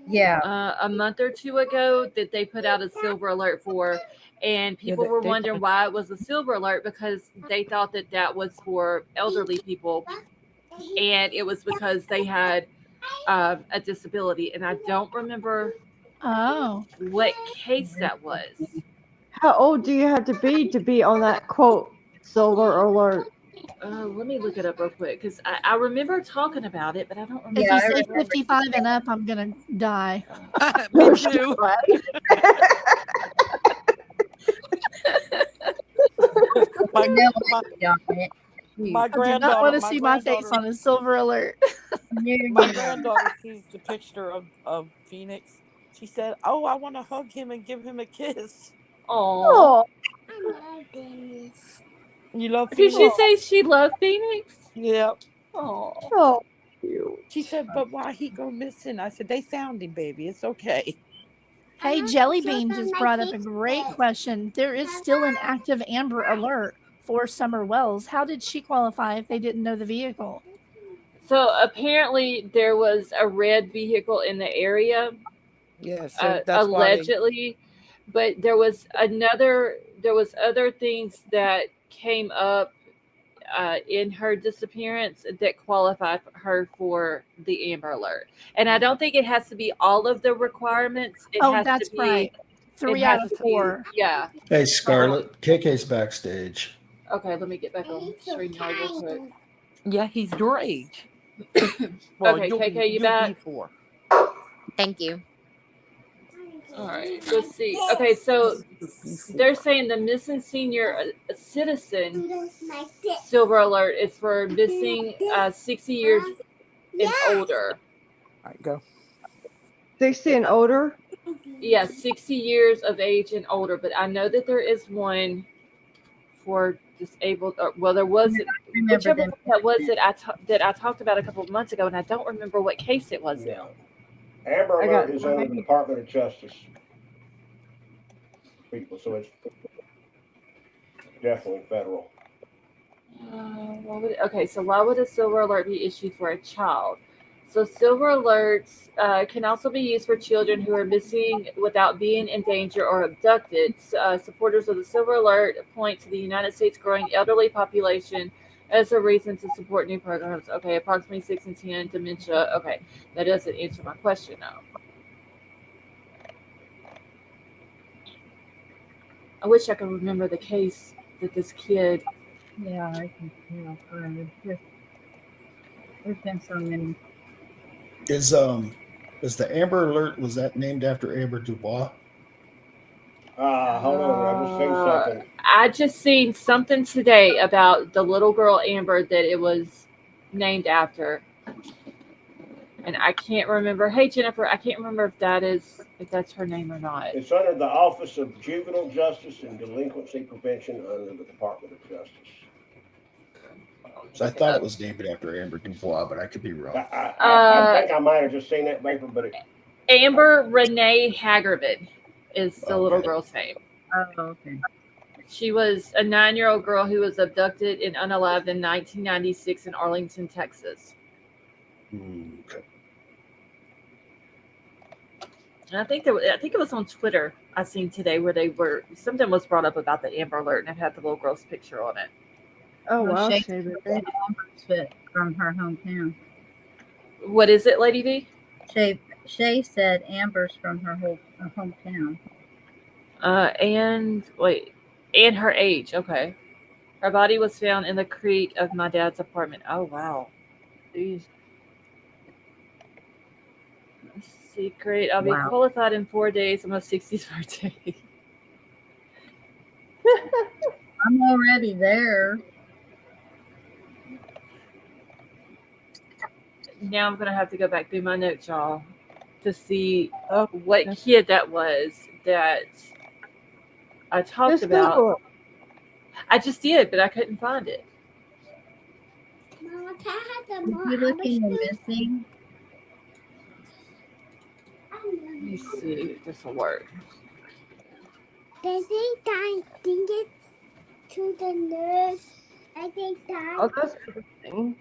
Yeah. a month or two ago that they put out a Silver Alert for, and people were wondering why it was a Silver Alert because they thought that that was for elderly people, and it was because they had a disability, and I don't remember what case that was. How old do you have to be on that quote Silver Alert? Let me look it up real quick because I remember talking about it, but I don't remember. if you say 55 and up, I'm gonna die. Me too. I know my I do granddaughter. not want to see my face on a Silver Alert. My granddaughter sees the picture of Phoenix. She said, "Oh, I want to hug him and give him a kiss." Oh, I love Dennis. You love did Phoenix? she say she loved Phoenix? Yep. Oh, Oh, cute. She said, "But why he go missing?" I said, "They found him, baby. It's okay." Hey, Jelly Bean just brought up a great question. There is still an active Amber Alert for Summer Wells. How did she qualify if they didn't know the vehicle? so apparently there was a red vehicle in the area, Yeah. So that's allegedly, but there was other things that came up in her disappearance that qualified her for the Amber Alert. And I don't think it has to be all of the requirements. It has That's to be right. it 3 has out of to be- 4. Yeah. Hey, Scarlett, KK's backstage. Okay, let me get back on stream yard real quick. Yeah, he's your age. Well, Okay, you'll KK, you be back? 4. Thank you. All right, let's see. Okay, so they're saying the missing senior citizen silver alert is for missing 60 years and older. All right, go. 60 and older. Yeah, 60 years of age and older. But I know that there is one for disabled. Well, there was Remember whichever them. one that was that I talked about a couple of months ago, and I don't remember what case it was now. Amber I got Alert is under the Department of Justice. People, so it's definitely federal. Okay, so why would a silver alert be issued for a child? So silver alerts can also be used for children who are missing without being in danger or abducted. Supporters of the silver alert point to the United States' growing elderly population as a reason to support new programs. Okay, approximately 6 and 10, dementia. Okay, that doesn't answer my question though. I wish I could remember the case that this kid. Yeah, I can feel good. There's been so many. Is the Amber Alert, was that named after Amber Dubois? Hold on, I just seen something. I just seen something today about the little girl Amber that it was named after, and I can't remember. Hey Jennifer, I can't remember if that's her name or not. It's under the Office of Juvenile Justice and Delinquency Prevention under the Department of Justice. So I thought it was named after Amber Dubois, but I could be wrong. I think I might have just seen that paper, but Amber Renee Hagerman is the little girl's name. Oh, okay. She was a 9-year-old girl who was abducted and unalived in 1996 in Arlington, Texas. Okay. And I think it was on Twitter I seen today where something was brought up about the Amber Alert and it had the little girl's picture on it. Oh, wow. Shay Shaver. said from her hometown. What is it, Lady V? Shay said Amber's from her whole hometown. And her age. Okay. Her body was found in the creek of my dad's apartment. Oh, wow. Jeez. Secret. I'll be qualified in 4 days on my 60th birthday. I'm already there. Now I'm going to have to go back through my notes, y'all, to see what kid that was that I talked about. Google it. I just did, but I couldn't find it. Is he looking missing? Let me see if this will work. They think I think it's to the nurse. I think that. Oh, that's interesting.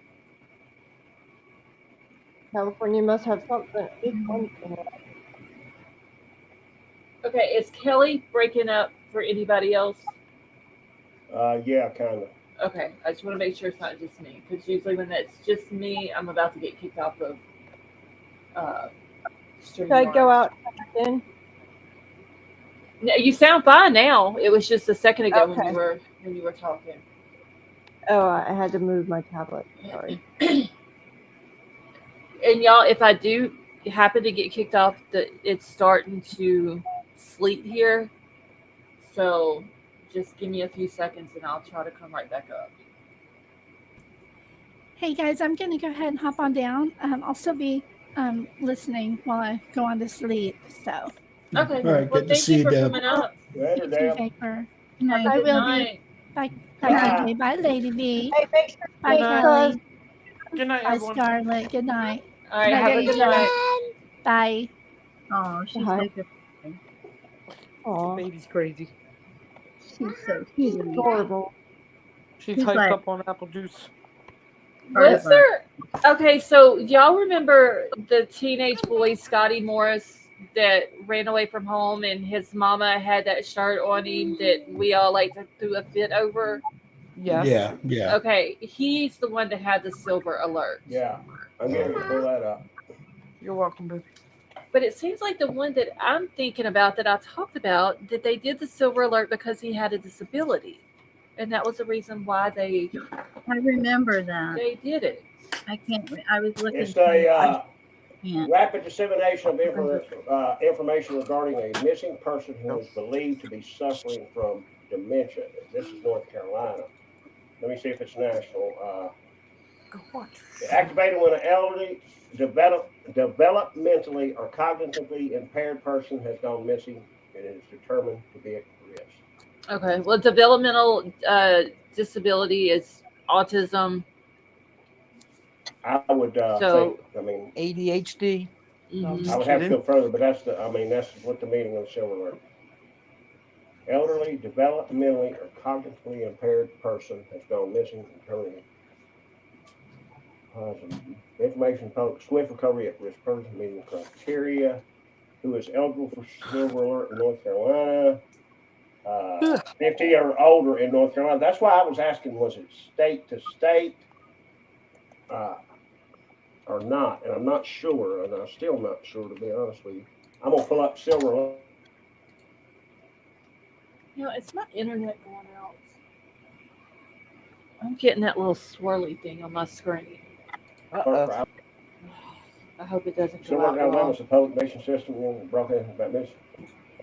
California must have something. Okay, is Kelly breaking up for anybody else? Yeah, kind of. Okay, I just want to make sure it's not just me, because usually when it's just me, I'm about to get kicked off of stream. Should I go out again? No, you sound fine now. It was just a second ago when you were talking. Oh, I had to move my tablet. Sorry. And y'all, if I do happen to get kicked off, it's starting to sleet here. So just give me a few seconds and I'll try to come right back up. Hey guys, I'm going to go ahead and hop on down. I'll still be listening while I go on to sleep. So. Okay. All right. Well, Good to see you, Deb. coming up. Later, Deb. Vapor. Bye, I will night. be. Bye, KK. Bye, Lady V. Hey, thanks for Bye, Kelly. Good night, Bye, everyone. Scarlett. Good night. All right. Have a good night. Bye. Oh, she's Hi. like Aw, Baby's crazy. she's so he's cute. adorable. She's He's hyped like- up on apple juice. Was there? Okay, so y'all remember the teenage boy Scotty Morris that ran away from home, and his mama had that shirt on him that we all like threw a fit over? Yes. Yeah. Okay, he's the one that had the silver alert. Yeah, I'm going to pull that up. You're welcome, baby. But it seems like the one that I'm thinking about that I talked about, that they did the silver alert because he had a disability. And that was the reason why they I remember that. did it. I can't. I was looking. It's for it. a Can't. rapid dissemination of information regarding a missing person who is believed to be suffering from dementia. This is North Carolina. Let me see if it's national. Activated when an elderly, developmentally or cognitively impaired person has gone missing and is determined to be at risk. Okay. Well, developmental disability is autism. I would So- think, I mean, ADHD. Mhm. I would have to go further, but that's what the meaning of silver alert. Elderly, developmentally or cognitively impaired person has gone missing and determined. Information swift recovery at risk person meeting criteria. Who is eligible for silver alert in North Carolina? 50 or older in North Carolina. That's why I was asking, was it state to state or not? And I'm not sure, and I'm still not sure, to be honest with you. I'm gonna pull up silver alert. You know, it's my internet going out. I'm getting that little swirly thing on my screen. Uh-oh. I hope it doesn't go Silver out Alabama wrong. supposed nation system brought in about this.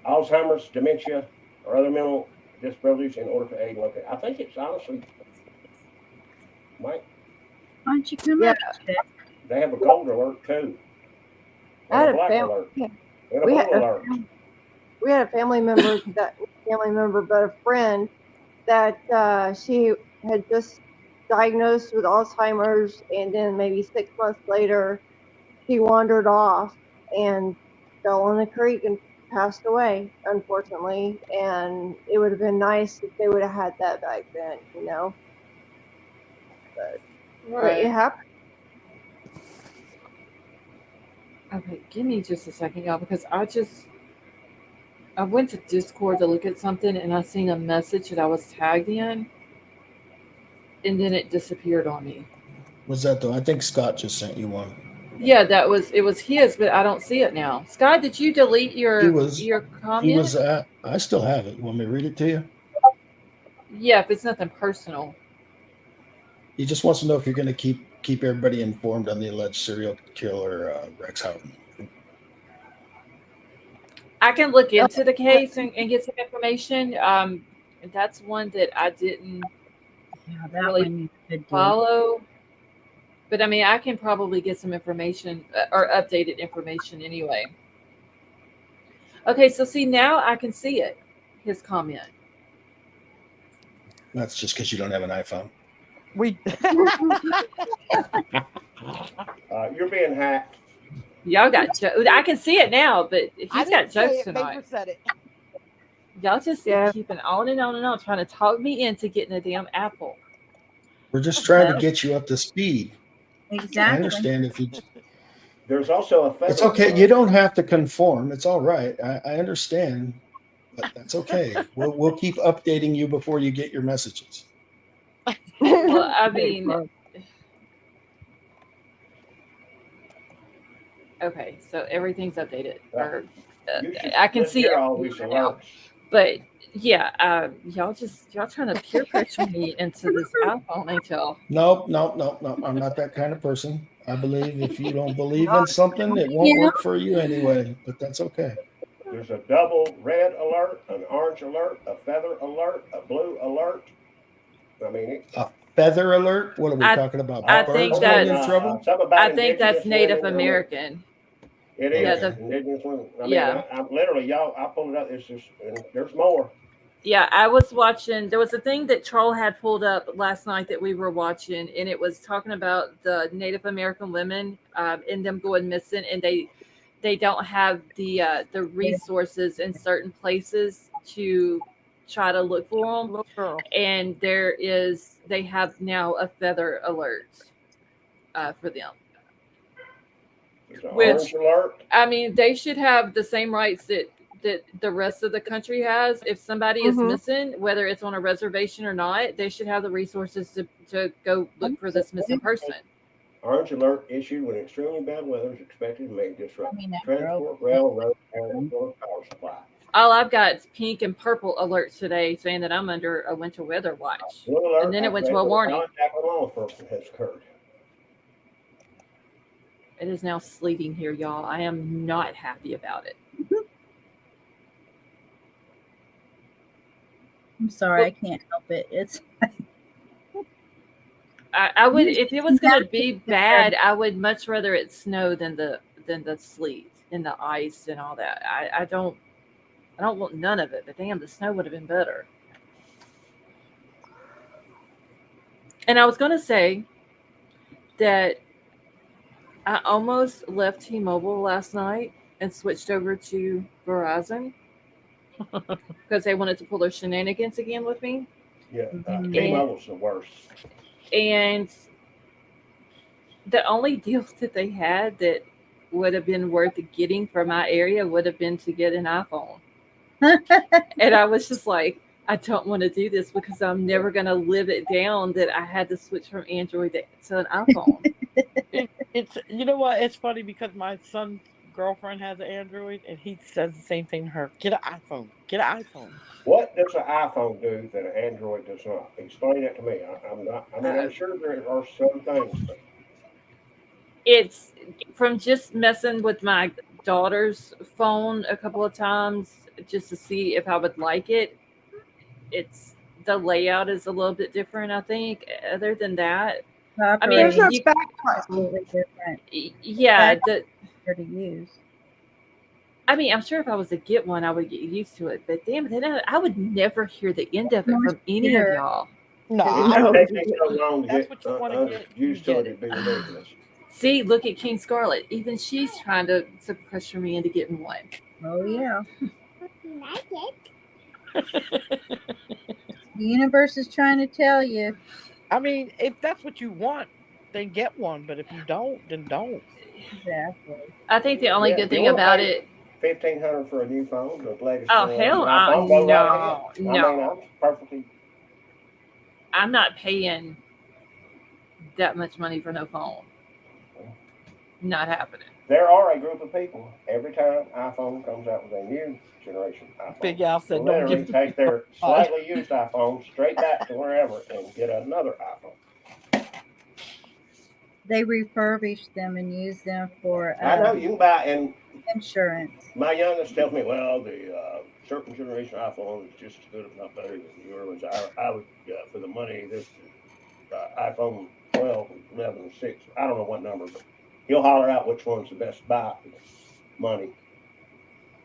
Alzheimer's, dementia, or other mental disabilities in order to aid and locate. I think it's honestly, Mike, Why don't you come Yeah. up? Chick? they have a gold alert too. I And had a a black fam- alert. yeah. And a We blue had a alert. we had a family member but a friend that she had just diagnosed with Alzheimer's, and then maybe 6 months later she wandered off and fell in a creek and passed away, unfortunately. And it would have been nice if they would have had that back then, you know. But it happened. Okay, give me just a second, y'all, because I went to Discord to look at something and I seen a message that I was tagged in, and then it disappeared on me. Was that though? I think Scott just sent you one. Yeah, it was his, but I don't see it now. Scott, did you delete your comment? He was at. I still have it. You want me to read it to you? Yeah, if it's nothing personal. He just wants to know if you're going to keep everybody informed on the alleged serial killer Rex Howard. I can look into the case and get some information. That's one that I didn't that really one you could do. follow. But I mean, I can probably get some information or updated information anyway. Okay, so see, now I can see it. His comment. That's just because you don't have an iPhone. You're being hacked. Y'all got jokes. I can see it now, but he's got jokes tonight. Paper said it. Y'all just keeping on and on and on, trying to talk me into getting a damn apple. We're just trying to get you up to speed. Exactly. I understand if you. There's also a feather. It's okay. You don't have to conform. It's all right. I understand, but that's okay. We'll keep updating you before you get your messages. Well, I mean, okay, so everything's updated, or I can see everything now. But yeah, y'all trying to peer pressure me into this iPhone, ain't y'all? Nope. I'm not that kind of person. I believe if you don't believe in something, it won't work for you anyway. But that's okay. There's a double red alert, an orange alert, a feather alert, a blue alert. I mean, a feather alert. What are we talking about? I think that's in trouble. I think that's Native American. It is. Indigenous women. I mean, I'm literally, y'all, I pulled it up. It's just, and there's more. Yeah, I was watching. There was a thing that Troll had pulled up last night that we were watching, and it was talking about the Native American women and them going missing, and they don't have the resources in certain places to try to look for them. And they have now a feather alert for them. Which, I mean, they should have the same rights that the rest of the country has. If somebody is missing, whether it's on a reservation or not, they should have the resources to go look for this missing person. Orange alert issued when extremely bad weather is expected to make disrupt transport, railroad, and power supply. All I've got is pink and purple alerts today saying that I'm under a winter weather watch. Blue alert And then it went to a activated when warning. contact with law enforcement has occurred. It is now sleeting here, y'all. I am not happy about it. I'm sorry, I can't help it. It's I would, if it was going to be bad, I would much rather it snow than the sleet and the ice and all that. I don't want none of it. But damn, the snow would have been better. And I was going to say that I almost left T-Mobile last night and switched over to Verizon because they wanted to pull their shenanigans again with me. Yeah, T-Mobile's the worst. And the only deal that they had that would have been worth getting for my area would have been to get an iPhone. And I was just like, I don't want to do this because I'm never going to live it down that I had to switch from Android to an iPhone. It's you know what? It's funny because my son's girlfriend has an Android, and he says the same thing to her. Get an iPhone. Get an iPhone. What does an iPhone do that an Android does not? Explain that to me. I'm not. I mean, I'm sure there are some things, but It's from just messing with my daughter's phone a couple of times just to see if I would like it. It's the layout is a little bit different, I think. Other than that, I mean, there's you, absolutely different. Yeah, to use. I mean, I'm sure if I was to get one, I would get used to it. But damn it, I would never hear the end of it from any of y'all. No, it takes so long to that's get what you want to get. used to it. It'd be ridiculous. See, look at King Scarlet. Even she's trying to pressure me into getting one. Oh yeah. Like it. The universe is trying to tell you. I mean, if that's what you want, then get one. But if you don't, then don't. Exactly. I think the only good thing about it. $1,500 for a new phone, the latest. Oh hell, iPhone, go right ahead. no. I mean, I'm perfectly. I'm not paying that much money for no phone. Not happening. There are a group of people every time iPhone comes out with a new generation iPhone. Big Al said, They'll "Don't literally give take their slightly used iPhone straight back to wherever and get another iPhone. They refurbish them and use them for. I know you can buy and insurance. My youngest tells me, well, the certain generation iPhone is just as good, if not better, than the newer ones. I would, for the money, this iPhone 12, 11, 6, I don't know what number, but he'll holler out which one's the best buy for money.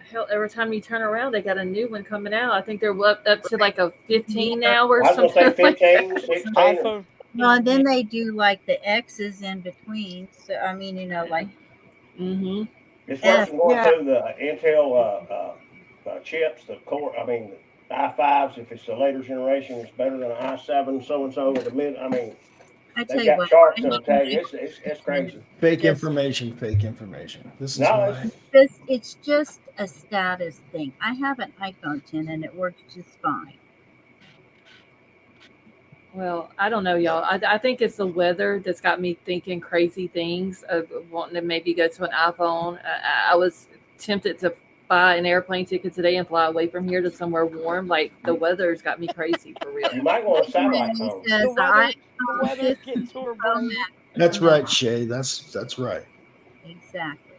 Hell, every time you turn around, they got a new one coming out. I think they're up to like a 15 now or something. I was going to say 15, 16. iPhone. Well, and then they do like the X's in between. So I mean, you know, like. Mm-hmm. It's worse than going through the Intel chips, the core. I mean, the i5s. If it's the later generation, it's better than an i7. So and so with the mid. I mean, I tell they you got what, charts that'll tell you it's crazy. Fake information. This is No, why. it's just a status thing. I have an iPhone 10 and it works just fine. Well, I don't know, y'all. I think it's the weather that's got me thinking crazy things of wanting to maybe go to an iPhone. I was tempted to buy an airplane ticket today and fly away from here to somewhere warm. Like, the weather's got me crazy for real. You might want a satellite phone. The weather's getting to her brain. That's right, Shay. That's right. Exactly.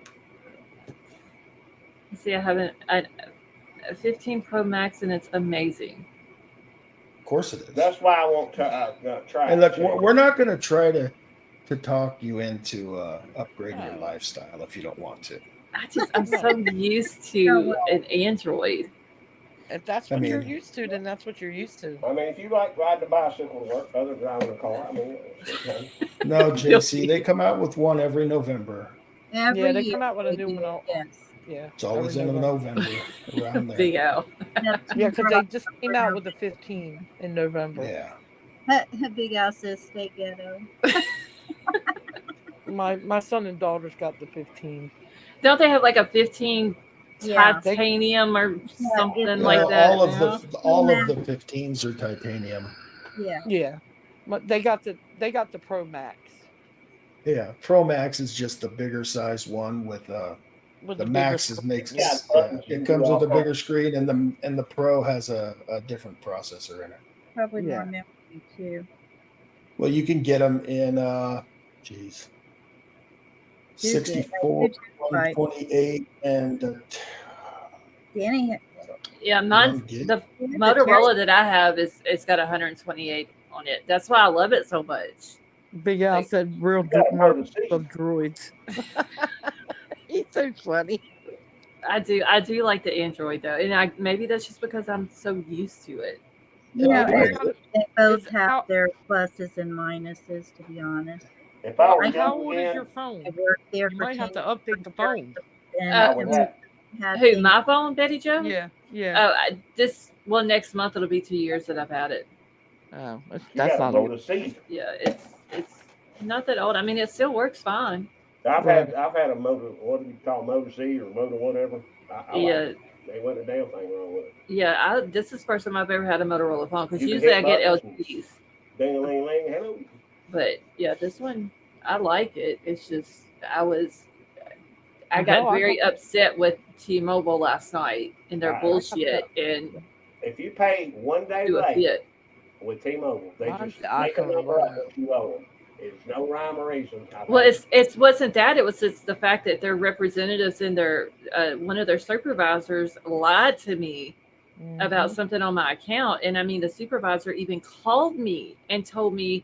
See, I have a 15 Pro Max, and it's amazing. Of course it is. That's why I want to try. And look, we're not going to try to talk you into upgrading your lifestyle if you don't want to. I'm so used to an Android. If that's what you're used to, then that's what you're used to. I mean, if you like riding a bicycle to work, other than driving a car, I mean, no, JC, they come out with one every November. Every they year come out with a new one. Yes. Yeah, it's always in November around there. Big Al. Yeah, because they just came out with the 15 in November. Yeah. Big Al says stay ghetto. My son and daughter's got the 15. Don't they have like a 15 titanium or something like that? All of the 15s are titanium. Yeah. Yeah. But they got the Pro Max. Yeah, Pro Max is just the bigger size one with With The bigger Max screen. makes Yeah, it comes with a bigger screen, and the Pro has a different processor in it. Probably Yeah. more memory too. Well, you can get them in, geez, Who's it? 64, Right. 128, and Danny, Yeah, mine's 1 gig. the who's the Motorola that I have is it's got 128 on it. That's why I love it so much. Big Al Like, said real You gotta more know the season. of droids. He's so funny. I do like the Android though, and maybe that's just because I'm so used to it. You know, Maybe they both is have how their pluses and minuses, to be honest. If I well, were how young old is again, your phone? I worked there You for might have 10 to update the phone. and I would have. had Who, things. my phone, Betty Joe? Yeah, yeah. Next month it'll be 2 years that I've had it. Oh, You that's gotta not know the season. Yeah, it's not that old. I mean, it still works fine. I've Right. had a motor, what do you call Motor Z or Motor whatever. I like Yeah, it. There wasn't a damn thing wrong with it. yeah. This is the first time I've ever had a Motorola phone because You can usually hit I get buttons and LGs. ding a ling ling, hello. But yeah, this one I like it. It's just I Hell, got I very got upset with T-Mobile last night and their I- bullshit and If you pay 1 day do a late fit. with T-Mobile, they mine's just the make a iPhone number up 11. what you owe them. There's no rhyme or reason. Well, it wasn't that. It was just the fact that their representatives and their one of their supervisors lied to me about Mhm. something on my account. And I mean, the supervisor even called me and told me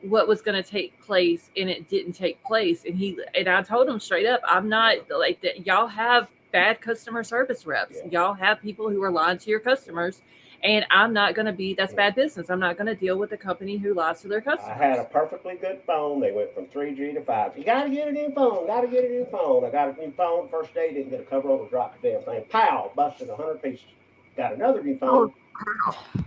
what was going to take place, and it didn't take place. And I told him straight up, I'm not like that. Y'all have bad customer service reps. Yeah. Y'all have people who are lying to your customers. And I'm not going to be, that's bad business. I'm not going to deal with a company who lies to their I customers. had a perfectly good phone. They went from 3G to 5G. You gotta get a new phone. Gotta get a new phone. I got a new phone. First day, didn't get a cover on, dropped the damn thing. Pow! Busted 100 pieces. Got another new phone.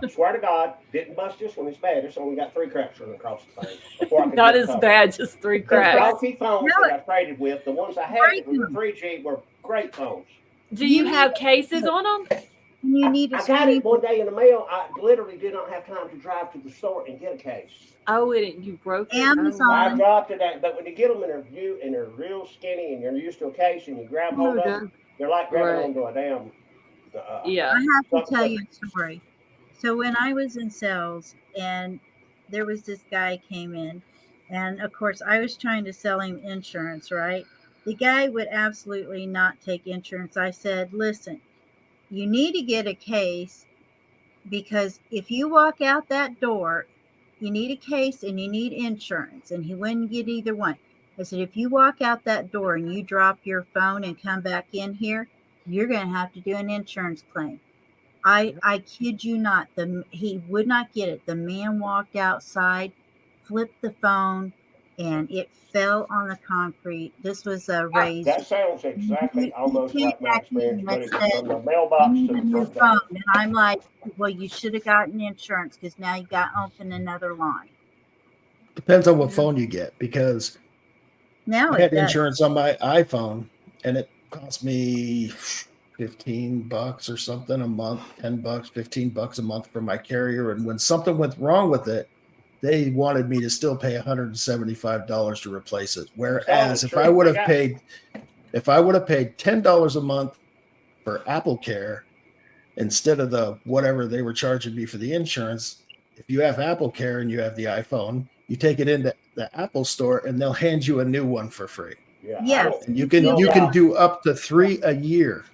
Swear to God, didn't bust this one. It's bad. It's only got 3 cracks running across the thing. Before I could Not get as covered. bad, just 3 Those cracks. donkey phones that I traded with, the ones I had that were 3G were great phones. Do you have cases on them? You need a I got it screen. one day in the mail. I literally did not have time to drive to the store and get a case. Oh, you broke it? Amazon. I dropped it at, but when you get them and they're real skinny and you're used to a case and you grab hold of them, they're like grabbing Right. onto a damn. Yeah. I have to tell you a story. So when I was in sales and there was this guy came in, and of course I was trying to sell him insurance, right? The guy would absolutely not take insurance. I said, listen, you need to get a case because if you walk out that door, you need a case and you need insurance. And he wouldn't get either one. I said, if you walk out that door and you drop your phone and come back in here, you're going to have to do an insurance claim. I kid you not. He would not get it. The man walked outside, flipped the phone, and it fell on the concrete. This was a raised. That sounds exactly He almost came like my back in experience, and but it was said, from the "You mailbox need to a the new front door. phone." And I'm like, well, you should have gotten insurance because now you got to open another line. Depends on what phone you get, because Now I it had does. insurance on my iPhone and it cost me $15 or something a month, $10, $15 a month for my carrier. And when something went wrong with it, they wanted me to still pay $175 to replace it. Whereas if I would have paid $10 a month for Apple Care instead of the whatever they were charging me for the insurance, if you have Apple Care and you have the iPhone, you take it into the Apple store and they'll hand you a new one for free. Yeah. Yes. And you can do up to 3 a year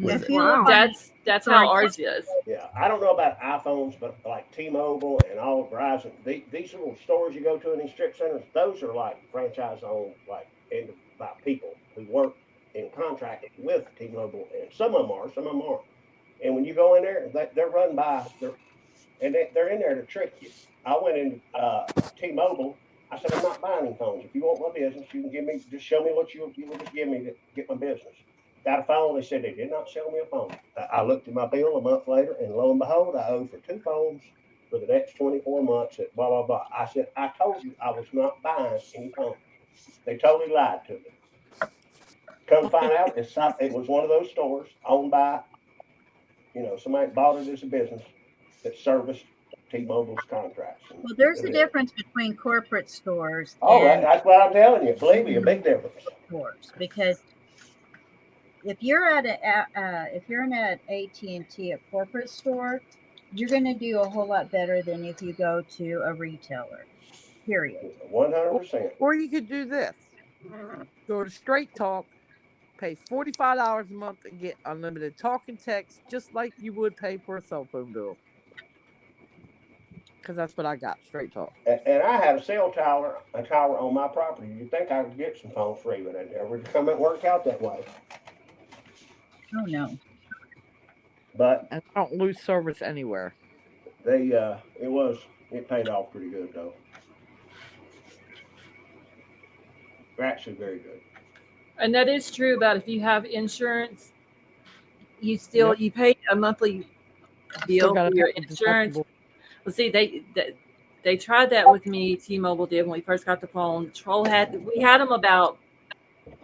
with If it. you look on That's how ours is. Yeah, I don't know about iPhones, but like T-Mobile and all of Verizon, these little stores you go to in these strip centers, those are like franchise owned, like by people who work in contract with T-Mobile, and some of them are, some of them aren't. And when you go in there, they're run by, they're in there to trick you. I went in T-Mobile. I said, I'm not buying any phones. If you want my business, you can just show me what you will just give me to get my business. Got a phone. They said they did not sell me a phone. I looked at my bill a month later, and lo and behold, I owe for 2 phones for the next 24 months at blah, blah, blah. I said, I told you I was not buying any phones. They totally lied to me. Come to find out, it was one of those stores owned by, somebody bought it as a business that serviced T-Mobile's contracts. Well, there's a difference between corporate stores and and that's what I'm telling you. Believe me, a big difference. stores, because if you're at AT&T, a corporate store, you're going to do a whole lot better than if you go to a retailer. Period. 100%. Or you could do this. Go to Straight Talk, pay $45 a month and get unlimited talk and text, just like you would pay for a cell phone bill. Because that's what I got, Straight Talk. And I had a cell tower on my property. You'd think I could get some phone free, but it never worked out that way. Oh no. But And I don't lose service anywhere. It paid off pretty good though. Actually very good. And that is true about if you have insurance, you pay a monthly bill for your insurance. Well, see, they tried that with me. T-Mobile did when we first got the phone. We had him about,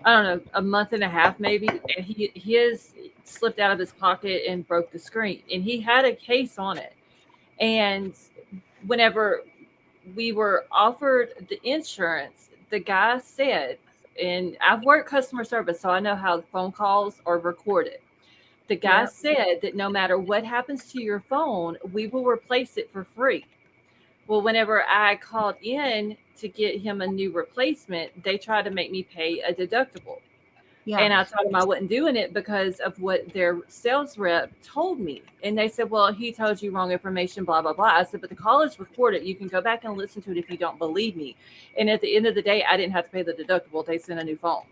I don't know, a month and a half maybe, and his slipped out of his pocket and broke the screen, and he had a case on it. And whenever we were offered the insurance, the guy said, and I've worked customer service, so I know how phone calls are recorded. The guy said that no matter what happens to your phone, we will replace it for free. Well, whenever I called in to get him a new replacement, they tried to make me pay a deductible. Yeah. And I told them I wasn't doing it because of what their sales rep told me. And they said, well, he told you wrong information, blah, blah, blah. I said, but the call is recorded. You can go back and listen to it if you don't believe me. And at the end of the day, I didn't have to pay the deductible. They sent a new phone.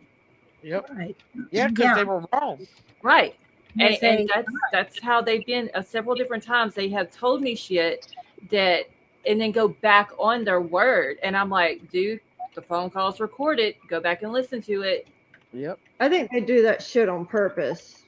Yep. Right. Yeah, because they were wrong. Right. And that's how they've been several different times. They have told me shit that, and then go back on their word. And I'm like, dude, the phone call's recorded. Go back and listen to it. Yep. I think they do that shit on purpose.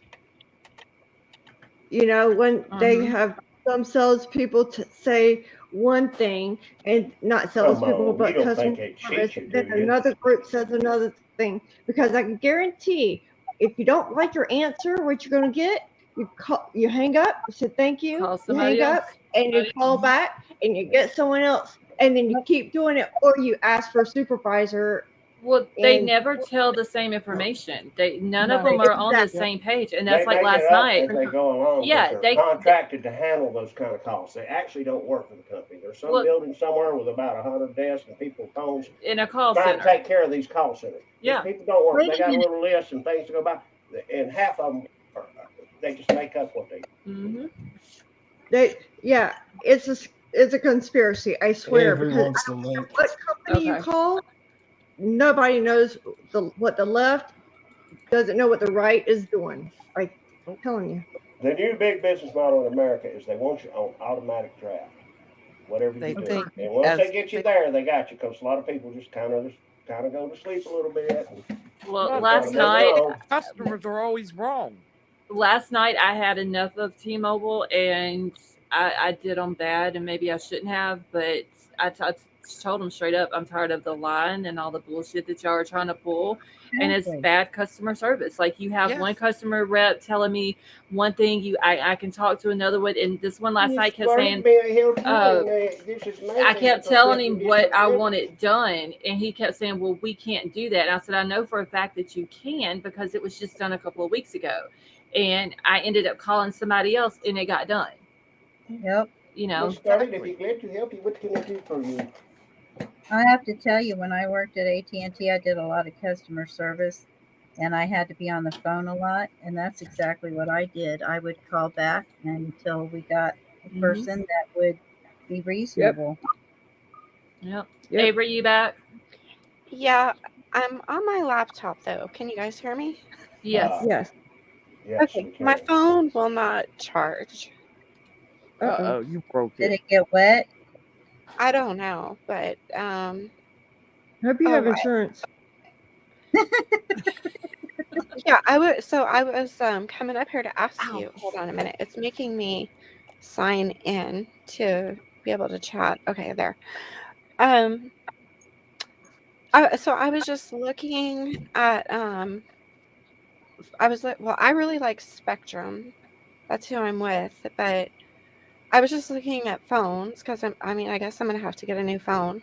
You know, when they have some salespeople to say one thing, and not salespeople, but customer service, then another group says another thing. Because I can guarantee, if you don't like your answer, what you're going to get, you hang up, you say thank you, you hang up, and you call back, and you get someone else, and then you keep doing it, or you ask for a supervisor. Well, they never tell the same information. None of them are on the same page, and that's like last night. As they go along, yeah, they're contracted to handle those kind of calls. They actually don't work for the company. There's some building somewhere with about 100 desks and people phones in a call trying center. to take care of these call centers. Yeah, these people don't work. They got a little list and things to go by, and half of them they just make up what they. Mm-hmm. It's a conspiracy. I swear. Avery wants the link. What company you call? Nobody knows what the left doesn't know what the right is doing. I'm telling you. The new big business model in America is they want you on automatic draft, whatever you do. And once they get you there, they got you. Because a lot of people just kind of go to sleep a little bit. Well, last night customers are always wrong. Last night I had enough of T-Mobile, and I did them bad, and maybe I shouldn't have, but I told them straight up, I'm tired of the line and all the bullshit that y'all are trying to pull, and it's bad customer service. Like, you have one customer rep telling me one thing, I can talk to another one, and this one last night kept saying, I kept telling him what I wanted done, and he kept saying, well, we can't do that. And I said, I know for a fact that you can, because it was just done a couple of weeks ago, and I ended up calling somebody else, and it got done. Yep. You know, if you're glad to help you, what can I do for you? I have to tell you, when I worked at AT&T, I did a lot of customer service, and I had to be on the phone a lot, and that's exactly what I did. I would call back until we got a person that would be reasonable. Yep. Avery, you back? Yeah, I'm on my laptop though. Can you guys hear me? Yes. Yes. Okay, my phone will not charge. Uh-oh, you broke it. Did it get wet? I don't know, but hope you have insurance. Yeah, I was coming up here to ask you. Hold on a minute. It's making me sign in to be able to chat. Okay, there. So I was just looking at I really like Spectrum. That's who I'm with, but I was just looking at phones because I guess I'm gonna have to get a new phone.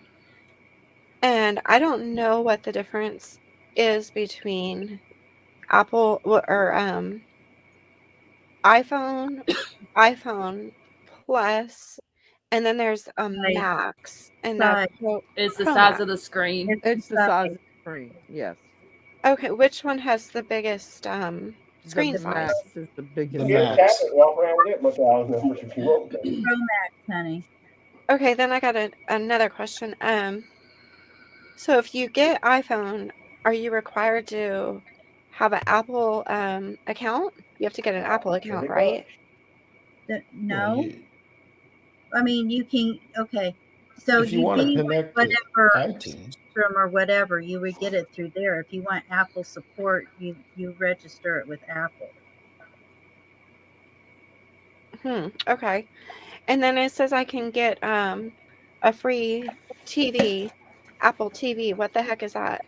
And I don't know what the difference is between Apple or iPhone Plus, and then there's a Max, and now Size. It's the Pro size Max. of the screen. It's the size of the screen. Yes. Okay, which one has the biggest The screen size? Max is the The biggest. Get a Max. tablet, walk around with it, my child numbers if you want to. Pro Max, honey. Okay, then I got another question. So if you get iPhone, are you required to have an Apple account? You have to get an Apple account, Pretty right? much. No, Well, I mean you can. Okay, so if you you'd want to be connect to whatever iTunes, Spectrum or whatever, you would get it through there. If you want Apple support, you register it with Apple. Okay. And then it says I can get a free TV, Apple TV. What the heck is that?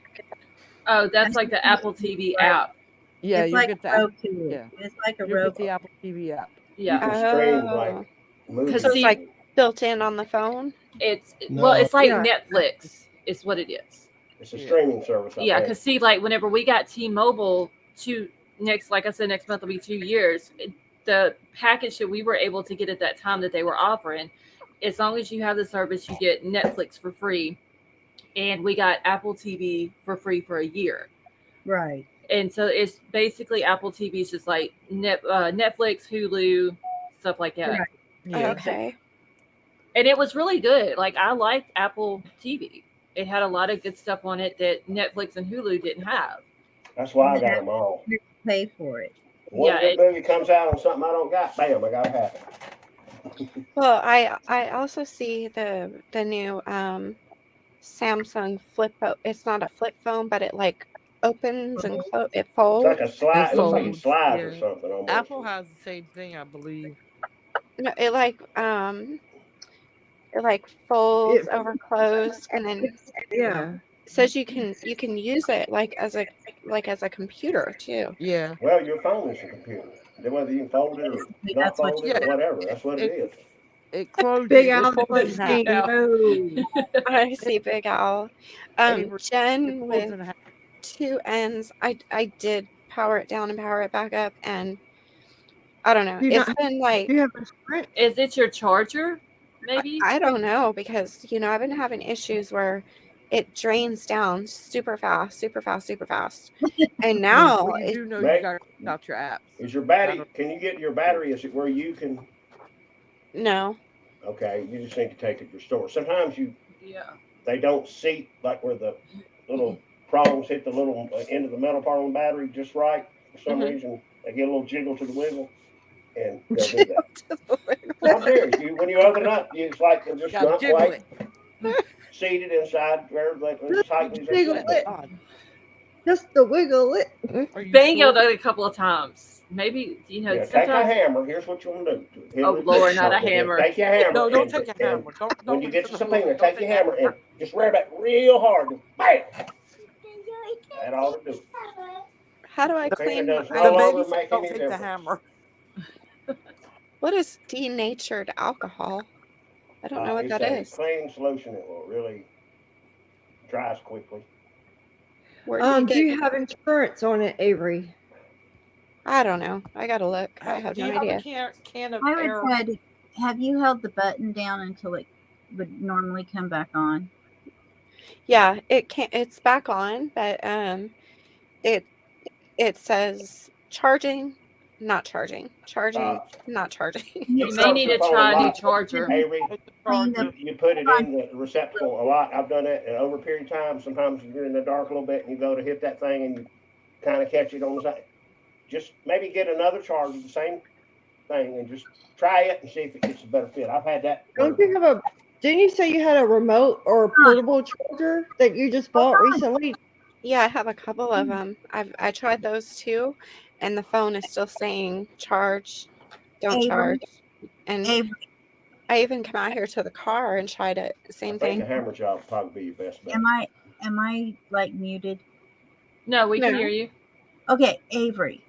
Oh, that's like the Apple TV Like, app. Yeah, it's you'll like get the a Apple. Roku. Yeah, It's like a you'll get Roku. the Apple TV app. You Yeah. can stream like Oh, movies. so it's see- like built in on the phone. Well, No. it's like Yeah. Netflix. Is what it is. It's a streaming service. I Yeah, think. because see, like whenever we got T-Mobile, like I said, next month will be 2 years. The package that we were able to get at that time that they were offering, as long as you have the service, you get Netflix for free, and we got Apple TV for free for a year. Right. And so it's basically Apple TV is just like Netflix, Hulu, stuff like that. Right. Yeah. Okay. And it was really good. Like I liked Apple TV. It had a lot of good stuff on it that Netflix and Hulu didn't have. That's why I got them all. You pay for it. One Yeah, good movie comes out on something I don't got, bam, I gotta have it. Well, I also see the new Samsung flip. It's not a flip phone, but it like opens and it It's folds. like a slide. It looks like it folds, slides yeah. or something. Almost. Apple has the same thing, I believe. No, it like folds It- over closed, and then Yeah. it says you can use it like as a computer too. Yeah. Well, your phone is a computer. Then whether you can fold it or not That's what fold you- it or whatever, that's what it is. It closes. Big It Al folds was in half. saying no. I see Big Owl. Avery, Jen it folds with in half. 2 ends. I did power it down and power it back up, and I don't know. Do you It's not- been like Do you have a Sprint? Is it your charger? Maybe. I don't know, because I've been having issues where it drains down super fast, super fast, super fast. And now Well, you it, do know Right. you got to cut out your apps. Is your battery? Can you get your battery? Is it where you can? no. Okay, you just need to take it to your store. Sometimes Yeah. they don't seat like where the little prongs hit the little end of the metal part on the battery just right. For some reason, they get a little jiggle to the wiggle, and they'll do that. I'm serious. When you open it up, it's like they're just Gotta not jiggle quite it. seated inside where the Just cycles are jiggle sitting. it. God. Just to wiggle it. Are you Bango sure? done it a couple of times. Maybe Yeah, take a sometimes. hammer. Here's what you want to do. Hit Oh, with Lord, not a something. hammer. Take your hammer. No, don't and- take a and hammer. Don't When you get to listen subpoena, don't take your hammer and just rev it real hard. Bam! That ought to do it. How do I The clean? does The no longer baby said make don't any take the difference. hammer. What is denatured alcohol? I don't know what that It's is. a cleaning solution. It will really dries quickly. Where do you Do get? you have insurance on it, Avery? I don't know. I gotta look. I have Do no you have a idea. can of I air? would say, have you held the button down until it would normally come back on? Yeah, it can't. It's back on, but it says charging, not charging, charging, not charging. You may need to try a new charger. Avery, Clean the you put it in the receptacle a lot. I've done that, and over a period of time, sometimes you're in the dark a little bit, and you go to hit that thing, and you kind of catch it on the side. Just maybe get another charger, the same thing, and just try it and see if it gets a better fit. I've had that. Don't you have a? Didn't you say you had a remote or a portable charger that you just bought recently? Yeah, I have a couple of them. I tried those too, and the phone is still saying charge, don't Avery. charge. And Avery, I even come out here to the car and tried it. Same I think a thing. hammer job would probably be your best bet. am I like muted? No, we can No. hear you. Okay, Avery.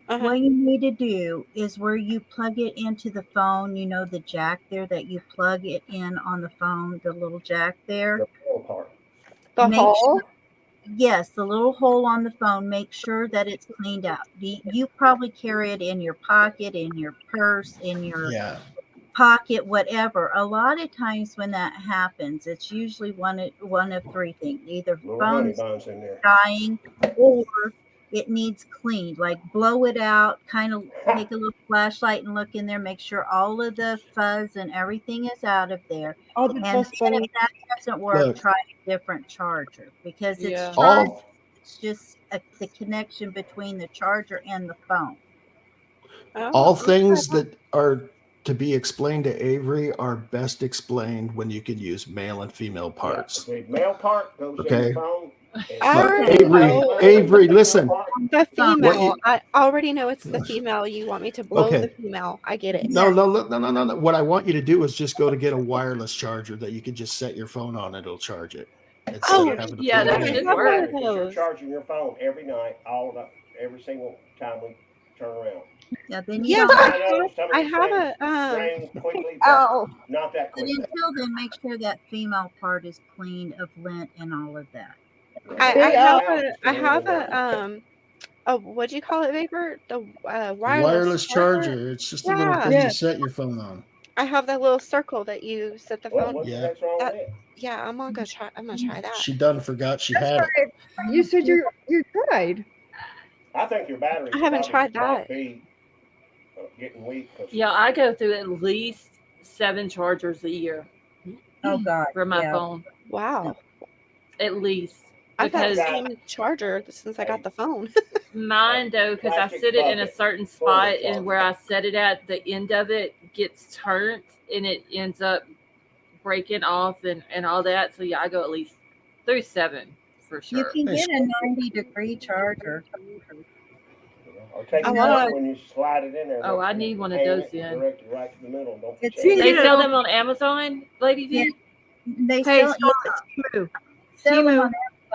Uh-huh. What you need to do is where you plug it into the phone, the jack there that you plug it in on the phone, the little jack there. The middle part. The Make hole. yes, the little hole on the phone, make sure that it's cleaned out. You probably carry it in your pocket, in your purse, in your Yeah. pocket, whatever. A lot of times when that happens, it's usually one of three things: either Little honey phone's buns in there. dying, or it needs cleaned. Like blow it out, kind of take a little flashlight and look in there, make sure all of the fuzz and everything is out of there. All the And dust then if bunnies. that doesn't work, Look, try a different charger, because it's Yeah. charged. all It's just the connection between the charger and the phone. all Oh, things okay. that are to be explained to Avery are best explained when you can use male and female Yeah, parts. the male part goes in Okay. the phone. And I Look, already Avery, know Avery, the listen. part, the Phone. What female. you I already know it's the female. You want me to blow the okay? female. I get it. No, no, no, no, no, no. What I want you to do is just go to get a wireless charger that you can just set your phone on and it'll charge it instead Oh, of having to Yeah, plug that it I in. should have one work. of because you're those. charging your phone every night, every single time we turn around. Yeah, then you Yes, don't. I know some I of these have things a drain quickly, but Ow. not that But quickly. until then, make sure that female part is clean of lint and all of that. I Big Al. have a what'd you call it, Vapor? The wireless Wireless charger. charger. It's just a little Yeah, thing Yeah. you set your phone on. I have that little circle that you set the Well, phone. what the Yeah. heck's wrong with That that? yeah, I'm gonna go try. I'm gonna try that. She done forgot she That's had it. right. You said you tried. I think your batteries I haven't probably tried might that. be getting weak. 'Cause Yeah, I go through at least 7 chargers a year Oh God, for my yeah. phone. Wow, At least. I've had the Because same charger since I got the phone. mine, though, because I plastic sit it in a bucket certain full of spot, and where I chargers. set it at, the end of it gets turned and it ends up breaking off and all that. So, yeah, I go at least through 7 for You sure. can Hey, get a 90-degree charger. Or take I it wanna- out when you slide it in there. Oh, I don't need one of hang those it then. Direct it right to the middle. Don't It's change They easy. sell them on Amazon, Lady V? They Hey, sell, Timu. sell them Timu. on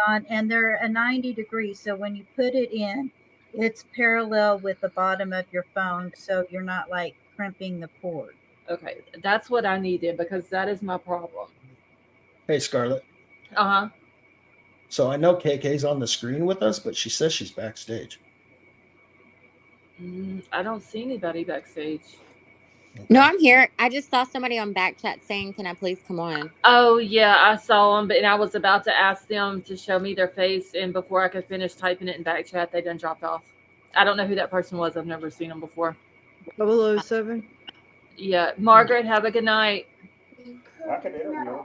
Amazon, and they're a 90 degrees. So when you put it in, it's parallel with the bottom of your phone, so you're not like crimping the cord. Okay, that's what I need then, because that is my problem. Hey, Scarlett. Uh-huh. So I know KK's on the screen with us, but she says she's backstage. I don't see anybody backstage. No, I'm here. I just saw somebody on back chat saying, "Can I please come on?" Oh, yeah, I saw them, and I was about to ask them to show me their face, and before I could finish typing it in back chat, they done dropped off. I don't know who that person was. I've never seen them before. 007. Yeah, Margaret, have a good night. I could interview her.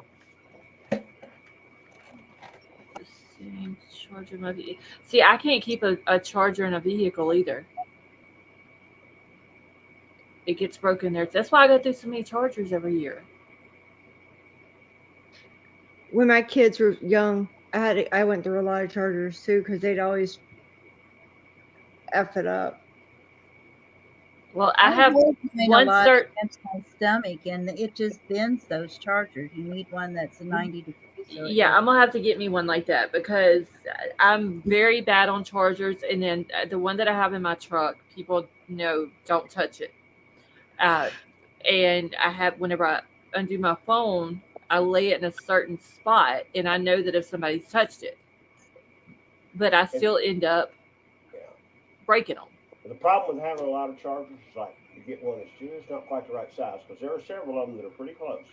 Charger my vehicle. See, I can't keep a charger in a vehicle either. It gets broken there. That's why I go through so many chargers every year. When my kids were young, I went through a lot of chargers too because they'd always F it up. Well, I have a one lot cert. against my stomach, and it just bends those chargers. You need one that's a 90 degrees. So it Yeah, doesn't- I'm gonna have to get me one like that because I'm very bad on chargers. And then the one that I have in my truck, people know don't touch it. And I have, whenever I undo my phone, I lay it in a certain spot, and I know that if somebody's touched it, but I still end up breaking them. The problem with having a lot of chargers is like you get one that's just not quite the right size because there are several of them that are pretty close.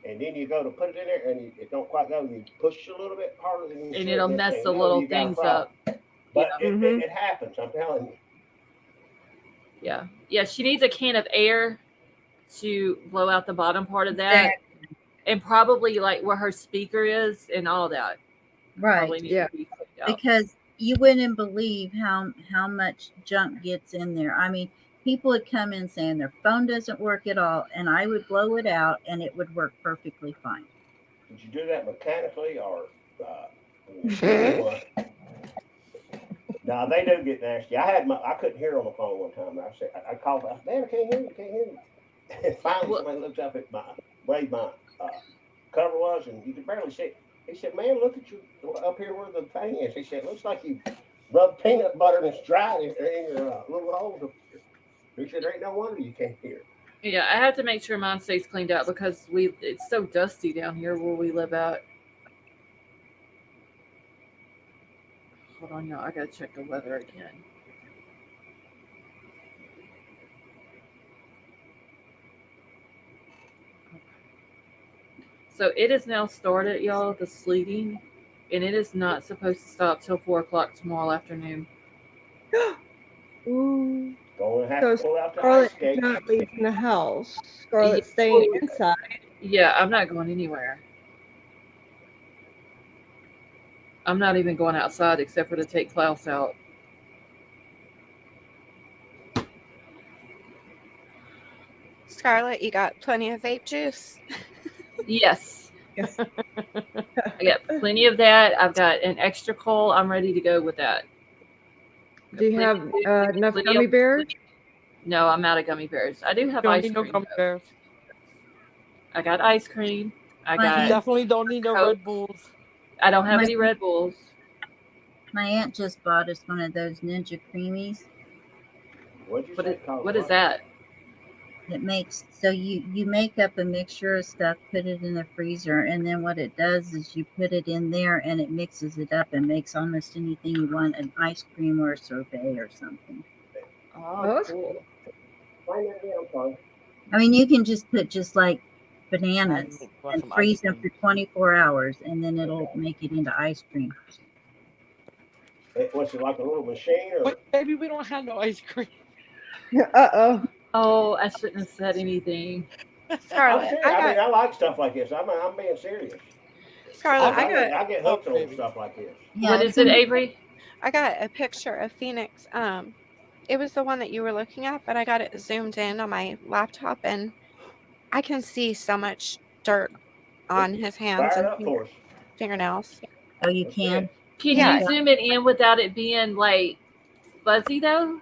And then you go to put it in there and it don't quite go. And you push a little bit harder than you should. And it'll Next mess thing the you know, little you got a things problem. up. But Yeah. it happens, I'm telling you. Yeah. Yeah, she needs a can of air to blow out the bottom part of that. And probably like where her speaker is and all that. Right. Needs to be cleaned out. Because you wouldn't believe how much junk gets in there. I mean, people would come in saying their phone doesn't work at all, and I would blow it out, and it would work perfectly fine. Did you do that mechanically or? No, they do get nasty. I couldn't hear on the phone one time. I called. Man, I can't hear you. Can't hear you. And finally, somebody looked up at where my cover was, and you could barely see it. He said, "Man, look at you up here where the thing is." He said, "Looks like you rubbed peanut butter and it's dried in your little holes up here." He said, "There ain't no wonder you can't hear." Yeah, I have to make sure mine stays cleaned out because it's so dusty down here where we live at. Hold on, y'all. I gotta check the weather again. So it has now started, y'all, the sleeting, and it is not supposed to stop till 4 o'clock tomorrow afternoon. Ooh. Gonna have So to pull out the ice Scarlett's skates. not leaving the house. Yeah, Scarlett's staying inside. yeah, I'm not going anywhere. I'm not even going outside except for to take Klaus out. Scarlett, you got plenty of vape juice? Yes. I got plenty of that. I've got an extra coal. I'm ready to go with that. Do you have enough plenty gummy of- bears? No, I'm out of gummy bears. I do have Don't ice need no cream. gummy bears. I got ice cream. I My got. aunt, Definitely don't need no Coke. Red Bulls. I don't have my, any Red Bulls. my aunt just bought us one of those Ninja Creamies. What'd you What say? is, what is that? It makes so you make up a mixture of stuff, put it in the freezer, and then what it does is you put it in there and it mixes it up and makes almost anything you want, an ice cream or a sorbet or something. Oh, cool. I mean, you can just put just like bananas Want and some ice freeze them cream. for 24 hours, and then it'll make it into ice cream. What's it, like a little machine or? But baby, we don't have no ice cream. Uh-oh. Oh, I shouldn't have said anything. I'm Scarlett, serious. I mean, I like stuff like this. I'm being serious. Scarlett, I get hooked on baby. stuff like this. Yeah, What is it, Avery? I got a picture of Phoenix. It was the one that you were looking at, but I got it zoomed in on my laptop, and I can see so much dirt on his hands Fire it and up for us. fingernails. Oh, you Let's can. see. Can Yeah. you zoom it in without it being like fuzzy though?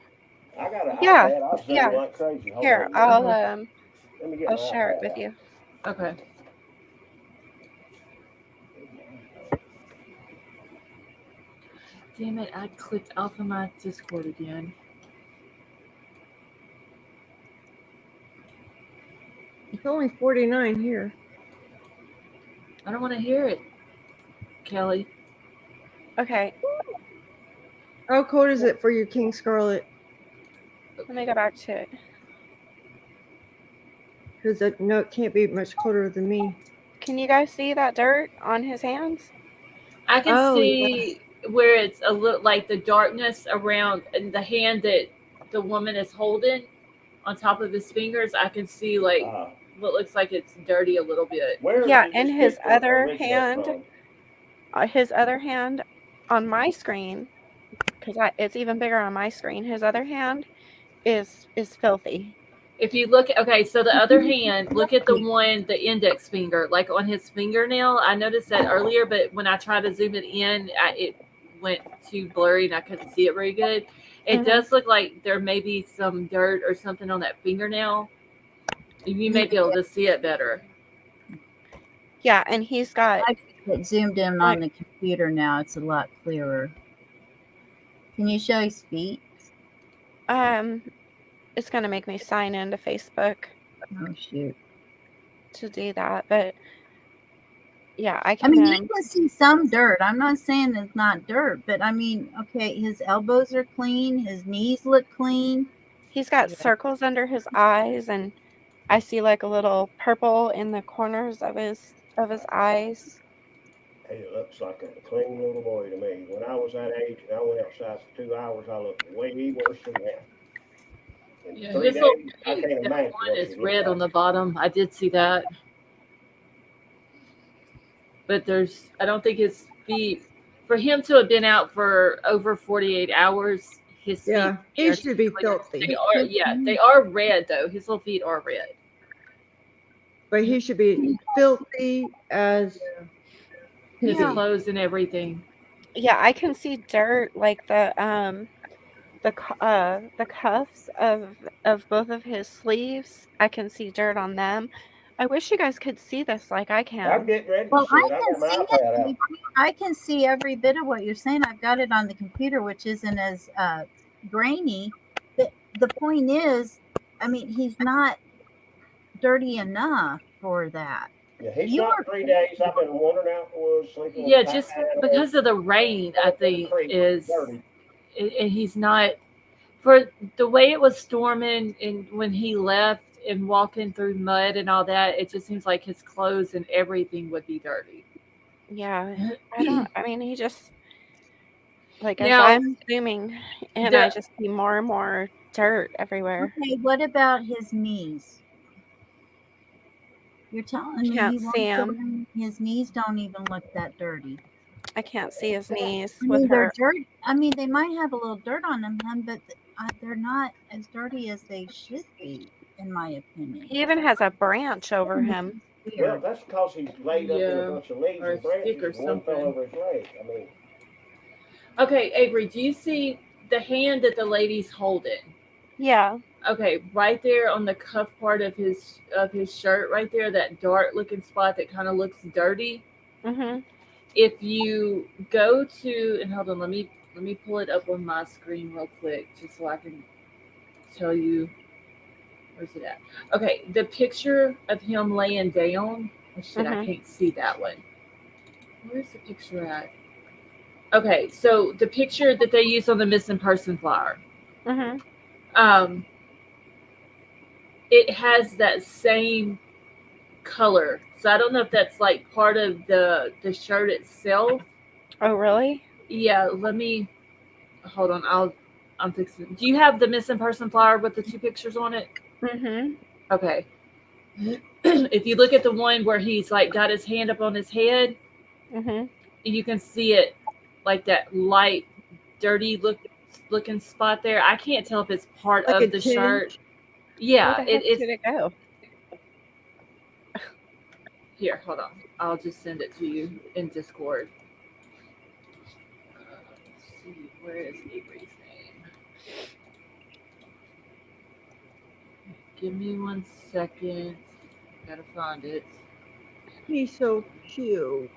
I got an Yeah, iPad. I'll zoom yeah. like crazy. Hold Here, on. I'll Let me get I'll my share it iPad with out. you. Okay. Damn it, I clicked off of my Discord again. It's only 49 here. I don't want to hear it, Kelly. Okay, How cold is it for you, King Scarlet? let me go back to it. Because no, it can't be much colder than me. Can you guys see that dirt on his hands? I can Oh, see where it's a little like the darkness around the hand that the woman is holding on top of his fingers. I can see like what looks like it's dirty a little bit. Where Yeah, did and this his picture other originate from? his other hand on my screen, because it's even bigger on my screen. His other hand is filthy. If you look, okay, so the other hand, look at the one, the index finger, like on his fingernail. I noticed that earlier, but when I tried to zoom it in, it went too blurry and I couldn't see it very good. It does look like there may be some dirt or something on that fingernail. You may be able to see it better. Yeah, and he's got. I get zoomed in on the computer now. It's a lot clearer. Can you show his feet? It's gonna make me sign into Facebook. Oh shoot! To do that, but yeah, I can. I mean, you can see some dirt. I'm not saying it's not dirt, but I mean, okay, his elbows are clean. His knees look clean. He's got circles under his eyes, and I see like a little purple in the corners of his eyes. It looks like a clean little boy to me. When I was that age and I went outside for 2 hours, I looked way worse than that. In Yeah, 3 his days, little I feet, can't that imagine one what is she looked red like. on the bottom. I did see that. But I don't think his feet, for him to have been out for over 48 hours, his feet. He should be filthy. They are red though. His little feet are red. But he should be filthy as his clothes and everything. Yeah, I can see dirt like the cuffs of both of his sleeves. I can see dirt on them. I wish you guys could see this like I can. I'm getting ready to Well, see I it. I can got my see iPad out. it. I can see every bit of what you're saying. I've got it on the computer, which isn't as grainy. But the point is, I mean, he's not dirty enough for that. Yeah, he's You not are 3 days. I've been wondering out the woods, sleeping with Yeah, the just animals, because of the rain, I in the think creek, is, dirty. and he's not, for the way it was storming and when he left and walking through mud and all that, it just seems like his clothes and everything would be dirty. Yeah. I mean, he just, like, as Now, I'm zooming and I the just see more and more dirt everywhere. okay. What about his knees? You're telling me Can't he see walks him. around, his knees don't even look that dirty. I can't see his knees I with mean, they're her. dirt. I mean, they might have a little dirt on them, hun, but they're not as dirty as they should be, in my opinion. He even has a branch over him. Well, Weird. that's because he's laid up in a yeah, bunch of leaves or a and branches, stick or and one fell something. over his leg. I mean, Okay, Avery, do you see the hand that the lady's holding? Yeah. Okay, right there on the cuff part of his shirt, right there, that dark looking spot that kind of looks dirty. Mhm. If you go to, and hold on, let me pull it up on my screen real quick, just so I can tell you where's it at. Okay, the picture of him laying down. Oh shit, I Mhm. can't see that one. Where's the picture at? Okay, so the picture that they use on the missing person flyer. Mhm. Um, it has that same color. So I don't know if that's like part of the shirt itself. Oh, really? Yeah, let me hold on. I'm fixing. Do you have the missing person flyer with the two pictures on it? Mhm. Okay. If you look at the one where he's like got his hand up on his head, Mhm. you can see it like that light, dirty looking spot there. I can't tell if it's part Like a of the tinge. shirt. Where Yeah, the heck did it go? here. Hold on. I'll just send it to you in Discord. Let's see, where is Avery's name? Give me 1 second. Gotta find it. He's so cute.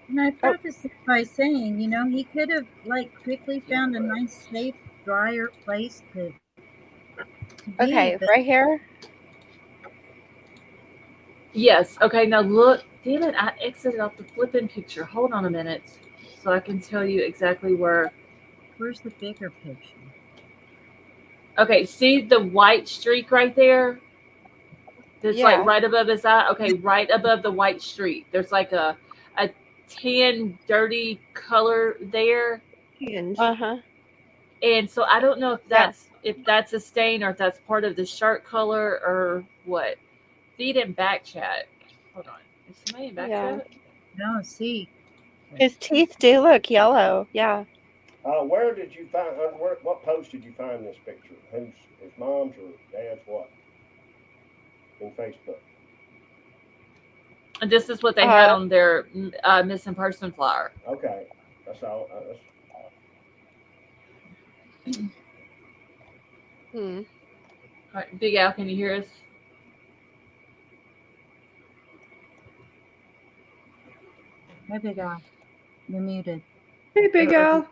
And I Oh, preface it by saying, he could have like quickly found a nice, safe, drier place to be, okay, but right here. Yes. Okay. Now look. Damn it! I exited off the flipping picture. Hold on a minute, so I can tell you exactly where. where's the bigger picture? Okay. See the white streak right there? That's like Yeah. right above his eye. Okay, right above the white streak. There's like a tan, dirty color there, Tinge. Uh-huh. and so I don't know Yeah. if that's a stain or if that's part of the shirt color or what. Feed and back chat. Hold on. Is somebody in back Yeah. chat? No, see, His teeth do look yellow. Yeah. where did you find? What post did you find this picture? Who's his mom's or dad's? What in Facebook? And this is what they had Uh, on their missing person flyer. Okay, that's all. hmm. All right, Big Al, can you hear us? hey, big guy, you're muted. Hey, Big Al.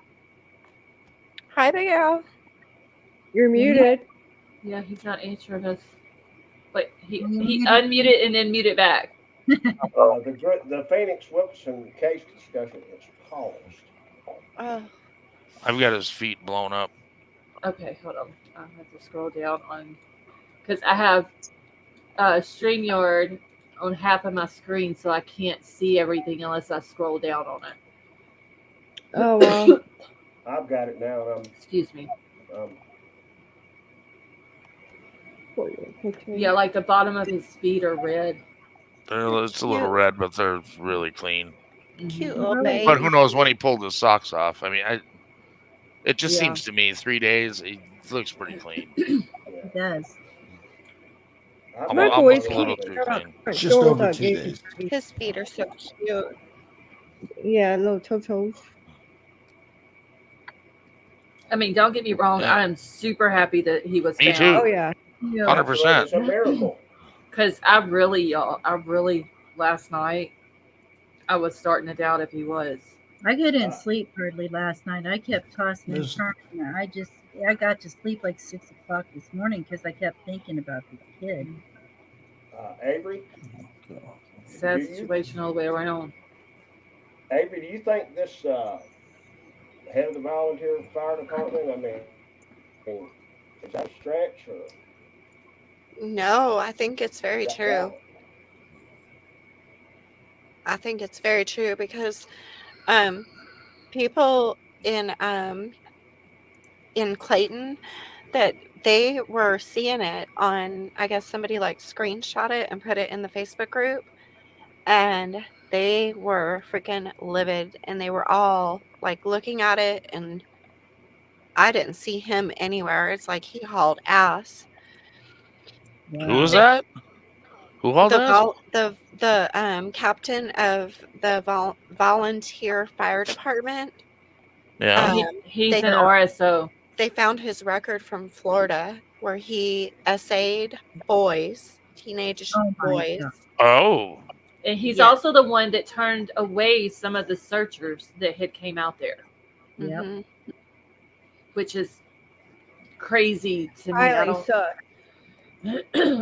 Hi, Big Al. You're muted. Yeah, he's not answering us. But he You're muted. unmuted and then muted back. The Phoenix Wilson case discussion is paused. I've got his feet blown up. Okay, hold on. I have to scroll down on because I have StreamYard on half of my screen, so I can't see everything unless I scroll down on it. Oh, wow. I've got it now, and Excuse me. I'm Yeah, like the bottom of his feet are red. It's a little Cute. red, but they're really clean. Cute Mhm. little Really? But who baby. knows when he pulled his socks off? I mean, it just Yeah. seems to me 3 days he looks pretty clean. It does. My boys Almost a can't little get too out clean. the front Just door over without 2 getting days. His feet are so cute. yeah, little toes. I mean, don't get me wrong. Yeah. I am super happy that he was Me found. too. Oh yeah. 100%. It's a miracle. Because I really, last night, I was starting to doubt if he was. I couldn't sleep hardly last night. I kept tossing and There's- turning. I got to sleep like 6 o'clock this morning because I kept thinking about the kid. Avery, sad Do you- situation all the way around. Avery, do you think this head of the volunteer fire department? I mean, is that a stretch or No, I think it's very that true. I think it's very true because people in Clayton that they were seeing it on, I guess somebody like screenshot it and put it in the Facebook group, and they were freaking livid, and they were all like looking at it, and I didn't see him anywhere. It's like he hauled ass. Who was Wow. that? Who hauled The ass? captain of the volunteer fire department. Yeah. He's They an RSO. they found his record from Florida where he essayed boys, teenage Oh my boys. God. Oh. And he's Yes. also the one that turned away some of the searchers that had came out there, Yep. Mhm. which is crazy to me. I Highly don't suck.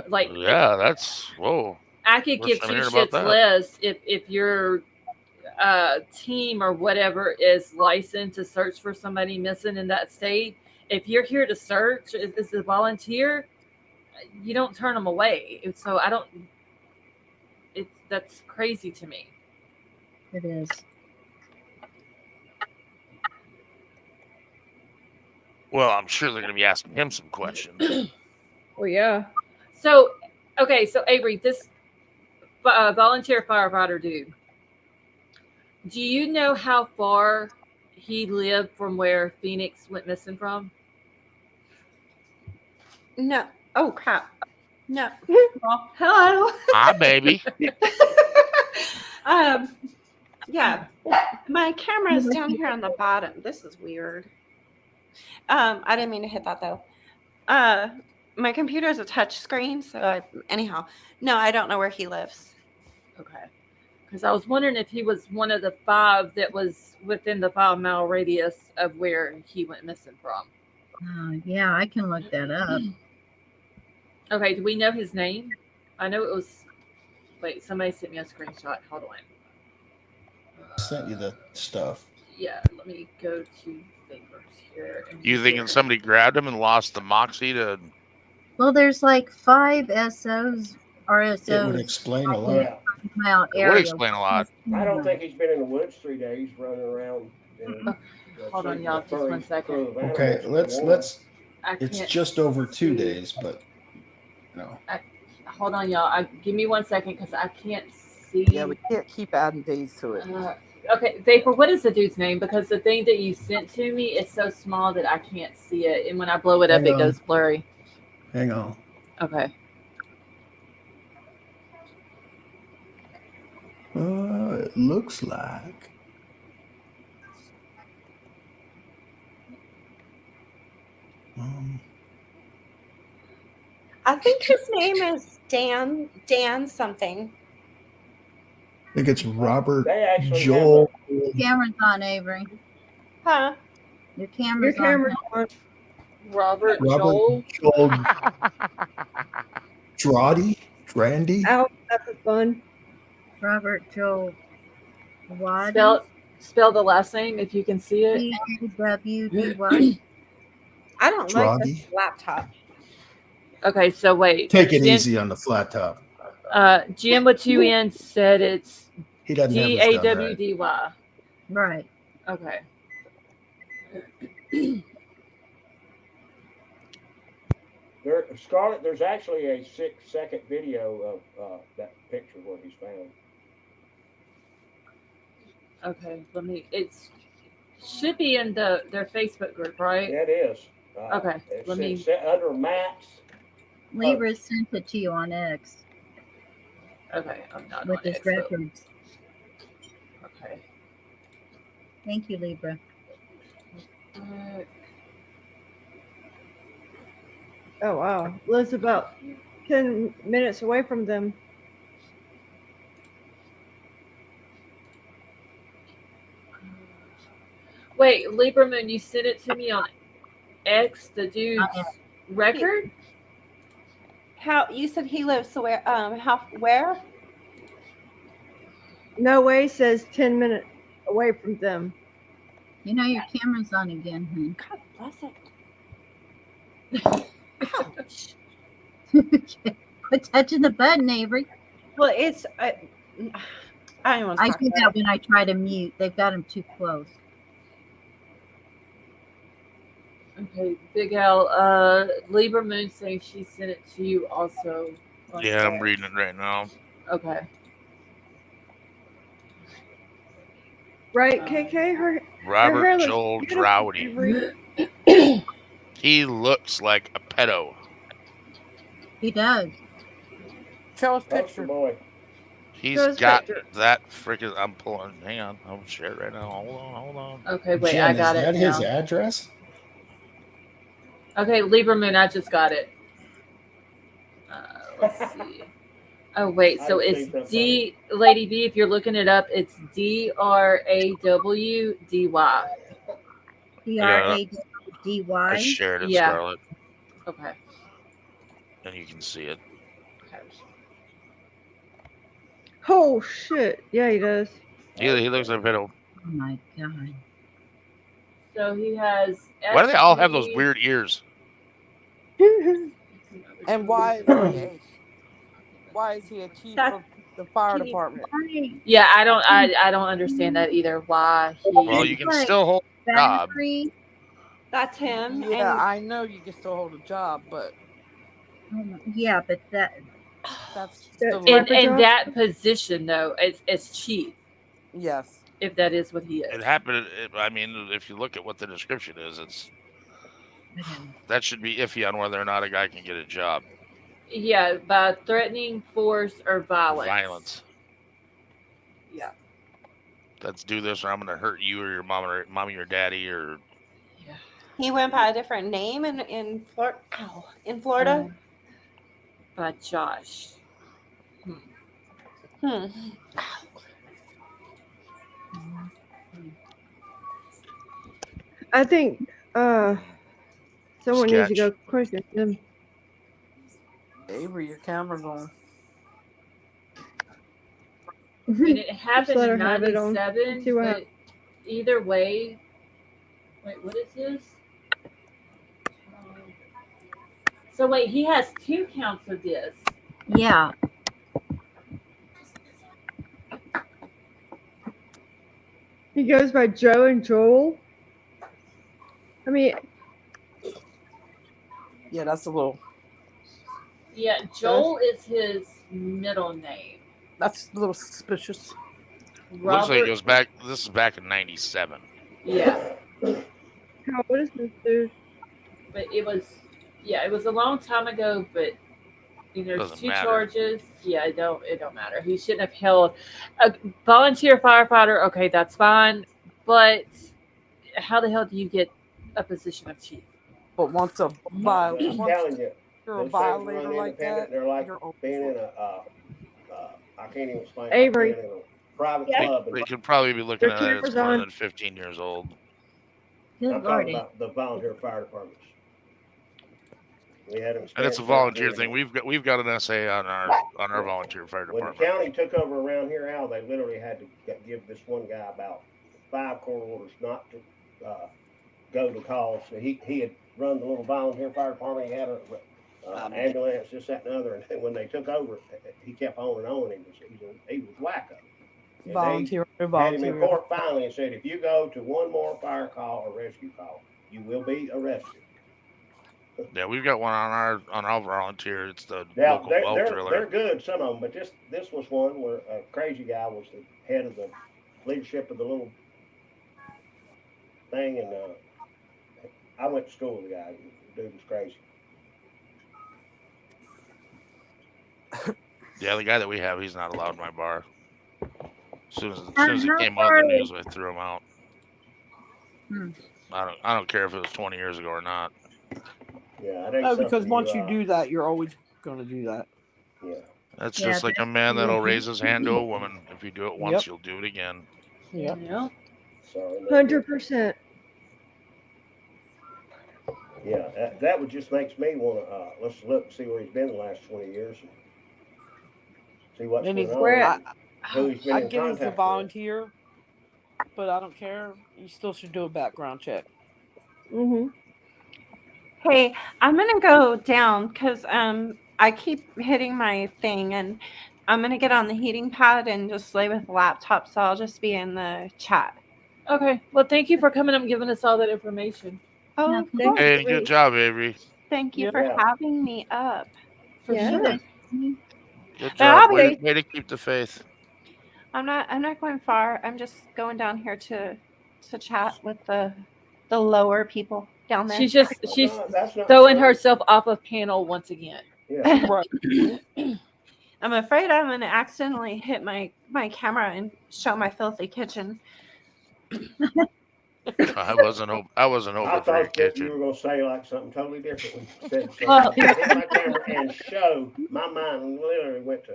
like. Yeah, that's whoa. I could First give time two hearing about shits that. less if your team or whatever is licensed to search for somebody missing in that state. If you're here to search as a volunteer, you don't turn them away. So I don't. That's crazy to me. It is. Well, I'm sure they're going to be asking him some questions. Well, yeah. So, okay, so Avery, this volunteer firefighter dude, do you know how far he lived from where Phoenix went missing from? No. Oh crap. No. Well, hello. Hi, baby. Yeah. My camera is down here on the bottom. This is weird. I didn't mean to hit that though. My computer is a touch screen, so anyhow, no, I don't know where he lives. Okay. Because I was wondering if he was one of the 5 that was within the 5-mile radius of where he went missing from. Yeah, I can look that up. Okay, do we know his name? I know it was. Wait, somebody sent me a screenshot. Hold on. Sent you the stuff. Yeah, let me go to favors here. You thinking somebody grabbed him and lost the moxie to? Well, there's like 5 SOs, It would RSOs explain a lot. yeah? mile It would area. explain a lot. I don't think he's been in the woods 3 days running around. Hold on, y'all, just 1 second. Okay, let's. I It's can't just over 2 see. days, but no. Hold on, y'all. Give me 1 second because I can't see. Yeah, we can't keep adding days to it. Okay, Vapor, what is the dude's name? Because the thing that you sent to me is so small that I can't see it. And when I blow it up, Hang it on. goes blurry. Hang on. Okay. It looks like. I think his name is Dan something. I think it's Robert They actually Joel. Camera's on, Avery. Huh? Your camera's Your camera's on. Robert Joel. Drandy. Ow, that was fun. Robert Joel Waddy. Spell the last name if you can see it. WDY. I don't like this Droggy. laptop. Okay, so wait. Take it easy on the flat top. Jim with 2 N's said it's He doesn't have his done right. DAWDY. Right. Okay. Scarlett, there's actually a 6-second video of that picture where he's found. Okay, it's should be in their Facebook group, right? Yeah, it is. Okay, let me. It's under Matt's. Libra sent it to you on X Okay, I'm not with on his it. So, records. okay. Thank you, Libra. Oh wow, Liv's about 10 minutes away from them. Wait, Lieberman, you sent it to me on X, the dude's record? How you said he lives where? Where? No way says 10 minutes away from them. You know your camera's on again, honey. God bless it. Ouch. Quit touching the button, Avery. Well, it's I don't want to I talk do about that it. when I try to mute. They've got them too close. Okay, Big Al. Libra Moon saying she sent it to you also. On Yeah, I'm text. reading it right now. Okay. Right, KK? Her Robert hair looks Joel beautiful, Droughty. Avery. He looks like a pedo. He does. Show us Poster picture. boy. He's Show us got picture. that freaking. I'm pulling. Hang on. I'll share it right now. Hold on. Okay, wait, Jen, I got is it that his now. address? Okay, Libra Moon, I just got it. Let's see. Oh wait, I so didn't it's see something. D Lady B. If you're looking it up, it's DRAWDY. DRAWDY. I shared it, Yeah. Scarlett, Okay. and you can see it. Oh, shit. Yeah, he does. He looks like a pedo. Oh my God. So he has. Why do they all have those SD. weird ears? And why is he a chief of the fire department? Yeah, I don't understand that either. Why he? Well, you can still hold a job. That's him. Yeah, And I know you can still hold a job, but Yeah, but that's That still type of in job? that position though, it's chief. yes. If that is what he is. It happened. I mean, if you look at what the description is, that should be iffy on whether or not a guy can get a job. Yeah, by threatening force or violence. Yeah. Let's do this, or I'm going to hurt you or your mom or daddy or. he went by a different name in Florida. Ow, in Florida. By Josh. I think someone needs to go question him. Avery, your camera's on. And it happened let in her have it on. 97, See what but happens. either way. Wait, what is this? So wait, he has 2 counts of this. Yeah. He goes by Joe and Joel. I mean, Yeah, that's a little. Yeah, Joel is his middle name. That's a little suspicious. Looks like it goes back. This is back in '97. Yeah. how old is this dude? But it was a long time ago, but there's Doesn't 2 matter. charges. Yeah, it don't matter. He shouldn't have held a volunteer firefighter. Okay, that's fine. But how the hell do you get a position of chief? But once I'm telling you, you're a those things violator run like independent. that, They're like you're being in I can't even explain. Like Avery. being in a private Yeah. club. They could probably be looking Their at it. It's camera's more on. than 15 years old. I'm talking about the volunteer fire departments. We had them. And it's a volunteer thing. We've got an essay on our volunteer fire When the department. county took over around here, Al, they literally had to give this one guy about 5 court orders not to go to calls. He had run the little volunteer fire department. He had a ambulance, this, that, and the other. And when they took over, he kept on and on. He was wacko. And volunteer. they had him in court finally and said, if you go to one more fire call or rescue call, you will be arrested. Yeah, we've got one on our volunteer. It's the Now local well driller. they're good, some of them, but this was one where a crazy guy was the head of the leadership of the little thing, and I went to school with the guy. The dude was crazy. Yeah, the guy that we have, he's not allowed in my bar. As soon as it came out in the news, I threw him out. I don't care if it was 20 years ago or not. Yeah, no, because once you do that, you're always going to do that. Yeah, that's just like a man that'll raise his hand to a woman. If you do it once, you'll do it again. Yeah. 100%. Yeah, that would just makes me want to let's look see where he's been the last 20 years. See what's going on. who he's been I in get he's a contact with. volunteer, but I don't care. You still should do a background check. Mm-hmm. Hey, I'm gonna go down because I keep hitting my thing, and I'm gonna get on the heating pad and just lay with the laptop, so I'll just be in the chat. Okay. Well, thank you for coming up and giving us all that information. Oh, Yeah, of thank course. Hey, good job, Avery. Thank you Yeah. for Yeah. having me up. For Yeah. sure. Good But I'll job. Way be. to keep the faith. I'm not going far. I'm just going down here to chat with the lower people down there. She's That's not throwing true. herself off of panel once again. Yeah. Right. I'm afraid I'm gonna accidentally hit my camera and show my filthy kitchen. I wasn't I hoping for your thought that you kitchen. were going to say like something totally different when you said so. Well, Hit my camera and show. My mind literally went to,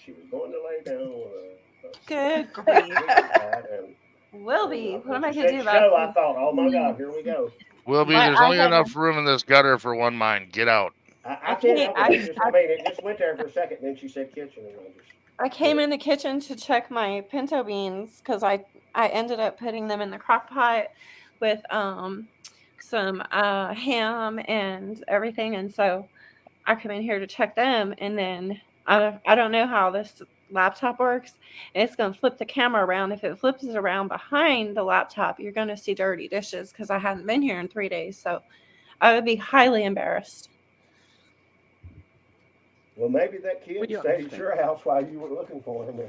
she was going to lay down with a Good grief. pad and Wilby, what am I when she gonna said do about show, I this? thought, oh my God, here we go. Wilby, I there's only had enough room in this gutter for one mind. Get out. I can't help it. It just went there for a second. Then she said kitchen, and I came in the kitchen to check my pinto beans because I ended up putting them in the crock pot with some ham and everything, and so I come in here to check them, and then I don't know how this laptop works. It's going to flip the camera around. If it flips it around behind the laptop, you're going to see dirty dishes because I hadn't been here in 3 days, so I would be highly embarrassed. well, maybe that kid We stayed at understand. your house while you were looking for him.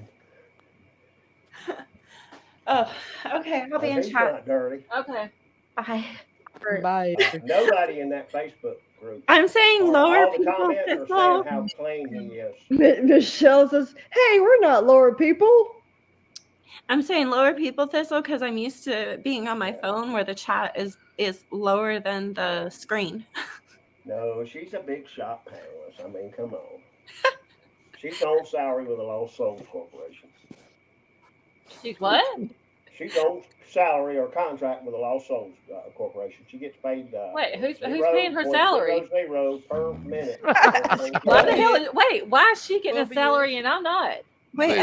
Oh, okay. I'll be in He's chat. not dirty. Okay. Bye. Bye. Nobody in that Facebook group. I'm saying lower All the people. comments are It's saying all- how clean he is. Michelle says, "Hey, we're not lower people." I'm saying lower people, Thistle, because I'm used to being on my phone where the chat is lower than the screen. No, she's a big shot panelist. I mean, come on. She's on salary with the Lost Souls Corporation. She's what? She's on salary or contract with the Lost Souls Corporation. She gets paid. Wait, who's paying her salary? Zero per minute. Why the hell? Why is she getting a Wilby salary is. and I'm not? Wait,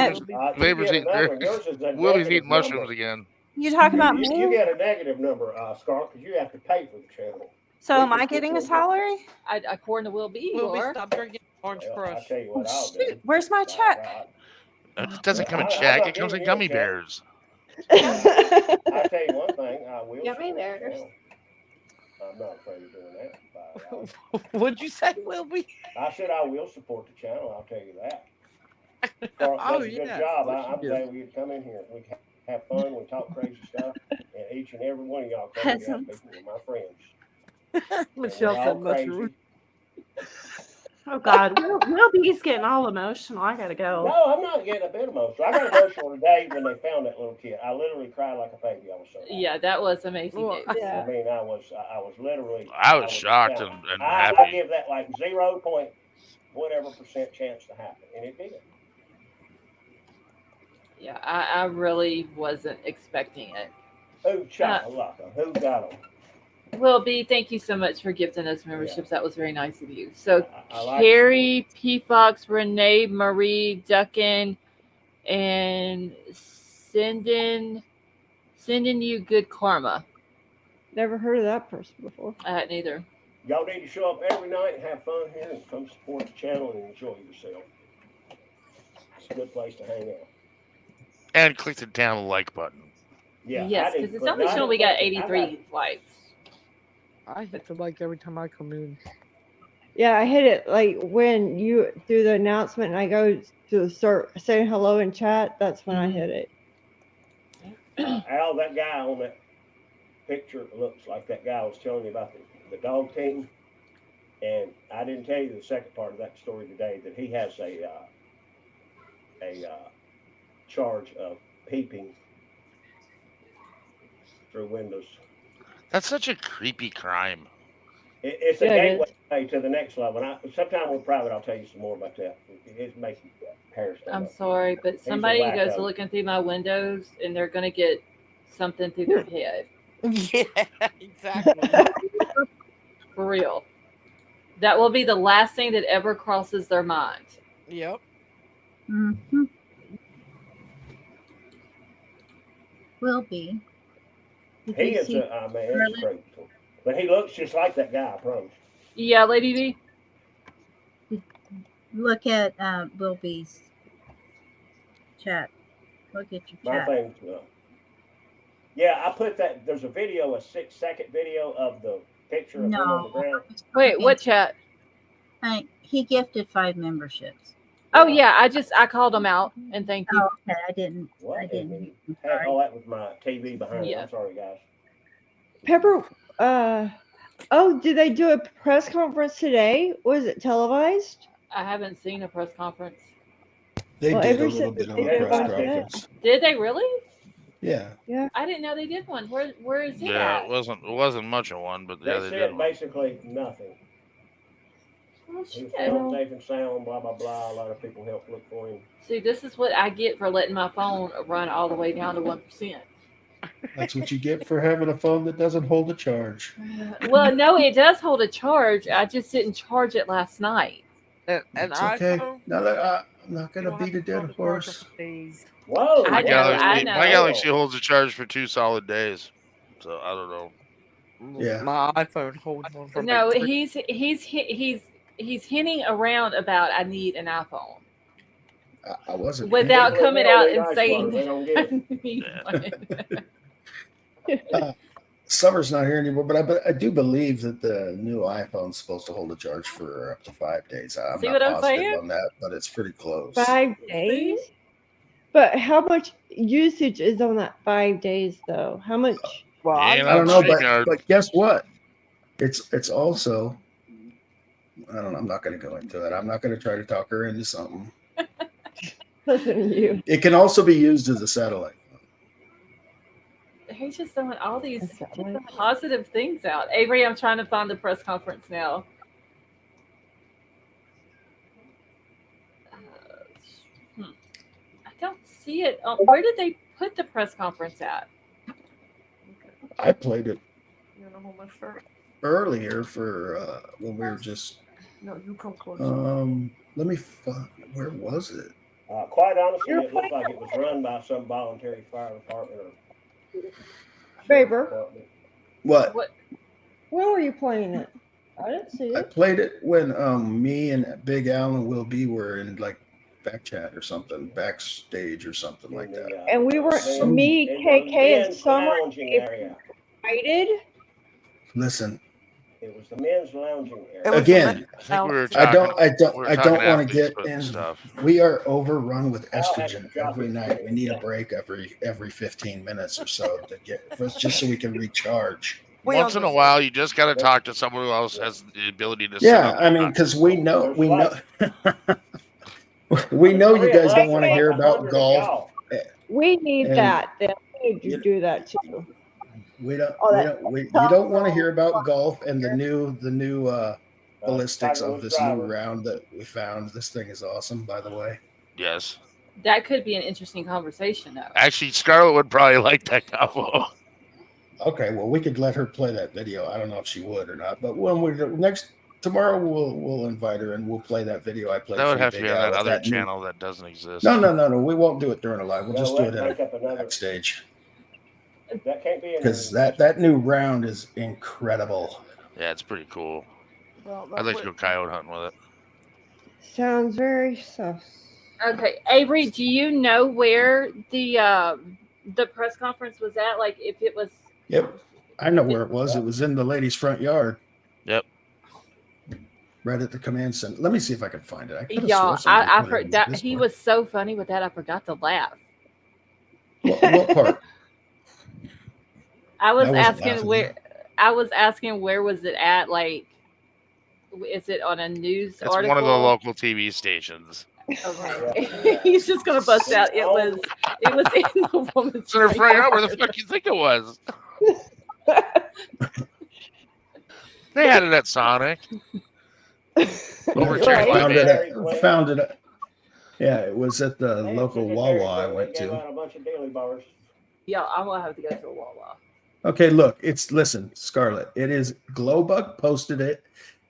Neighbors eating Yours is a Wilby's negative eating mushrooms number. again. you talking about You me? get a negative number, Scarlett, because you have to pay for the channel. So am I getting a salary? According to Will B, you Wilby, are. stop drinking orange Well, crush. I'll tell you what Oh, I'll shoot. do. Where's my check? It doesn't come in I'm check. not It comes in giving you a gummy check. bears. I'll tell you one thing, I will. Yummy support the bears. channel. I'm not afraid of doing that. What'd you say, Wilby? I said I will support the channel, I'll tell you that. Carl Oh, does a good yeah, job. of course I'm you do. glad we could come in here. We can have fun, we talk crazy stuff, and each and every one of y'all crazy ass Peasants. people are my friends. Michelle We're all said crazy. mushroom. Oh God, Will B's getting all emotional. I gotta go. No, I'm not getting a bit emotional. I got emotional today when they found that little kid. I literally cried like a baby. I was so happy. Yeah, that was amazing Well, news. Yeah. I mean, I was literally. I was shocked and I happy. give that like 0 point whatever percent chance to happen, and it did. Yeah, I really wasn't expecting it. Who chakalaka? Who got them? Will B, thank you so much for gifting us memberships. That was very nice of you. So I like Carrie, P. Fox, Renee, Marie, Duckin, and sending you good karma. Never heard of that person before. I hadn't either. Y'all need to show up every night and have fun here and come support the channel and enjoy yourself. It's a good place to hang out. And click the damn like button. Yeah. Yes, because it's only showing we got 83 likes. I hit the like every time I come in. Yeah, I hit it like when you do the announcement and I go to start saying hello in chat. That's when I hit it. Al, that guy on that picture looks like that guy I was telling you about the dog team. And I didn't tell you the second part of that story today, that he has a charge of peeping through windows. That's such a creepy crime. It's a Yeah, it gateway to the next level. And sometime we're private, I'll tell you some more about that. It's making hair stand I'm up. sorry, but He's a somebody goes wacko. looking through my windows and they're going to get something through their head. Yeah, exactly. For real. That will be the last thing that ever crosses their mind. Yep. Mm-hmm. Will be. Did He you is see a man, it's crazy. But he looks just like that guy, I promise. Yeah, Lady D. Look at Will B's chat. Look at your My chat. thing's yeah, I put that. There's a video, a 6-second video of the picture of him on the No. ground. Wait, what chat? He gifted 5 memberships. Oh yeah, I called him out and thank you. Oh, okay. I didn't. What? I didn't. Hey, I'm sorry. oh, that was my TV behind me. Yeah. I'm sorry, guys. Pepper, oh, did they do a press conference today? Was it televised? I haven't seen a press conference. They Well, did a Avery little said bit that of they a did press one today. conference. Did they really? Yeah. Yeah. I didn't know they did one. Where is it Yeah, at? it wasn't much of one, but yeah, They they said did one. basically nothing. Oh, He was shit. found safe and sound, blah, blah, blah. A lot of people helped look for him. See, this is what I get for letting my phone run all the way down to 1%. That's what you get for having a phone that doesn't hold a charge. Well, no, it does hold a charge. I just didn't charge it last night. And It's okay. iPhone, No, I'm not you gonna don't have beat a to hold dead the charger horse. for days. Whoa! I know, I know. My Galaxy holds a charge for 2 solid days. So I don't know. Yeah. My iPhone holds one for No, like 3. he's hinting around about I need an iPhone I wasn't. without People coming that out really and nice saying water, they don't get it. I need one. Summer's not here anymore, but I do believe that the new iPhone's supposed to hold a charge for up to 5 days. I'm See not what I'm positive saying? on that, but it's pretty close. 5 days? But how much usage is on that 5 days though? How much? Well, Yeah, I don't know, StreamYard. but guess what? It's also, I don't know. I'm not going to go into it. I'm not going to try to talk her into something. Listen to you. It can also be used as a satellite. He's just throwing all these positive things out. Avery, I'm trying to find the press conference now. I don't see it. Where did they put the press conference at? I played it You know how much for? earlier for when we were just. No, you come close. Let me find. Where was it? Quite honestly, it looked like it was run by some voluntary fire department or Baber, department. What? where were you playing it? I didn't see I it. played it when me and Big Al and Will B were in like back chat or something, backstage or something like that. And we were me, in the KK, and men's Summer lounging area. invited. Listen, It was the men's lounging It area. was again, I think we were I talking. don't want to get in in. stuff. We are overrun with I'll have estrogen to drop every it. night. We need a break every 15 minutes or so to get just so we can recharge. Once in a while, you just got to talk to someone who else has the ability to. Yeah, sit up I and mean, talk. because we know we know you guys don't want to hear about golf. We need And- that. Then we need to do that too. We don't. Oh, We that- don't. You don't want to hear about golf and the new ballistics Tiger of Woods this driver. new round that we found. This thing is awesome, by the way. Yes. That could be an interesting conversation, though. Actually, Scarlett would probably like that combo. Okay, well, we could let her play that video. I don't know if she would or not, but when we're tomorrow, we'll invite her and we'll play that video I played. That would for you, have to Big be on Al, that with other new- channel that doesn't exist. No. We won't do it during a live. We'll No, just do it let's make up in another. backstage That can't be in because there. that new round is incredible. Yeah, it's pretty cool. Well, I'd like to go coyote hunting with it. Sounds very sus. Okay, Avery, do you know where the press conference was at? Like, if it was. Yep, I know where it was. It was in the lady's front yard. Yep. Right at the command center. Let me see if I can find it. I could've Y'all, swore somebody I put it in forgot. this He part. was so funny with that. I forgot to laugh. What part? I was I wasn't asking laughing. where. I was asking where was it at? Like, is it on a news It's article? one of the local TV stations. Okay. He's just gonna bust out. It was in the woman's It's in her front yard. Where the yard. fuck you think it was? They had it at Sonic. Over Found it. Yeah, it was at the They local took it Wawa there, I they went gave to. out a bunch of daily bars. Yeah, I'm gonna have to go to a Wawa. Okay, look, listen, Scarlett. It is Glowbug posted it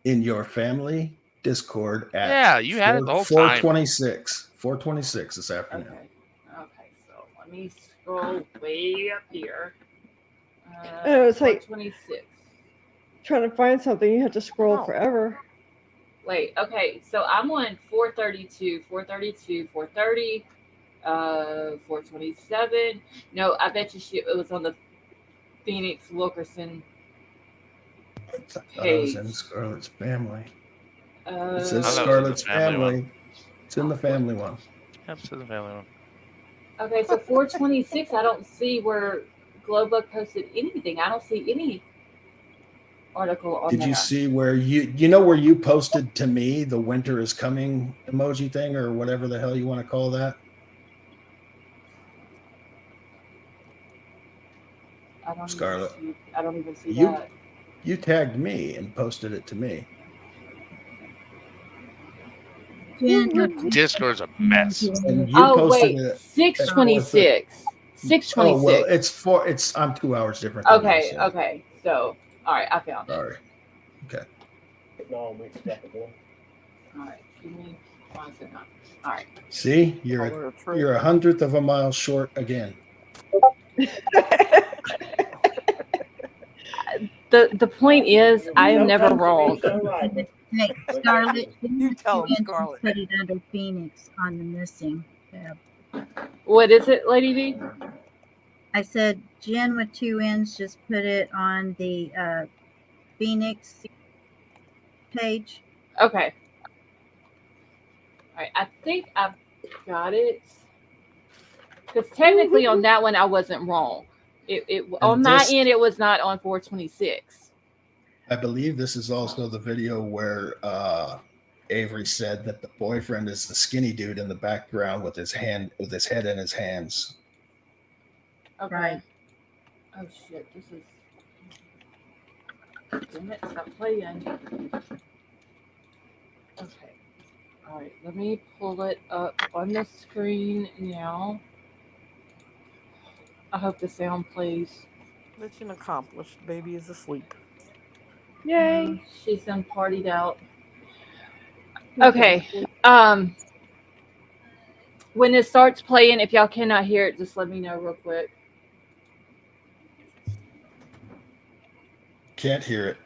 in your family Discord at Yeah, you had it the whole time. 426 this afternoon. Okay, so let me scroll way up here. Oh, it's like 26. trying to find something. You have to scroll Oh. forever. Wait, okay, so I'm on 432, 430, 427. No, I bet you it was on the Phoenix Wilkerson I thought it was page. in Scarlett's family. It Uh, says I thought it was in the Scarlett's family one. family. It's in the family one. Yep, it's in the family one. okay, so 426, I don't see where Glowbug posted anything. I don't see any article on Did there. you see where you know where you posted to me the winter is coming emoji thing or whatever the hell you want to call that? I don't Scarlett. I don't even see You that. you tagged me and posted it to me. Jen, Discord's a mess. And you Oh posted wait, it at 626. 626. Oh well, I'm 2 hours different than you. Okay, So. okay. So, all right, I found it. Sorry. Okay. Getting all mixed up again. All right, give me 1 second. All right. See, you're 1/100th of a mile short again. The point is, I am never Sometimes wrong. you're so right, but Hey, Scarlett, You tell them, Jen Scarlett. put it under Phoenix on the missing tab. What is it, Lady V? I said Jen with 2 N's just put it on the Phoenix page. Okay. All right, I think I've got it. Because technically on that one, I wasn't wrong. It on my end, it was not on 426. I believe this is also the video where Avery said that the boyfriend is the skinny dude in the background with his head in his hands. Okay. Right. Oh shit! This is. Damn it! Stop playing. Okay. All right. Let me pull it up on the screen now. I hope the sound plays. Mission accomplished. Baby is asleep. Yay. She's done partied out. Okay. When it starts playing, if y'all cannot hear it, just let me know real quick. Can't hear it.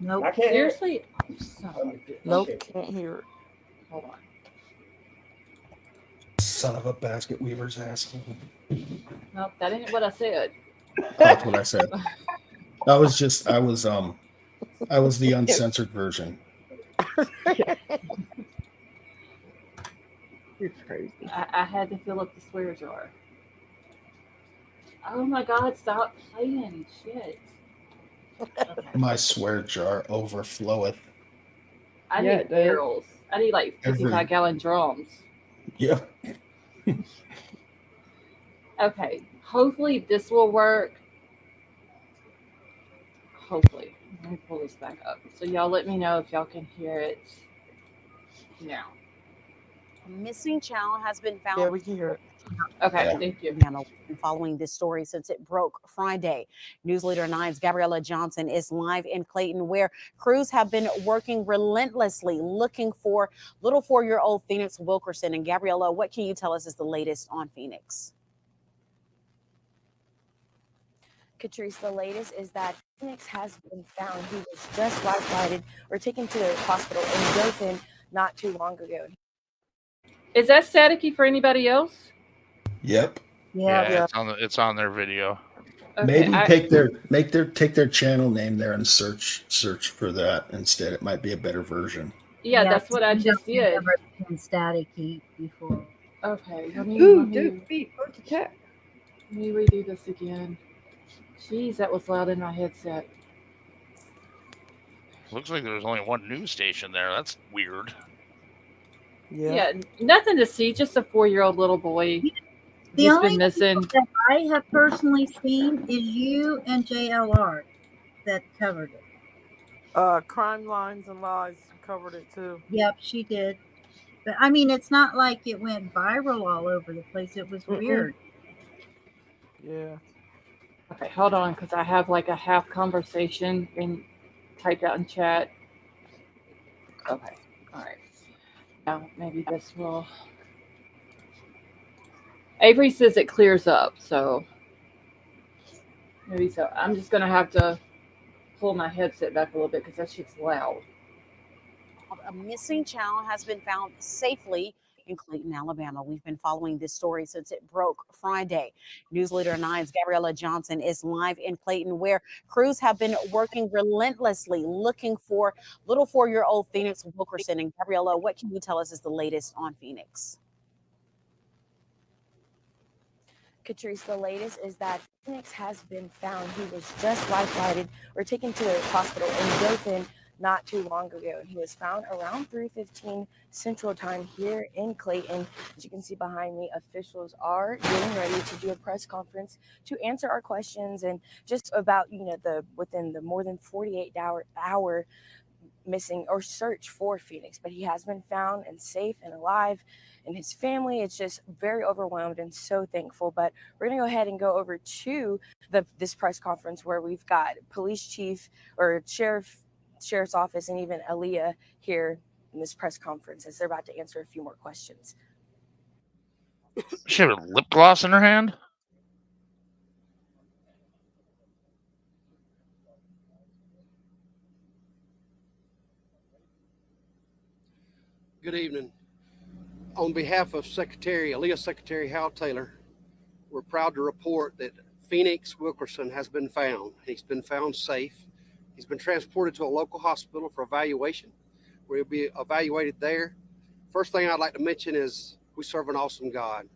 Nope. I can't hear it. Seriously? Son of a bitch. Nope, can't hear it. Hold on. Son of a basket weaver's ass. Nope, that ain't what I said. That's what I said. I was the uncensored version. You're crazy. I had to fill up the swear jar. Oh my god, stop playing. Shit. Okay. My swear jar overfloweth. I Yeah, need it does. barrels. I need like 55-gallon drums. Yep. Okay. Hopefully this will work. Hopefully. Let me pull this back up. So y'all let me know if y'all can hear it now. A missing child has been found. Yeah, we can hear it. Okay, Yeah. thank you. Now, following this story since it broke Friday. News Leader 9's Gabriella Johnson is live in Clayton, where crews have been working relentlessly looking for little 4-year-old Phoenix Wilkerson. And Gabriella, what can you tell us is the latest on Phoenix? Catrice, the latest is that Phoenix has been found. He was just life-flighted or taken to the hospital in Dothan not too long ago. Is that staticky for anybody else? Yep. Yeah, it's on their video. Okay, Maybe take their channel name there and search for that instead. It might be a better version. Yeah, that's what I just did. Never been staticky before. Okay, let Ooh, me dude, feet. What's the tech? let me redo this again. Jeez, that was loud in my headset. Looks like there's only one news station there. That's weird. Yeah, nothing to see. Just a 4-year-old little boy. The He's only been missing. that I have personally seen is you and JLR that covered it. Crime Lines and Lies covered it too. Yep, she did. But I mean, it's not like it went viral all over the place. It was weird. Yeah. Okay, hold on, because I have like a half conversation and typed out in chat. Okay, all right. Now maybe this will. Avery says it clears up, so maybe so. I'm just gonna have to pull my headset back a little bit because that shit's loud. A missing child has been found safely in Clayton, Alabama. We've been following this story since it broke Friday. News Leader 9's Gabriella Johnson is live in Clayton, where crews have been working relentlessly looking for little 4-year-old Phoenix Wilkerson. And Gabriella, what can you tell us is the latest on Phoenix? Catrice, the latest is that Phoenix has been found. He was just life-flighted or taken to a hospital in Dothan not too long ago. He was found around 3:15 Central Time here in Clayton. As you can see behind me, officials are getting ready to do a press conference to answer our questions and just about, within the more than 48-hour missing or search for Phoenix. But he has been found and safe and alive. And his family, it's just very overwhelmed and so thankful. But we're going to go ahead and go over to this press conference where we've got police chief or sheriff's office and even Aaliyah here in this press conference as they're about to answer a few more questions. She had a lip gloss in her hand? Good evening. On behalf of Aaliyah Secretary Hal Taylor, we're proud to report that Phoenix Wilkerson has been found. He's been found safe. He's been transported to a local hospital for evaluation, where he'll be evaluated there. First thing I'd like to mention is we serve an awesome God.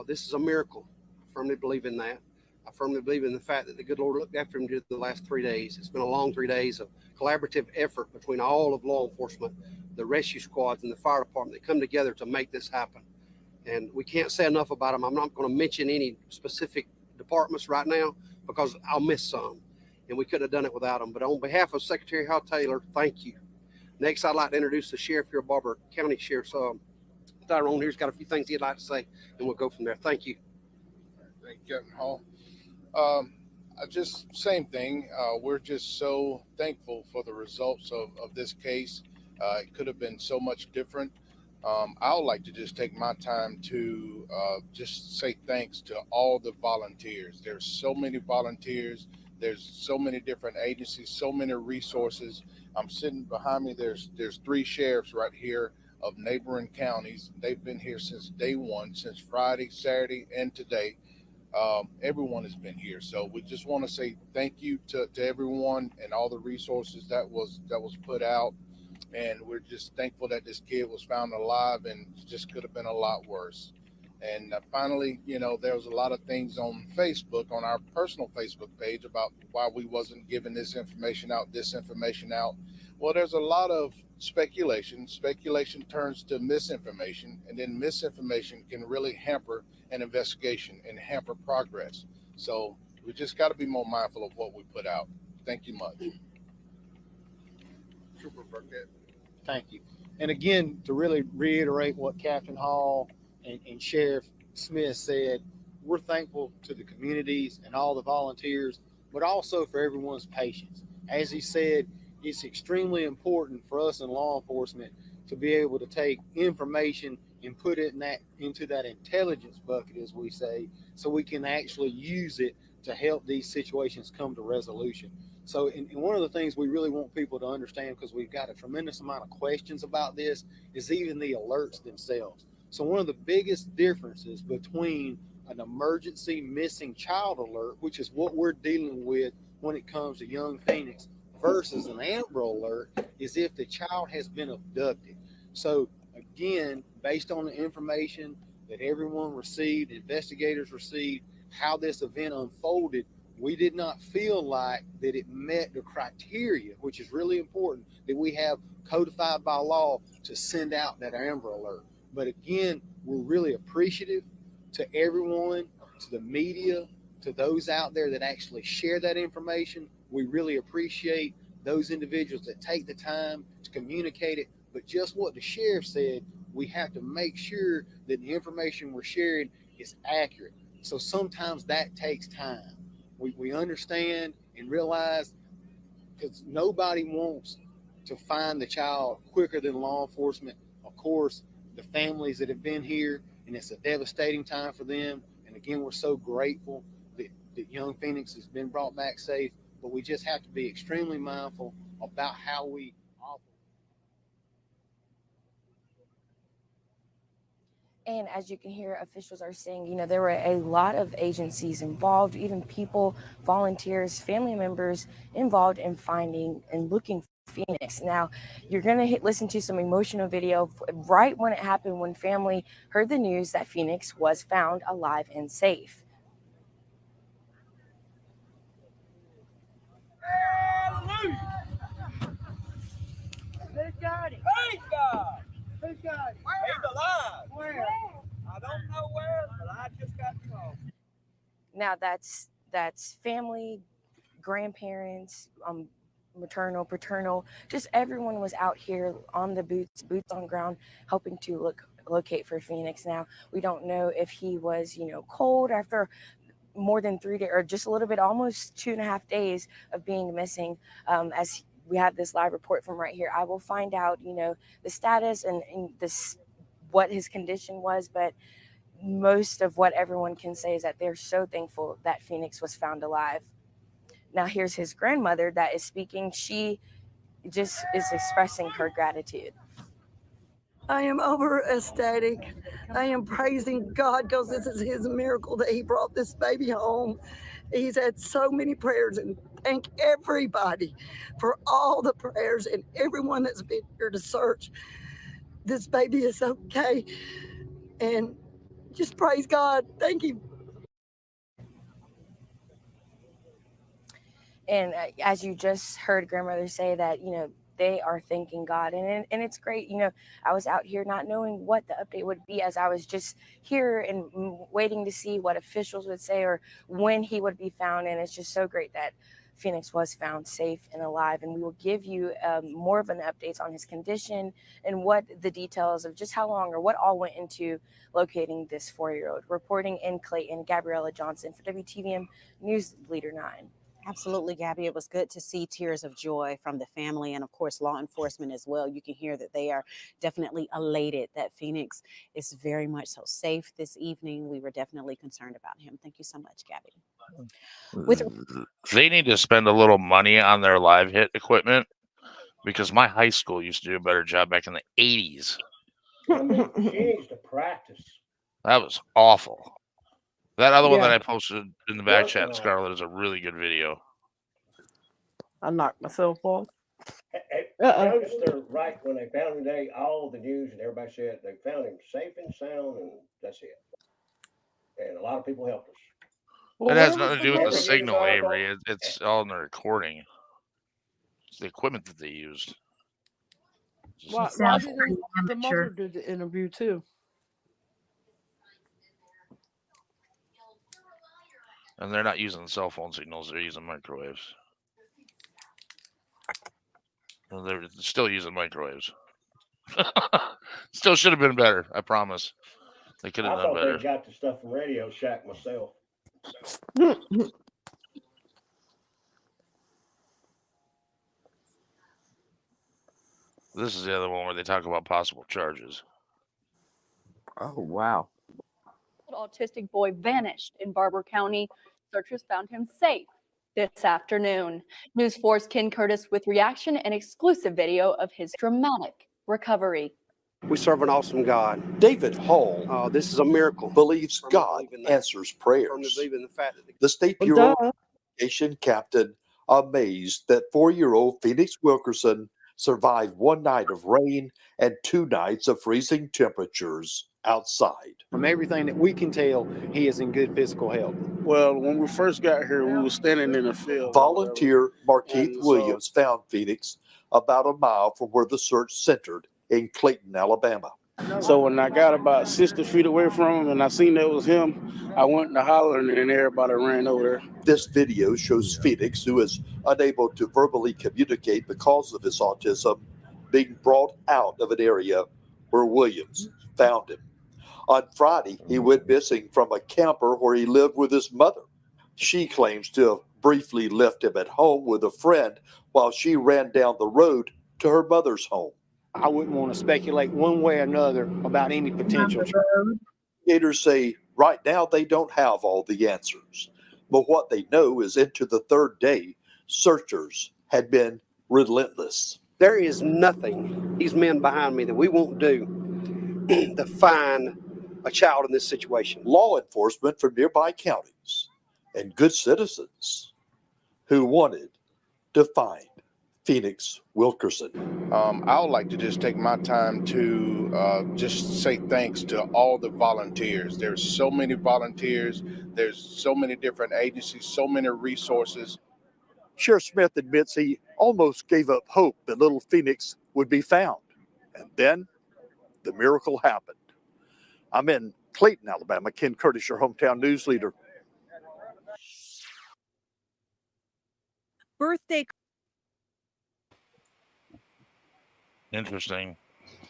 This is a miracle. I firmly believe in that. I firmly believe in the fact that the good Lord looked after him during the last 3 days. It's been a long 3 days of collaborative effort between all of law enforcement, the rescue squads, and the fire department that come together to make this happen. And we can't say enough about them. I'm not going to mention any specific departments right now because I'll miss some, and we couldn't have done it without them. But on behalf of Secretary Hal Taylor, thank you. Next, I'd like to introduce the sheriff here, Barber County Sheriff. Tyrone here's got a few things he'd like to say, and we'll go from there. Thank you. Thank you, Captain Hall. Just same thing. We're just so thankful for the results of this case. It could have been so much different. I would like to just take my time to just say thanks to all the volunteers. There's so many volunteers. There's so many different agencies, so many resources. I'm sitting behind me. There's 3 sheriffs right here of neighboring counties. They've been here since day one, since Friday, Saturday, and today. Everyone has been here. So we just want to say thank you to everyone and all the resources that was put out. And we're just thankful that this kid was found alive, and it just could have been a lot worse. And finally, there was a lot of things on Facebook, on our personal Facebook page, about why we wasn't giving this information out. Well, there's a lot of speculation. Speculation turns to misinformation, and then misinformation can really hamper an investigation and hamper progress. So we just got to be more mindful of what we put out. Thank you much. Trooper Burkett. Thank you. And again, to really reiterate what Captain Hall and Sheriff Smith said, we're thankful to the communities and all the volunteers, but also for everyone's patience. As he said, it's extremely important for us in law enforcement to be able to take information and put it into that intelligence bucket, as we say, so we can actually use it to help these situations come to resolution. So, and one of the things we really want people to understand, because we've got a tremendous amount of questions about this, is even the alerts themselves. So one of the biggest differences between an emergency missing child alert, which is what we're dealing with when it comes to young Phoenix, versus an Amber alert, is if the child has been abducted. So again, based on the information that everyone received, investigators received, how this event unfolded, we did not feel like that it met the criteria, which is really important, that we have codified by law to send out that Amber alert. But again, we're really appreciative to everyone, to the media, to those out there that actually share that information. We really appreciate those individuals that take the time to communicate it. But just what the sheriff said, we have to make sure that the information we're sharing is accurate. So sometimes that takes time. We understand and realize, because nobody wants to find the child quicker than law enforcement. Of course, the families that have been here and it's a devastating time for them. And again, we're so grateful that young Phoenix has been brought back safe, but we just have to be extremely mindful about how we operate. And as you can hear, officials are saying, you know, there were a lot of agencies involved, even people, volunteers, family members involved in finding and looking for Phoenix. Now, you're going to listen to some emotional video right when it happened, when family heard the news that Phoenix was found alive and safe. Hallelujah! Who got it? Praise God! Who got it? He's alive. Where? I don't know where, but I just got the call. Now, that's family, grandparents, maternal, paternal, just everyone was out here on the boots on ground, helping to locate for Phoenix. Now, we don't know if he was, you know, cold after more than 3 days, or just a little bit, almost 2.5 days of being missing. As we have this live report from right here, I will find out, you know, the status and this, what his condition was, but most of what everyone can say is that they're so thankful that Phoenix was found alive. Now, here's his grandmother that is speaking. She just is expressing her gratitude. I am over ecstatic. I am praising God because this is his miracle that he brought this baby home. He's had so many prayers, and thank everybody for all the prayers and everyone that's been here to search. This baby is okay. And just praise God. Thank you. And as you just heard grandmother say that, you know, they are thanking God. And it's great. You know, I was out here not knowing what the update would be, as I was just here and waiting to see what officials would say or when he would be found. And it's just so great that Phoenix was found safe and alive. And we will give you more of an updates on his condition and what the details of just how long or what all went into locating this 4-year-old. Reporting in Clayton, Gabriella Johnson for WTVM News Leader 9. Absolutely, Gabby. It was good to see tears of joy from the family and, of course, law enforcement as well. You can hear that they are definitely elated that Phoenix is very much so safe this evening. We were definitely concerned about him. Thank you so much, Gabby. They need to spend a little money on their live hit equipment, because my high school used to do a better job back in the 80s. I mean, she needs to practice. That was awful. That other one Yeah. that I posted in the back chat, Scarlett, is a really good video. I knocked myself off. Noticed they're right when they found him today, all the news and everybody said they found him safe and sound, and that's it. And a lot of people helped us. It has nothing to do with the signal, Avery. It's all in the recording. It's the equipment that they used. Why didn't the mother do the interview too? And they're not using cell phone signals, they're using microwaves. And they're still using microwaves. Still should have been better, I promise. They could have I done thought better. they got the stuff from Radio Shack myself. This is the other one where they talk about possible charges. Oh, wow. Autistic boy vanished in Barber County. Searchers found him safe this afternoon. News 4's Ken Curtis with reaction and exclusive video of his dramatic recovery. We serve an awesome God. David Hall, this is a miracle. Believes God answers prayers. The State Bureau of Investigation captain amazed that 4-year-old Phoenix Wilkerson survived one night of rain and 2 nights of freezing temperatures outside. From everything that we can tell, he is in good physical health. Well, when we first got here, we were standing in the field. Volunteer Markeith Williams found Phoenix about a mile from where the search centered in Clayton, Alabama. So when I got about 60 feet away from him and I seen that was him, I went to hollering and everybody ran over there. This video shows Phoenix, who is unable to verbally communicate because of his autism, being brought out of an area where Williams found him. On Friday, he went missing from a camper where he lived with his mother. She claims to have briefly left him at home with a friend while she ran down the road to her mother's home. I wouldn't want to speculate one way or another about any potential. Investigators say right now they don't have all the answers, but what they know is into the third day, searchers had been relentless. There is nothing these men behind me that we won't do to find a child in this situation. Law enforcement from nearby counties and good citizens who wanted to find Phoenix Wilkerson. I would like to just take my time to just say thanks to all the volunteers. There's so many volunteers. There's so many different agencies, so many resources. Sheriff Smith admits he almost gave up hope that little Phoenix would be found. And then the miracle happened. I'm in Clayton, Alabama. Ken Curtis, your hometown news leader. Birthday. Interesting.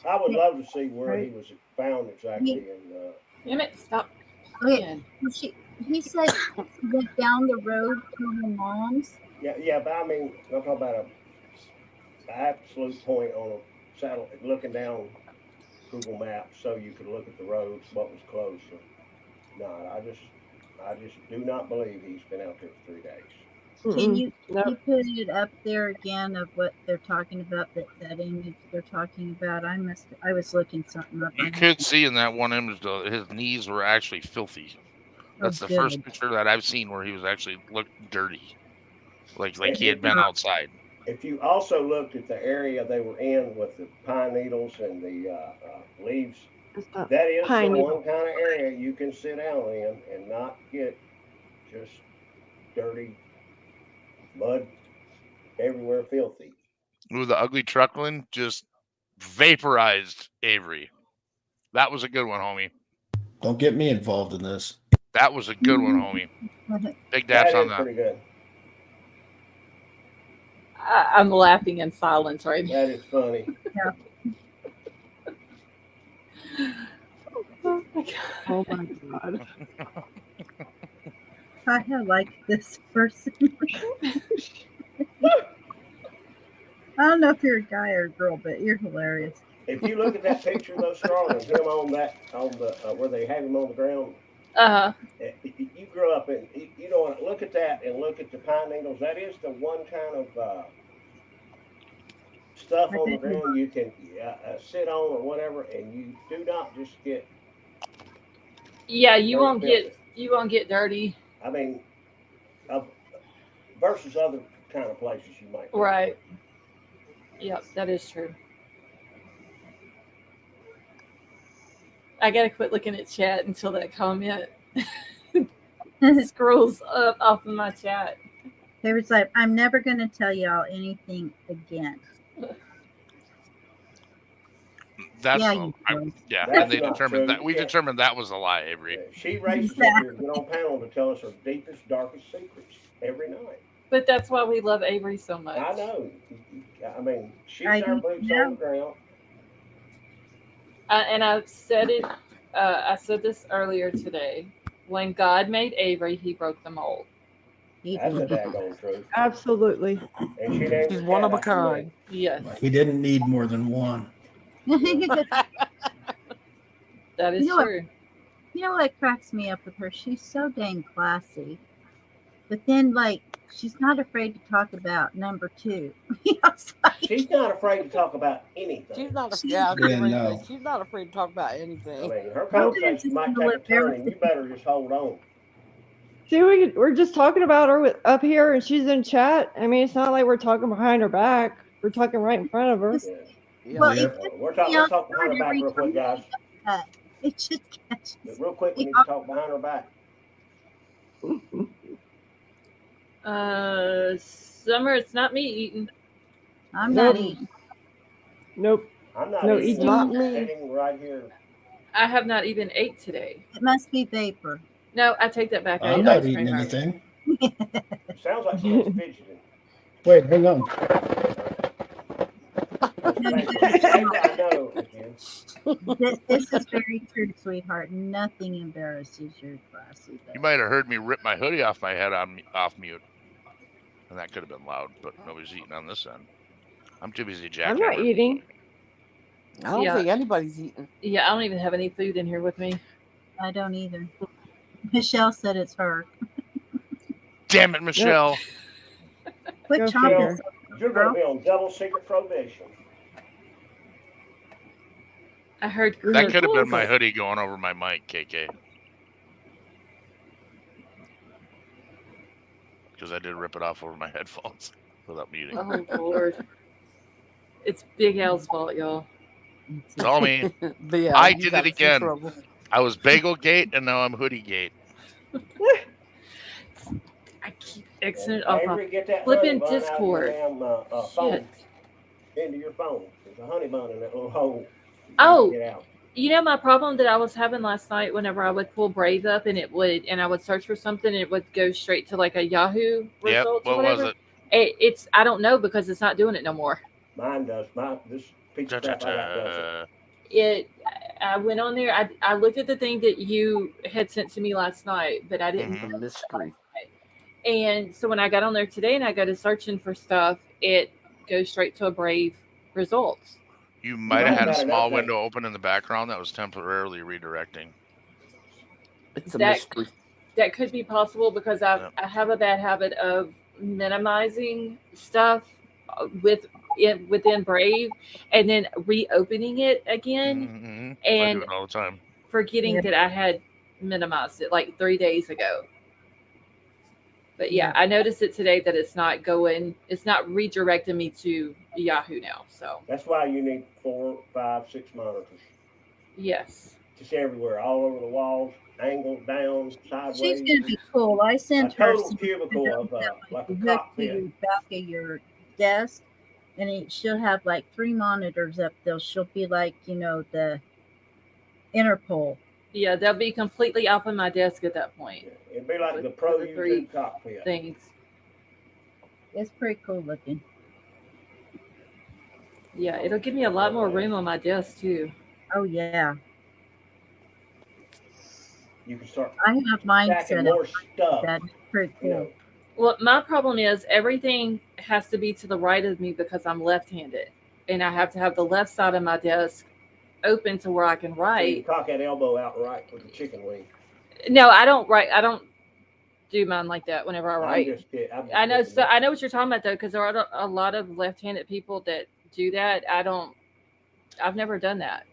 I would love to see where he was found exactly. And Damn it! Stop. Okay, he said he went down the road to her mom's. yeah, but I mean, I'm talking about an absolute point on a satellite, looking down Google Maps, so you could look at the roads, what was closer. No, I just do not believe he's been out there for 3 days. Can you put it up there again of what they're talking about, that image they're talking about? I was looking something up. You could see in that one image, though, his knees were actually filthy. That's the first good. picture that I've seen where he was actually looked dirty, like he had been outside. If you also looked at the area they were in with the pine needles and the leaves, that is the one kind of area you can sit down in and not get just dirty mud everywhere, filthy. Ooh, the ugly truckling just vaporized Avery. That was a good one, homie. Don't get me involved in this. That was a good one, homie. Big daps on that. Pretty good. I'm laughing in silence right now. That is funny. Oh my god. Oh my god. I like this person. I don't know if you're a guy or a girl, but you're hilarious. If you look at that picture, though, Scarlett, of him on the where they have him on the ground, you grew up in, you know, look at that and look at the pine needles. That is the one kind of stuff on the ground you can sit on or whatever, and you do not just get. Yeah, you won't get dirty. I mean, versus other kind of places you might. Right. Yep, that is true. I gotta quit looking at chat until that comment scrolls up off of my chat. They was like, I'm never going to tell y'all anything again. That's That's and they not determined true. that we determined that was a lie, Avery. She races up here, get on panel to tell us her deepest, darkest secrets every night. But that's why we love Avery so much. I know. I mean, she's our boots on the ground. And I've said it. I said this earlier today. When God made Avery, He broke the mold. That's a daggone truth. Absolutely. And she's one of a kind. Yes. He didn't need more than one. That is true. You know what cracks me up with her? She's so dang classy. But then, like, she's not afraid to talk about number two. She's not afraid to talk about anything. She's not. She's not afraid to talk about anything. I mean, her conversation might take a turn, and you better just hold on. See, we're just talking about her up here, and she's in chat. I mean, it's not like we're talking behind her back. We're talking right in front of her. Well, Let's talk behind her back real quick, guys. It just catches. Real quick, we need to talk behind her back. Summer, it's not me eating. I'm not eating. Nope. I'm not No, eating. it's not me. Sitting right here. I have not even ate today. It must be vapor. No, I take that back. I'm not eating anything. Sounds like she's fidgeting. Wait, hang on. I know. This is very true, sweetheart. Nothing embarrasses your classy. You might have heard me rip my hoodie off my head off mute, and that could have been loud, but nobody's eating on this end. I'm too busy I'm jackhammering. not eating. I don't think anybody's eating. Yeah, I don't even have any food in here with me. I don't either. Michelle said it's her. Damn it, Michelle. Quit Go chopping figure. stuff, You're going to girl. be on double secret probation. I heard That could have been crickles. my hoodie going over my mic, KK. Because I did rip it off over my headphones without muting. Oh Lord, it's Big Al's fault, y'all. It's all me. Yeah, I you did got it us in again. trouble. I was Bagel Gate, and now I'm Hoodie Gate. I keep exiting off Avery, my get that flipping honey bun out of your Discord. damn phone. Into your phone. There's a honey bun in that little hole. Oh, Get out. you know my problem that I was having last night whenever I would pull Brave up and I would search for something and it would go straight to like a Yahoo Yep. results or What was whatever. it? It's I don't know because it's not doing it no more. Mine does. This piece of crap I got does it. I went on there. I looked at the thing that you had sent to me last night, but I didn't. The mystery. And so when I got on there today and I go to searching for stuff, it goes straight to a Brave results. You might have had a small window open in the background that was temporarily redirecting. It's a mystery. That could be possible because I have a bad habit of minimizing stuff within Brave and then reopening it again I and do it all the time. forgetting that I had minimized it like 3 days ago. But yeah, I noticed it today that it's not redirecting me to Yahoo now. So that's why you need 4, 5, 6 monitors. Yes. Just everywhere, all over the walls, angled down, sideways. She's gonna be cool. I sent her total cubicle of like a hook cockpit. to the back of your desk, and she'll have like 3 monitors up there. She'll be like, the Interpol. Yeah, they'll be completely off of my desk at that point. It'd be like the Pro YouTube cockpit things. It's pretty cool looking. Yeah, it'll give me a lot more room on my desk too. Oh yeah. You can start. I have mine stacking set up more stuff. That's pretty cool. Well, my problem is everything has to be to the right of me because I'm left-handed, and I have to have the left side of my desk open to where I can write. So you cock that elbow out and write with the chicken wing. No, I don't write. I don't do mine like that whenever I write. I'm just kidding. I know. So I know what you're talking about though, because there are a lot of left-handed people that do that. I've never done that.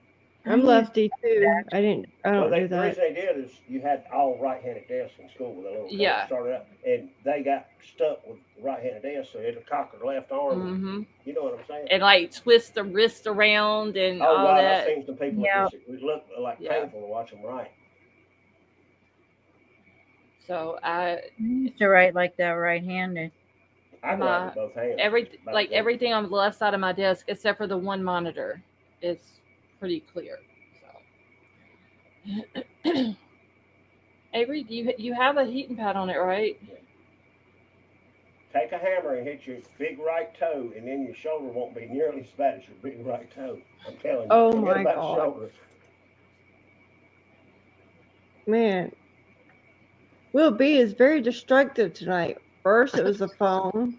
I'm lefty too. I don't do The that. reason they did is you had all right-handed desks in school with a little Yeah. started up, and they got stuck with right-handed desks, so it'll cock their left arm. Mm-hmm. You know what I'm saying? And like twist the wrist around and Oh all God, that. I've seen some people. It looked like painful to watch them write. So I used to write like that right-handed. I can write with both hands. Everything on the left side of my desk, except for the one monitor, is pretty clear. So, Avery, you have a heating pad on it, right? Take a hammer and hit your big right toe, and then your shoulder won't be nearly as bad as your big right toe. I'm telling you. Oh Forget my about God. shoulder. Man, Will B is very destructive tonight. First it was the phone.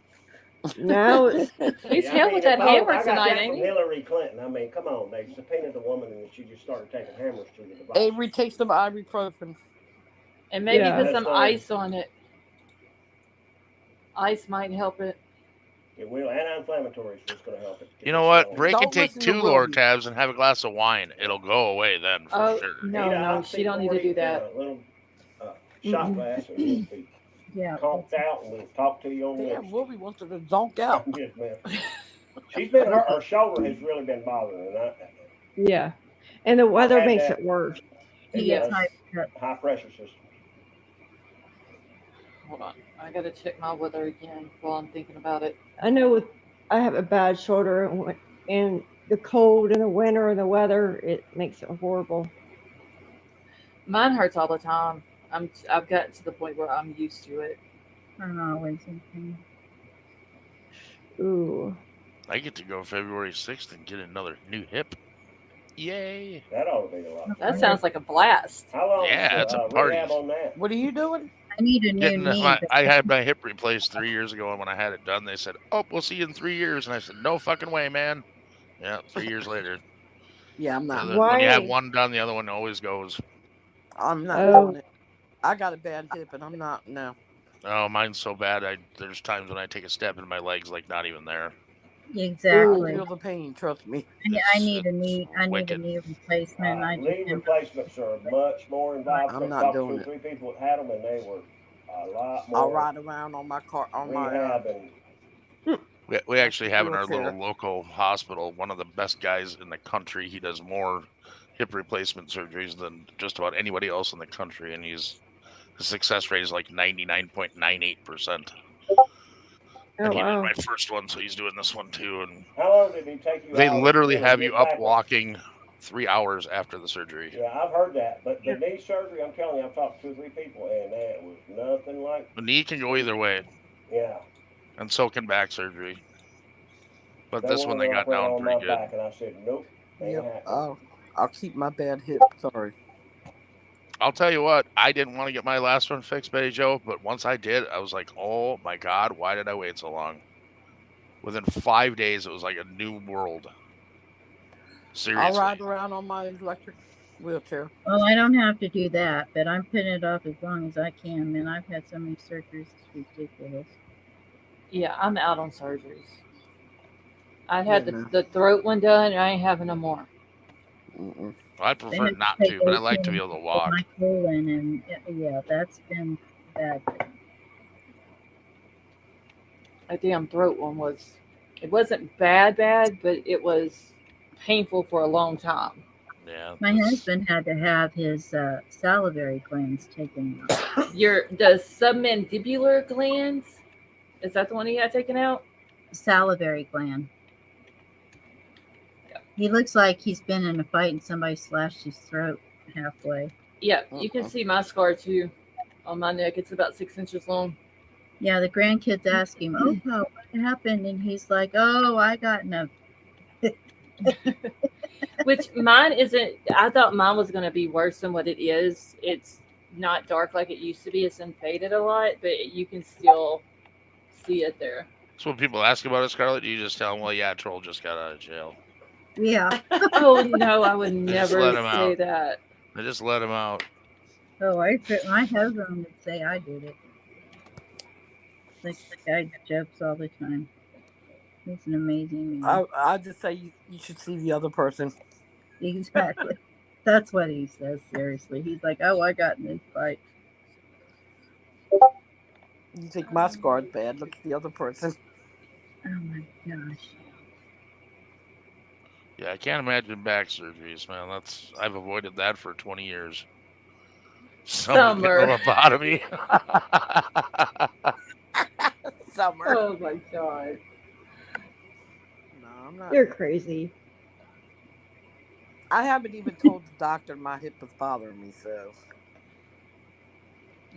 Now it's He's held with that hammer I got tonight, that ain't from he? Hillary Clinton. I mean, come on, they subpoenaed the woman, and she just started taking hammers to the device. Avery takes some ibuprofen. And maybe Yeah. put some ice on it. Ice might help it. It will. Anti-inflammatory is what's going to help it. You know what? Break Don't and take listen to 2 Willie. Lortabs and have a glass of wine. It'll go away then for sure. No, she don't need to do that. A little shot glass, and we'll be conked out, and we'll talk to you on Damn, Wednesday. Willie wants her to zonk out. Yes, ma'am. She's been her shoulder has really been bothering her. yeah. And the weather had makes that. it worse. It gets does. High pressure system. Hold on. I gotta check my weather again while I'm thinking about it. I know I have a bad shoulder and the cold and the winter and the weather, it makes it horrible. Mine hurts all the time. I've gotten to the point where I'm used to it. I'm always in pain. Ooh. I get to go February 6th and get another new hip. Yay! That ought to be a lot. That sounds like a blast. How long? Yeah, it's a party. Rehab on that? What are you doing? I need a new knee. I had my hip replaced 3 years ago, and when I had it done, they said, "Oh, we'll see you in 3 years." And I said, "No fucking way, man." Yeah, 3 years later. Yeah, I'm not. When you have one done, the other one always goes. I'm not Oh. doing it. I got a bad hip, and I'm not. No. Oh, mine's so bad. There's times when I take a step and my leg's like not even there. I Exactly. feel the pain. Trust me. I need a knee. I need a wicked. knee replacement. I Knee just replacements are much more involved. I'm I've not talked to 2 doing or it. 3 people that had them, and they were a lot I'll more ride around on my car on my rehab and We actually have in our wheelchair. little local hospital one of the best guys in the country. He does more hip replacement surgeries than just about anybody else in the country, and his success rate is like 99.98%. And he did my first one, so he's doing this one too. And how long did he take you they out literally to have get you up back on? walking 3 hours after the surgery. Yeah, I've heard that, but the knee surgery, I'm telling you, I've talked to 2 or 3 people, and that was nothing like. The knee can go either way. Yeah. And so can back surgery. But They this one wanted they to got operate down on pretty my good. back, and I said, nope, ain't Yep. happening. I'll keep my bad hip. Sorry. I'll tell you what, I didn't want to get my last one fixed, Betty Joe, but once I did, I was like, oh my God, why did I wait so long? Within 5 days, it was like a new world. Seriously. I'll ride around on my electric wheelchair. Well, I don't have to do that, but I'm putting it off as long as I can. Man, I've had so many surgeries, it's ridiculous. Yeah, I'm out on surgeries. I had Yeah, the throat one done, and I ain't having no more. Mm-mm. I They prefer had to not take to, but I like 18 to be and able to put walk. my colon, and yeah, that's been bad. A damn throat one was. It wasn't bad, but it was painful for a long time. Yeah. My husband had to have his salivary glands taken out. The submandibular glands, is that the one he had taken out? Salivary gland. He looks like he's been in a fight and somebody slashed his throat halfway. Yeah, you can see my scar too on my neck. It's about 6 inches long. Yeah, the grandkids ask him, "Oh, Pa, what happened?" And he's like, "Oh, I got no." Which mine isn't. I thought mine was going to be worse than what it is. It's not dark like it used to be. It's faded a lot, but you can still see it there. So when people ask about it, Scarlett, you just tell them, well, yeah, Troll just got out of jail. Yeah. Oh no, I would They just never let him say out. that. They just let him out. Oh, my husband would say I did it. Like the guy jokes all the time. He's an amazing man. I just say you should see the other person. Exactly. That's what he says, seriously. He's like, "Oh, I got in this fight." You think my scar is bad? Look at the other person. Oh my gosh. Yeah, I can't imagine back surgeries, man. I've avoided that for 20 years. Someone getting a lobotomy. Summer. Oh my God. No, I'm not. You're crazy. I haven't even told the doctor my hip is bothering me, so.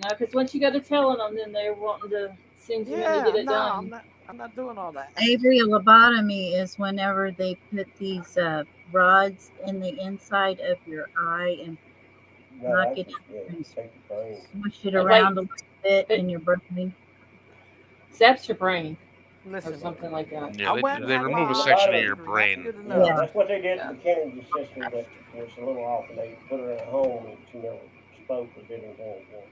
No, because once you go to telling them, then they're wanting to send you in to get it done. I'm not doing all that. Avery, a lobotomy is whenever they put these rods in the inside of your eye and knock it in and smush it around a little bit in your brain. Zaps your brain. Listen, or something like that. Yeah, they remove a section of your brain. Yeah, that's what they did to Kennedy's sister that was a little off, and they put her in a home and she never spoke or did anything again.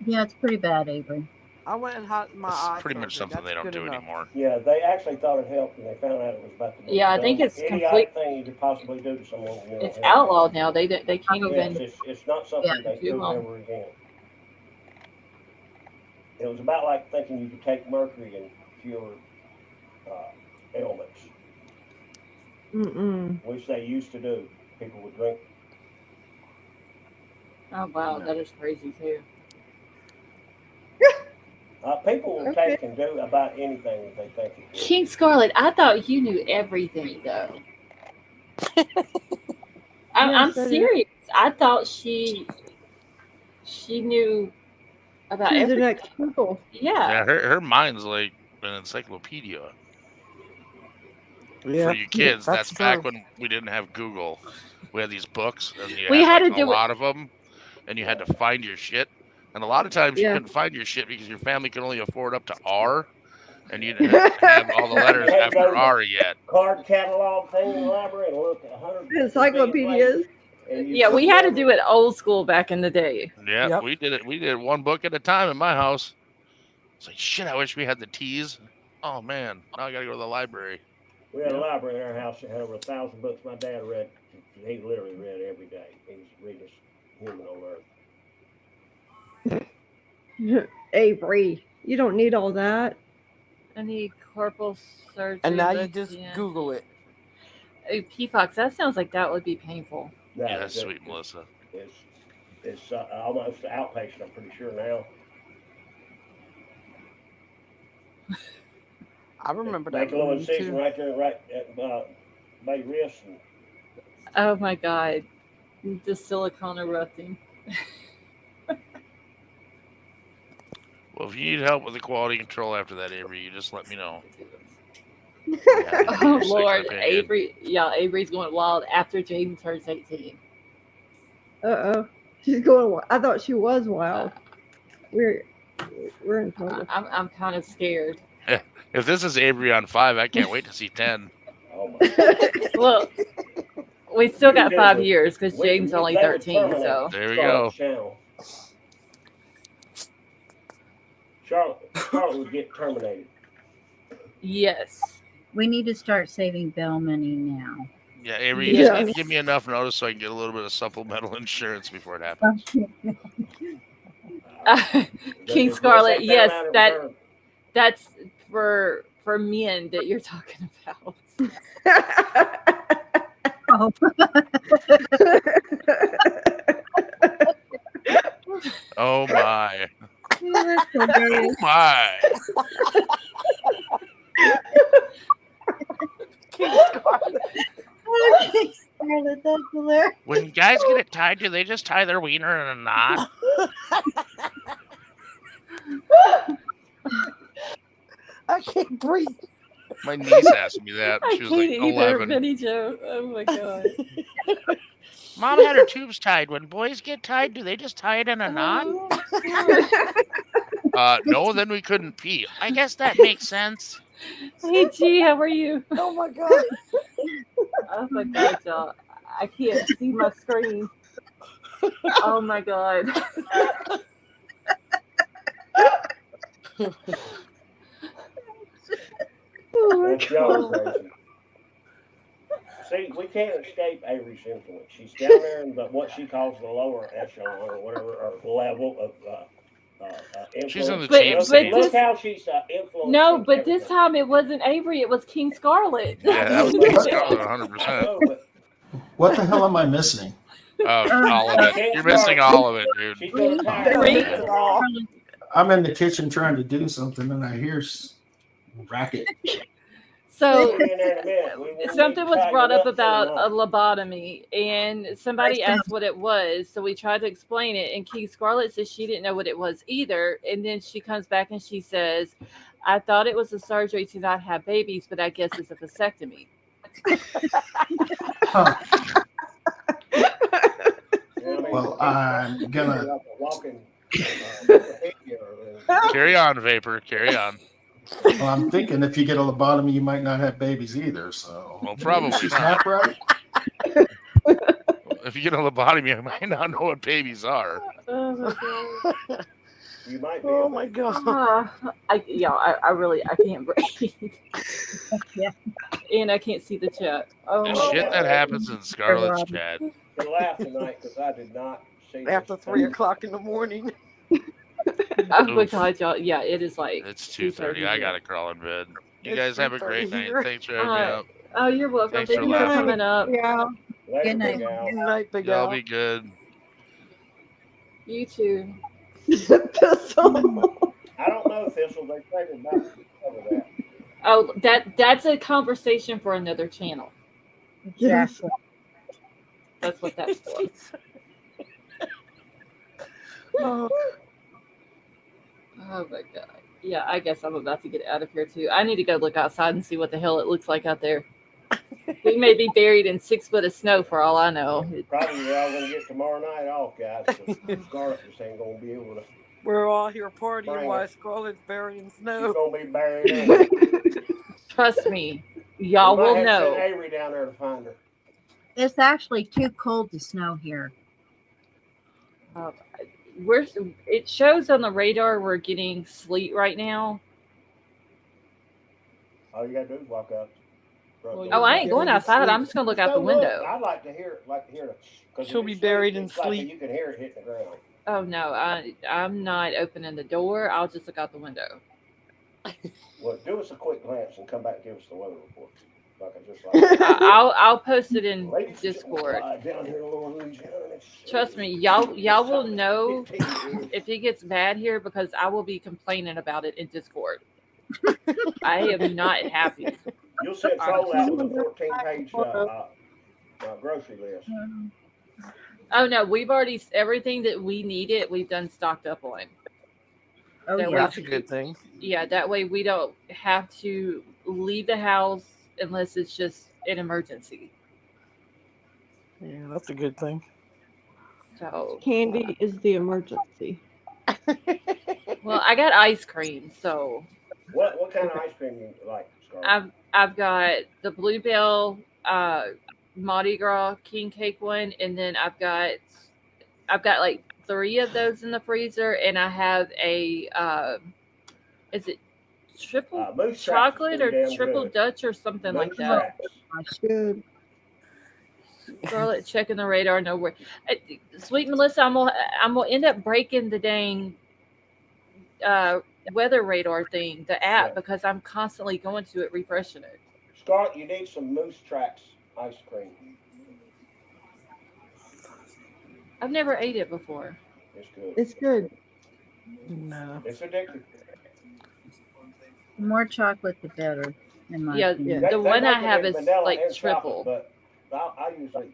Yeah, it's pretty bad, Avery. I went and had my eye Pretty much surgery. something they don't do enough. anymore. Yeah, they actually thought it helped, and they found out it was about the most Yeah, I think it's idiotic thing you could possibly do to someone. It's outlawed now. They can't even. It's not something they do ever again. It was about like thinking you could take mercury and cure ailments, which they used to do. People would drink. Oh wow, that is crazy too. People will take and do about anything that they think it is. King Scarlet, I thought you knew everything though. I'm serious. I thought she knew about She's everything. an ex-pupil. Yeah. Her mind's like an encyclopedia. Yeah. For you kids, Yeah, that's that's back true. when we didn't have Google. We had these books, and you We had had like to do a it- lot of them, and you had to find your shit. And a lot of times you couldn't find your shit because your family could only afford up to R, and you didn't have all the letters after R yet. Card catalog thing in the library and look at 100 encyclopedias. And you Yeah, we had to never- do it old school back in the day. Yeah, Yep. we did it. We did one book at a time in my house. It's like shit. I wish we had the teas. Oh man, now I gotta go to the library. We had a Yep. library in our house that had over 1,000 books. My dad read. He literally read every day. He was the readest human on earth. Avery, you don't need all that. I need corporal surgery. And now you left just hand. Google it. Oh, P-Fox, that sounds like that would be painful. No, Yeah, that's it- sweet, Melissa. It's almost outpatient. I'm pretty sure now. I remember that Make a little movie incision too. right there, right at my wrist. And Oh my God, the silicone erupting. Well, if you need help with the quality control after that, Avery, you just let me know. Oh Lord, Avery. Yeah, Avery's going wild after Jaden turns 18. Uh-oh. She's going. I thought she was wild. We're in trouble. I'm kind of scared. If this is Avery on 5, I can't wait to see 10. Oh my. Well, we still got 5 years because Jaden's only 13. So there we go. Charlotte would get terminated. Yes. We need to start saving bail money now. Yeah, Avery, you just need to give me enough notice so I can get a little bit of supplemental insurance before it happens. King Scarlet, yes, that's for men that you're talking about. Oh. Oh my. That's hilarious. Oh my. King Scarlet. Oh, King Scarlet, that's hilarious. When guys get it tied, do they just tie their wiener in a knot? I can't breathe. My niece asked me that. I She was can't like either, 11. Benny Joe. Oh my God. Mom had her tubes tied. When boys get tied, do they just tie it in a knot? No, then we couldn't pee. I guess that makes sense. Hey G, how are you? Oh my God. Oh my God, y'all. I can't see my screen. Oh my God. That's y'all crazy. See, we can't escape Avery's influence. She's down there in what she calls the lower echelon or whatever, or level of influence. She's in the But- cheap but seats. Look how she's influenced. No, but this time it wasn't Avery, it was King Scarlet. Yeah, that was King Scarlet 100%. What the hell am I missing? Oh, all of it. You're missing all of it, dude. I'm in the kitchen trying to do something and I hear racket. So something was brought up about a lobotomy, and somebody asked what it was. So we tried to explain it, and King Scarlet says she didn't know what it was either. And then she comes back and she says, "I thought it was a surgery to not have babies, but I guess it's a vasectomy." Huh. Well, I'm gonna Carry on, Vapor. Carry on. Well, I'm thinking if you get a lobotomy, you might not have babies either. So, Well, probably She's not. right. If you get a lobotomy, I might not know what babies are. Oh my God. You might be. Oh my God. I really can't breathe. Yeah. And I can't see the chat. Oh The my shit God. that happens in Scarlet's chat. I laughed tonight because I did not see After 3 o'clock in the morning. Oh my God, y'all. Yeah, it is like It's 2:30. I gotta crawl in bed. You guys have a great night. Thanks for having me up. Oh, you're welcome. Thanks Thank for you for laughing. coming up. Yeah. Good night. Good night, Big Y'all Al. be good. You too. I don't know, Thistle. They say about cover that. Oh, that's a conversation for another channel. Exactly. That's what that's for. Oh, Oh my God. Yeah, I guess I'm about to get out of here too. I need to go look outside and see what the hell it looks like out there. We may be buried in 6 foot of snow for all I know. Probably we're all going to get tomorrow night off, guys. Scarlet just ain't going to be able to. we're all here partying Bring while it. Scarlet's burying She's snow. going to be buried in. Trust me, y'all We might will have to know. send Avery down there to find her. It's actually too cold to snow here. It shows on the radar we're getting sleet right now. All you gotta do is walk out. Oh, I ain't going outside. I'm just gonna look out the window. I'd like to hear it. She'll be buried in it's like sleep. you can hear it hitting the ground. Oh no, I'm not opening the door. I'll just look out the window. Well, do us a quick glance and come back and give us the weather report. I'll post it in Discord. Down here in Lower Louisiana, Trust me, y'all will know if it gets bad here because I will be complaining about it in Discord. I am not happy. You'll send Troll out with a 14-page grocery list. Oh no, we've already everything that we needed. We've done stocked up on. Oh That yeah, That's a good thing. Yeah, that way we don't have to leave the house unless it's just an emergency. Yeah, that's a good thing. So Candy is the emergency. well, I got ice cream, so What kind of ice cream you like, Scarlett? I've got the Bluebell Mardi Gras King Cake one, and then I've got like 3 of those in the freezer, and I have a is it triple chocolate or triple Dutch or something like that. Good. Scarlett checking the radar. No worry. Sweet Melissa, I'm gonna end up breaking the dang weather radar thing, the app, because I'm constantly going to it, refreshing it. Scarlett, you need some Moose Tracks ice cream. I've never ate it before. It's good. It's good. No. It's addictive. the more chocolate, the better. In my opinion. The one I have is vanilla like and triple. chocolate, but I usually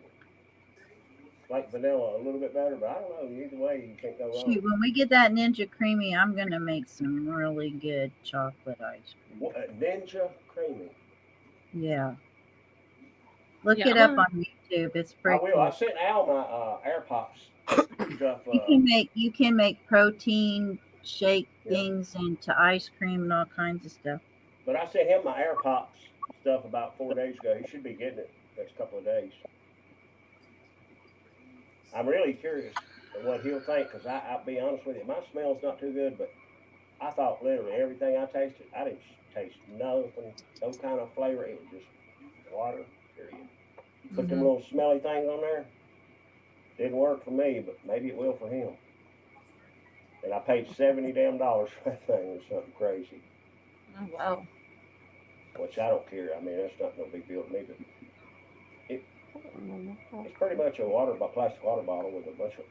like vanilla a little bit better, but I don't know. Either way, you can't go wrong. Shoot, when we get that Ninja Creamy, I'm gonna make some really good chocolate ice cream. What, Ninja Creamy. Yeah. Look Yeah, it up on YouTube. It's I pretty will. cool. I sent Al my Air Pops stuff. You can make protein shake things into ice cream and all kinds of stuff. But I sent him my Air Pops stuff about 4 days ago. He should be getting it next couple of days. I'm really curious what he'll think, because I'll be honest with you, my smell's not too good, but I thought literally everything I tasted, I didn't taste nothing, no kind of flavor. It was just water, period. Put them little smelly things on there. Didn't work for me, but maybe it will for him. And I paid $70 for that thing. It was something crazy. Oh wow. Which I don't care. I mean, that's not no big deal to me, but it's pretty much a plastic water bottle with a bunch of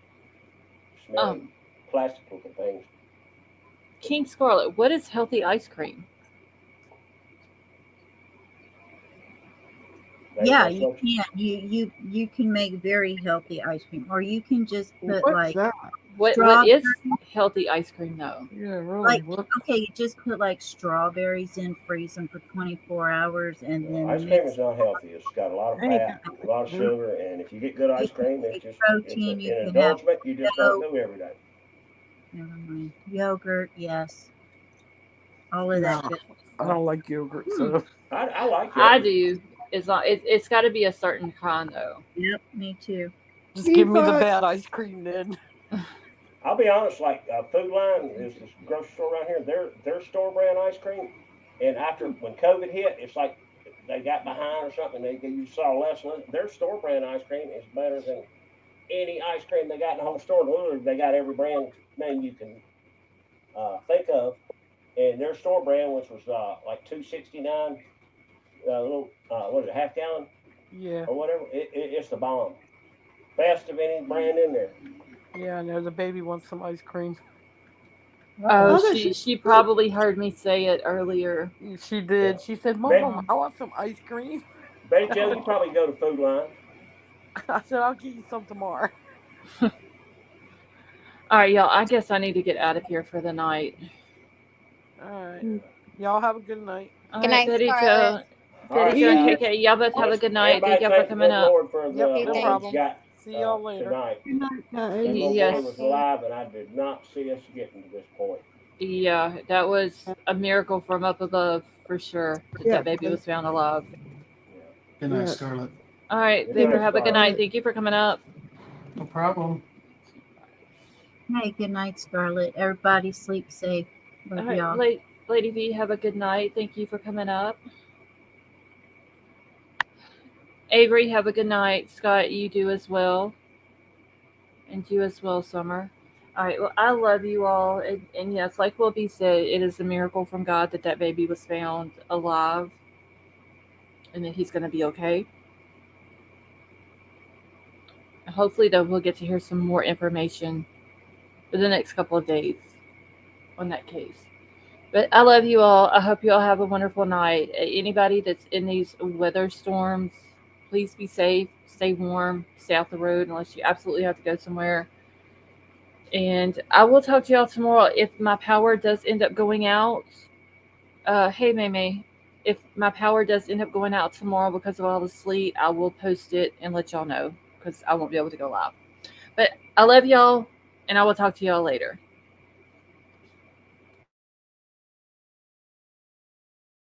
smelly plastic looking things. King Scarlet, what is healthy ice cream? Yeah, you can. You can make very healthy ice cream, or you can just put What is healthy ice cream though? Yeah, really. Like, okay, you just put like strawberries in, freeze them for 24 hours, and then Ice cream is not healthy. It's got a lot of fat, a lot of sugar, and if you get good ice cream, it's just protein. it's an indulgence you just don't do every day. Never mind. Yogurt, yes. All of that. Good I don't like yogurt, so I like yogurt. I do. It's got to be a certain kind though. Yep, me too. just give me the bad ice cream then. I'll be honest, like Food Line is this grocery store around here. Their store brand ice cream, and when COVID hit, it's like they got behind or something. You saw less and less. Their store brand ice cream is better than any ice cream they got in the whole store. Literally, they got every brand name you can think of, and their store brand, which was like $2.69, little what is it, half gallon? Yeah. Or whatever. It's the bomb. Best of any brand in there. Yeah, I know the baby wants some ice cream. Oh, she probably heard me say it earlier. She did. She said, "Mom, I want some ice cream." Betty Joe, you probably go to Food Line. I said, "I'll get you some tomorrow." All right, y'all. I guess I need to get out of here for the night. All right. Y'all have a good night. Good night, Betty Joe. Betty Joe and KK, y'all both have a good night. Thank y'all for coming up. No problem. See y'all later. Tonight. Yes. Lord was alive, and I did not see us getting to this point. Yeah, that was a miracle from up above for sure. That baby was found alive. Good night, Scarlett. All right, Good Vapor, night, have a good Scarlett. night. Thank you for coming up. No problem. Hey, good night, Scarlett. Everybody sleep safe. All Love right, y'all. Lady V, have a good night. Thank you for coming up. Avery, have a good night. Scott, you do as well. And you as well, Summer. All right, well, I love you all. And yes, like Will B said, it is a miracle from God that that baby was found alive and that he's going to be okay. And hopefully, though, we'll get to hear some more information for the next couple of days on that case. But I love you all. I hope you all have a wonderful night. Anybody that's in these weather storms, please be safe, stay warm, stay off the road unless you absolutely have to go somewhere. And I will talk to y'all tomorrow. If my power does end up going out, hey, May, if my power does end up going out tomorrow because of all the sleet, I will post it and let y'all know because I won't be able to go live. But I love y'all, and I will talk to y'all later.